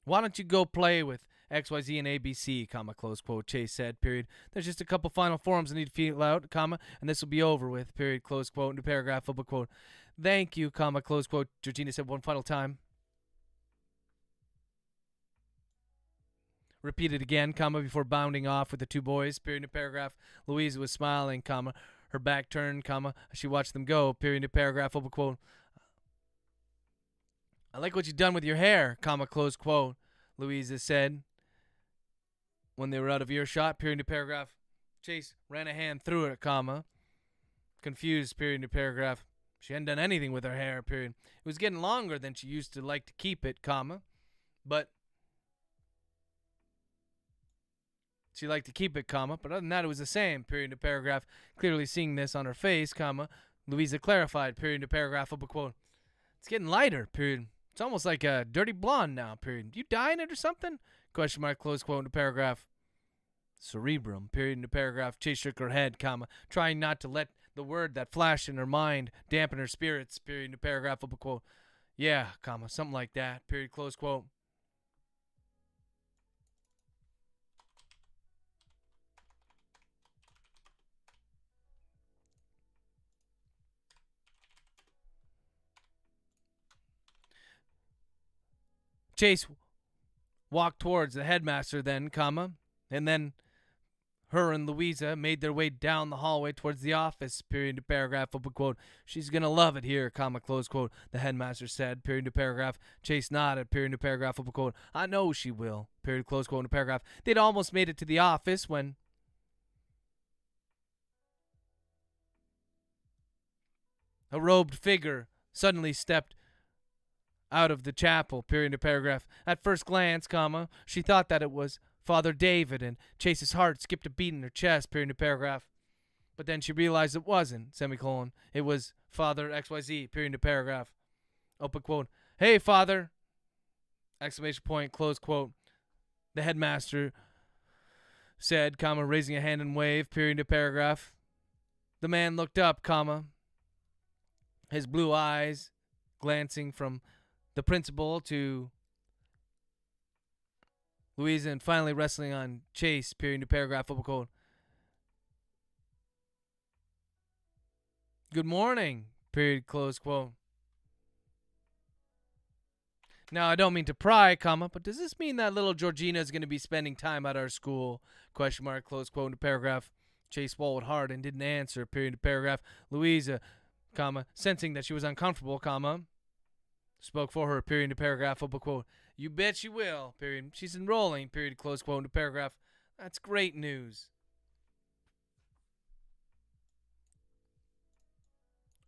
Why don't you go play with XYZ and ABC, comma, close quote, Chase said, period. There's just a couple final forms I need to fill out, comma, and this will be over with, period, close quote, new paragraph, open quote. Thank you, comma, close quote, Georgina said one final time. Repeated again, comma, before bounding off with the two boys, period, new paragraph. Louisa was smiling, comma, her back turned, comma, as she watched them go, period, new paragraph, open quote. I like what you've done with your hair, comma, close quote, Louisa said. When they were out of earshot, period, new paragraph. Chase ran a hand through it, comma. Confused, period, new paragraph. She hadn't done anything with her hair, period. It was getting longer than she used to like to keep it, comma. But she liked to keep it, comma. But other than that, it was the same, period, new paragraph. Clearly seeing this on her face, comma. Louisa clarified, period, new paragraph, open quote. It's getting lighter, period. It's almost like a dirty blonde now, period. You dyeing it or something? Question mark, close quote, into paragraph. Cerebrum, period, into paragraph. Chase shook her head, comma, trying not to let the word that flashed in her mind dampen her spirits, period, into paragraph, open quote. Yeah, comma, something like that, period, close quote. Chase walked towards the headmaster then, comma, and then her and Louisa made their way down the hallway towards the office, period, to paragraph, open quote. She's gonna love it here, comma, close quote, the headmaster said, period, to paragraph. Chase nodded, period, to paragraph, open quote. I know she will, period, close quote, to paragraph. They'd almost made it to the office when a robed figure suddenly stepped out of the chapel, period, to paragraph. At first glance, comma, she thought that it was Father David, and Chase's heart skipped a beat in her chest, period, to paragraph. But then she realized it wasn't, semicolon. It was Father XYZ, period, to paragraph. Open quote. Hey, Father! Exclamation point, close quote. The headmaster said, comma, raising a hand and wave, period, to paragraph. The man looked up, comma, his blue eyes glancing from the principal to Louisa and finally wrestling on Chase, period, to paragraph, open quote. Good morning, period, close quote. Now, I don't mean to pry, comma, but does this mean that little Georgina is going to be spending time at our school? Question mark, close quote, into paragraph. Chase swallowed hard and didn't answer, period, to paragraph. Louisa, comma, sensing that she was uncomfortable, comma, spoke for her, period, to paragraph, open quote. You bet she will, period. She's enrolling, period, close quote, into paragraph. That's great news.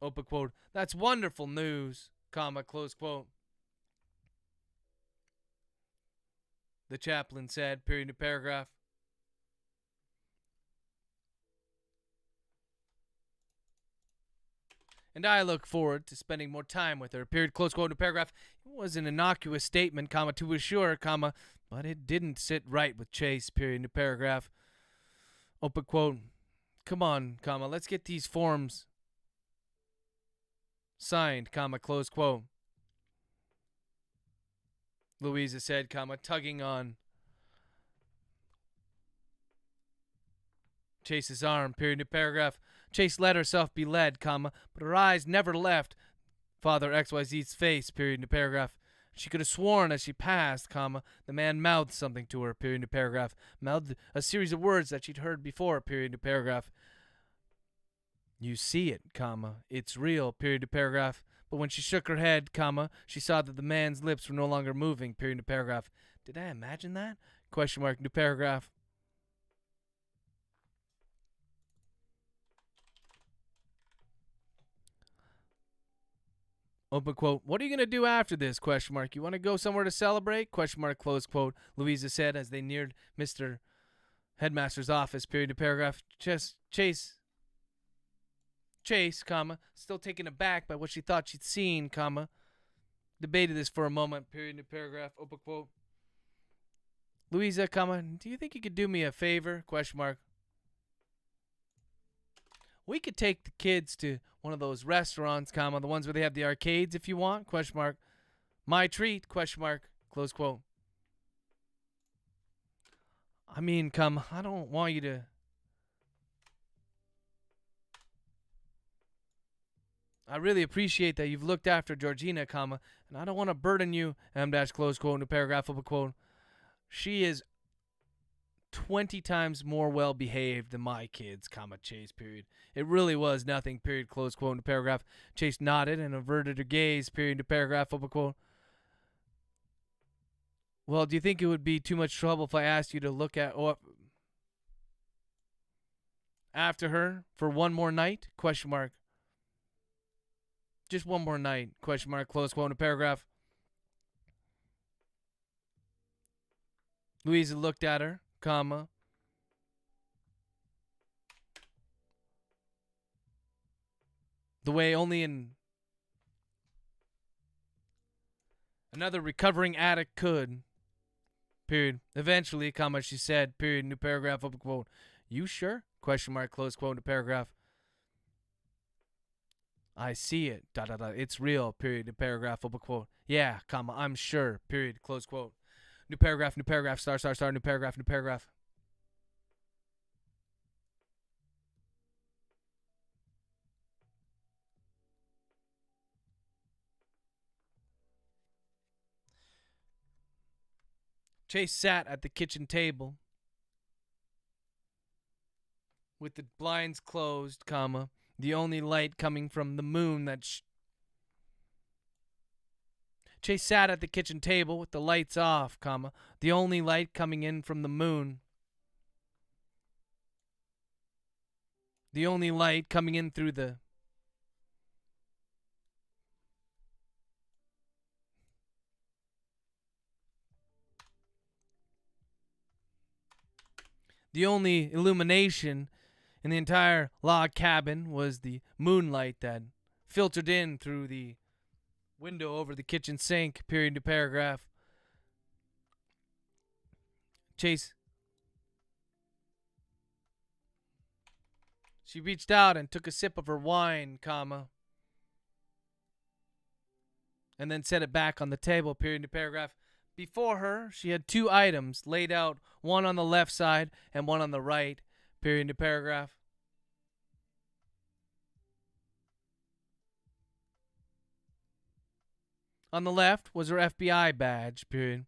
Open quote. That's wonderful news, comma, close quote. The chaplain said, period, to paragraph. And I look forward to spending more time with her, period, close quote, to paragraph. It was an innocuous statement, comma, to be sure, comma, but it didn't sit right with Chase, period, to paragraph. Open quote. Come on, comma, let's get these forms signed, comma, close quote. Louisa said, comma, tugging on Chase's arm, period, to paragraph. Chase let herself be led, comma, but her eyes never left Father XYZ's face, period, to paragraph. She could have sworn as she passed, comma, the man mouthed something to her, period, to paragraph. Mouthed a series of words that she'd heard before, period, to paragraph. You see it, comma, it's real, period, to paragraph. But when she shook her head, comma, she saw that the man's lips were no longer moving, period, to paragraph. Did I imagine that? Question mark, to paragraph. Open quote. What are you going to do after this? Question mark. You want to go somewhere to celebrate? Question mark, close quote. Louisa said as they neared Mr. Headmaster's office, period, to paragraph. Chase, comma, still taken aback by what she thought she'd seen, comma, debated this for a moment, period, to paragraph, open quote. Louisa, comma, do you think you could do me a favor? Question mark. We could take the kids to one of those restaurants, comma, the ones where they have the arcades if you want, question mark. My treat, question mark, close quote. I mean, I don't want you to. I really appreciate that you've looked after Georgina, comma, and I don't want to burden you, M dash close quote, new paragraph, open quote. She is 20 times more well behaved than my kids, comma, Chase, period. It really was nothing, period, close quote, into paragraph. Chase nodded and averted her gaze, period, into paragraph, open quote. Well, do you think it would be too much trouble if I asked you to look at after her for one more night, question mark. Just one more night, question mark, close quote, into paragraph. Louisa looked at her, comma. The way only another recovering addict could, period. Eventually, comma, she said, period, new paragraph, open quote. You sure? Question mark, close quote, new paragraph. I see it, dot, dot, dot. It's real, period, new paragraph, open quote. Yeah, comma, I'm sure, period, close quote. New paragraph, star, star, star, new paragraph, new paragraph. Chase sat at the kitchen table with the blinds closed, comma, the only light coming from the moon that Chase sat at the kitchen table with the lights off, comma, the only light coming in from the moon. The only light coming in through the only illumination in the entire log cabin was the moonlight that filtered in through the window over the kitchen sink, period to paragraph. Chase. She reached out and took a sip of her wine, comma, and then set it back on the table, period to paragraph. Before her, she had two items laid out, one on the left side and one on the right, period to paragraph. On the left was her FBI badge, period.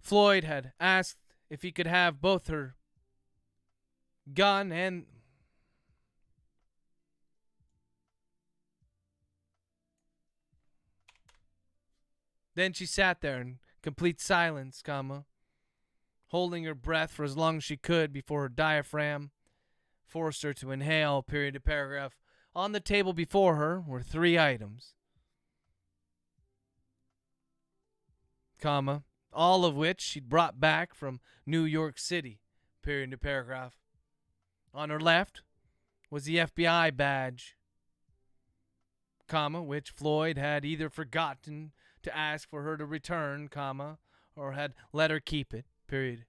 Floyd had asked if he could have both her gun and then she sat there in complete silence, comma, holding her breath for as long as she could before her diaphragm forced her to inhale, period to paragraph. On the table before her were three items, comma, all of which she'd brought back from New York City, period to paragraph. On her left was the FBI badge, comma, which Floyd had either forgotten to ask for her to return, comma, or had let her keep it, period.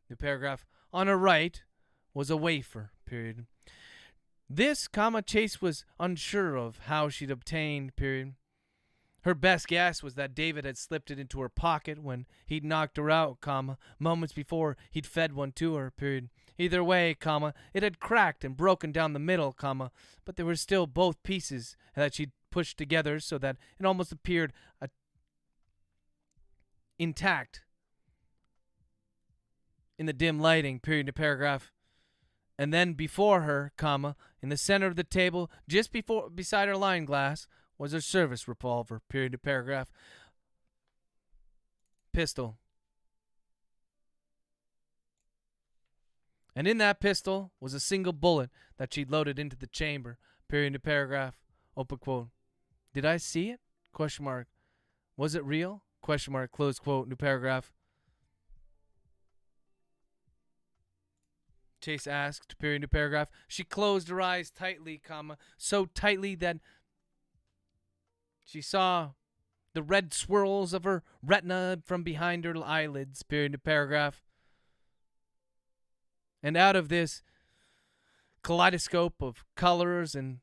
The paragraph. On her right was a wafer, period. This, comma, Chase was unsure of how she'd obtained, period. Her best guess was that David had slipped it into her pocket when he'd knocked her out, comma, moments before he'd fed one to her, period. Either way, comma, it had cracked and broken down the middle, comma, but there were still both pieces that she'd pushed together so that it almost appeared intact in the dim lighting, period to paragraph. And then before her, comma, in the center of the table, just beside her line glass, was her service revolver, period to paragraph. Pistol. And in that pistol was a single bullet that she'd loaded into the chamber, period to paragraph. Open quote. Did I see it? Question mark. Was it real? Question mark. Close quote. New paragraph. Chase asked, period to paragraph. She closed her eyes tightly, comma, so tightly that she saw the red swirls of her retina from behind her eyelids, period to paragraph. And out of this kaleidoscope of colors and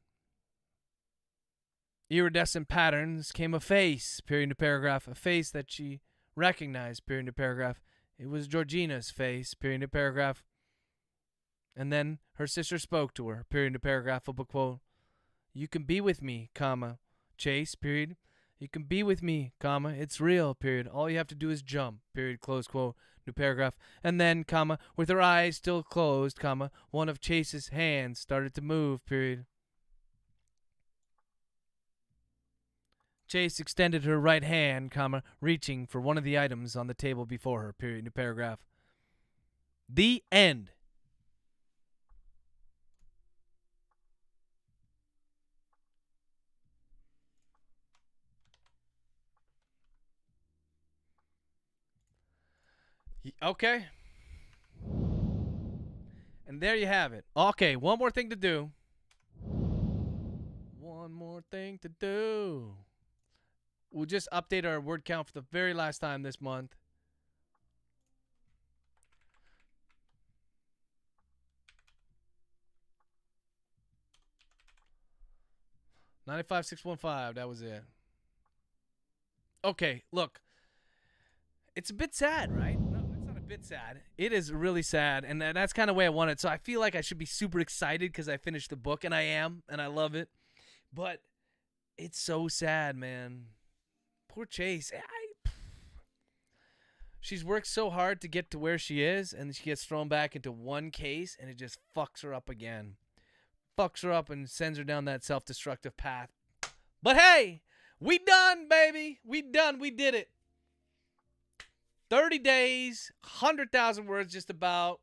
iridescent patterns came a face, period to paragraph, a face that she recognized, period to paragraph. It was Georgina's face, period to paragraph. And then her sister spoke to her, period to paragraph of a quote. You can be with me, comma, Chase, period. You can be with me, comma, it's real, period. All you have to do is jump, period, close quote, new paragraph. And then, comma, with her eyes still closed, comma, one of Chase's hands started to move, period. Chase extended her right hand, comma, reaching for one of the items on the table before her, period, new paragraph. The end. Okay. And there you have it. Okay, one more thing to do. One more thing to do. We'll just update our word count for the very last time this month. $95,615. That was it. Okay, look. It's a bit sad, right? No, it's not a bit sad. It is really sad, and that's kind of the way I want it. So I feel like I should be super excited because I finished the book, and I am, and I love it. But it's so sad, man. Poor Chase. She's worked so hard to get to where she is, and she gets thrown back into one case, and it just fucks her up again. Fucks her up and sends her down that self-destructive path. But hey, we done, baby. We done. We did it. 30 days, 100,000 words just about.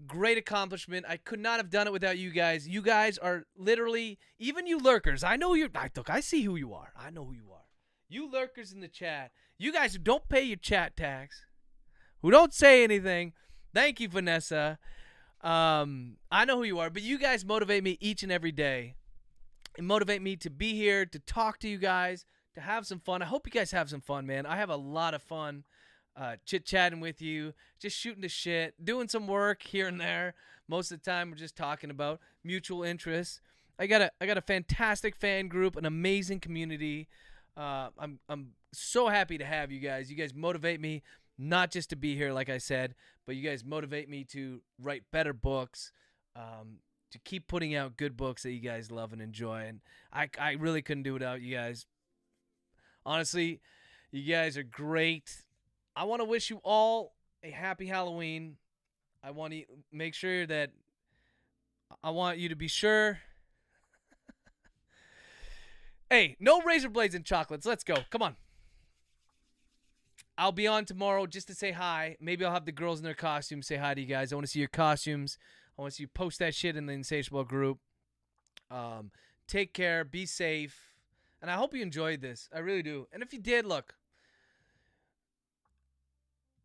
Great accomplishment. I could not have done it without you guys. You guys are literally, even you lurkers, I know you're, look, I see who you are. I know who you are. You lurkers in the chat. You guys who don't pay your chat tax, who don't say anything. Thank you, Vanessa. I know who you are, but you guys motivate me each and every day. And motivate me to be here, to talk to you guys, to have some fun. I hope you guys have some fun, man. I have a lot of fun chit-chatting with you, just shooting the shit, doing some work here and there. Most of the time, we're just talking about mutual interests. I got a fantastic fan group, an amazing community. I'm so happy to have you guys. You guys motivate me, not just to be here, like I said, but you guys motivate me to write better books, to keep putting out good books that you guys love and enjoy. And I really couldn't do it without you guys. Honestly, you guys are great. I want to wish you all a happy Halloween. I want to make sure that I want you to be sure. Hey, no razor blades and chocolates. Let's go. Come on. I'll be on tomorrow just to say hi. Maybe I'll have the girls in their costumes say hi to you guys. I want to see your costumes. I want to see you post that shit in the Insatiable group. Take care. Be safe. And I hope you enjoyed this. I really do. And if you did, look.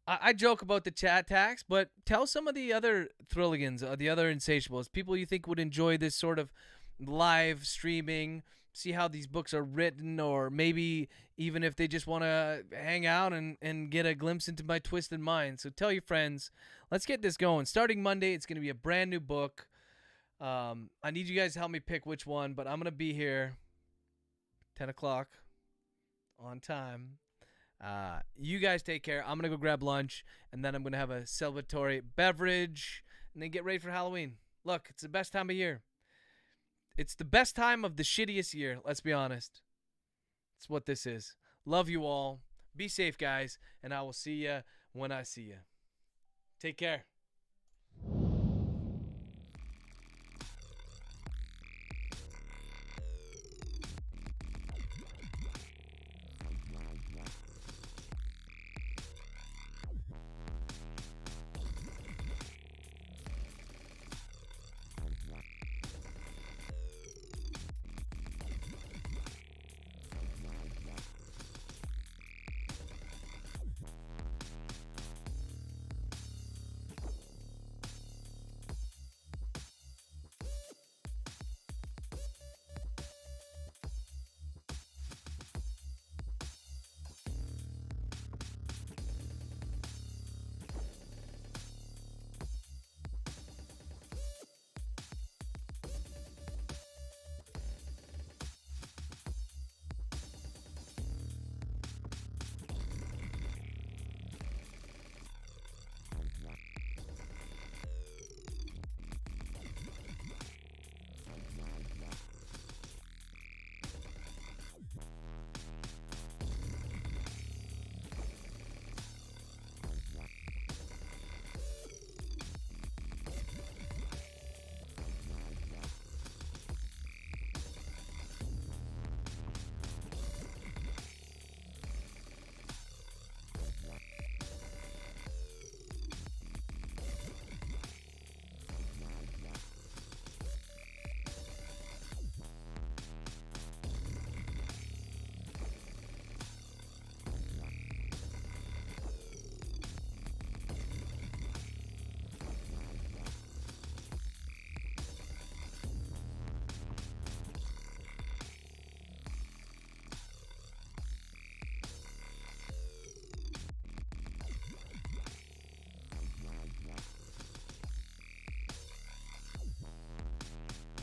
I joke about the chat tax, but tell some of the other Thrilligans, the other Insatiables, people you think would enjoy this sort of live streaming, see how these books are written, or maybe even if they just want to hang out and get a glimpse into my twisted mind. So tell your friends. Let's get this going. Starting Monday, it's going to be a brand new book. I need you guys to help me pick which one, but I'm going to be here 10 o'clock on time. You guys take care. I'm going to go grab lunch, and then I'm going to have a celebratory beverage, and then get ready for Halloween. Look, it's the best time of year. It's the best time of the shittiest year, let's be honest. It's what this is. Love you all. Be safe, guys, and I will see you when I see you. Take care.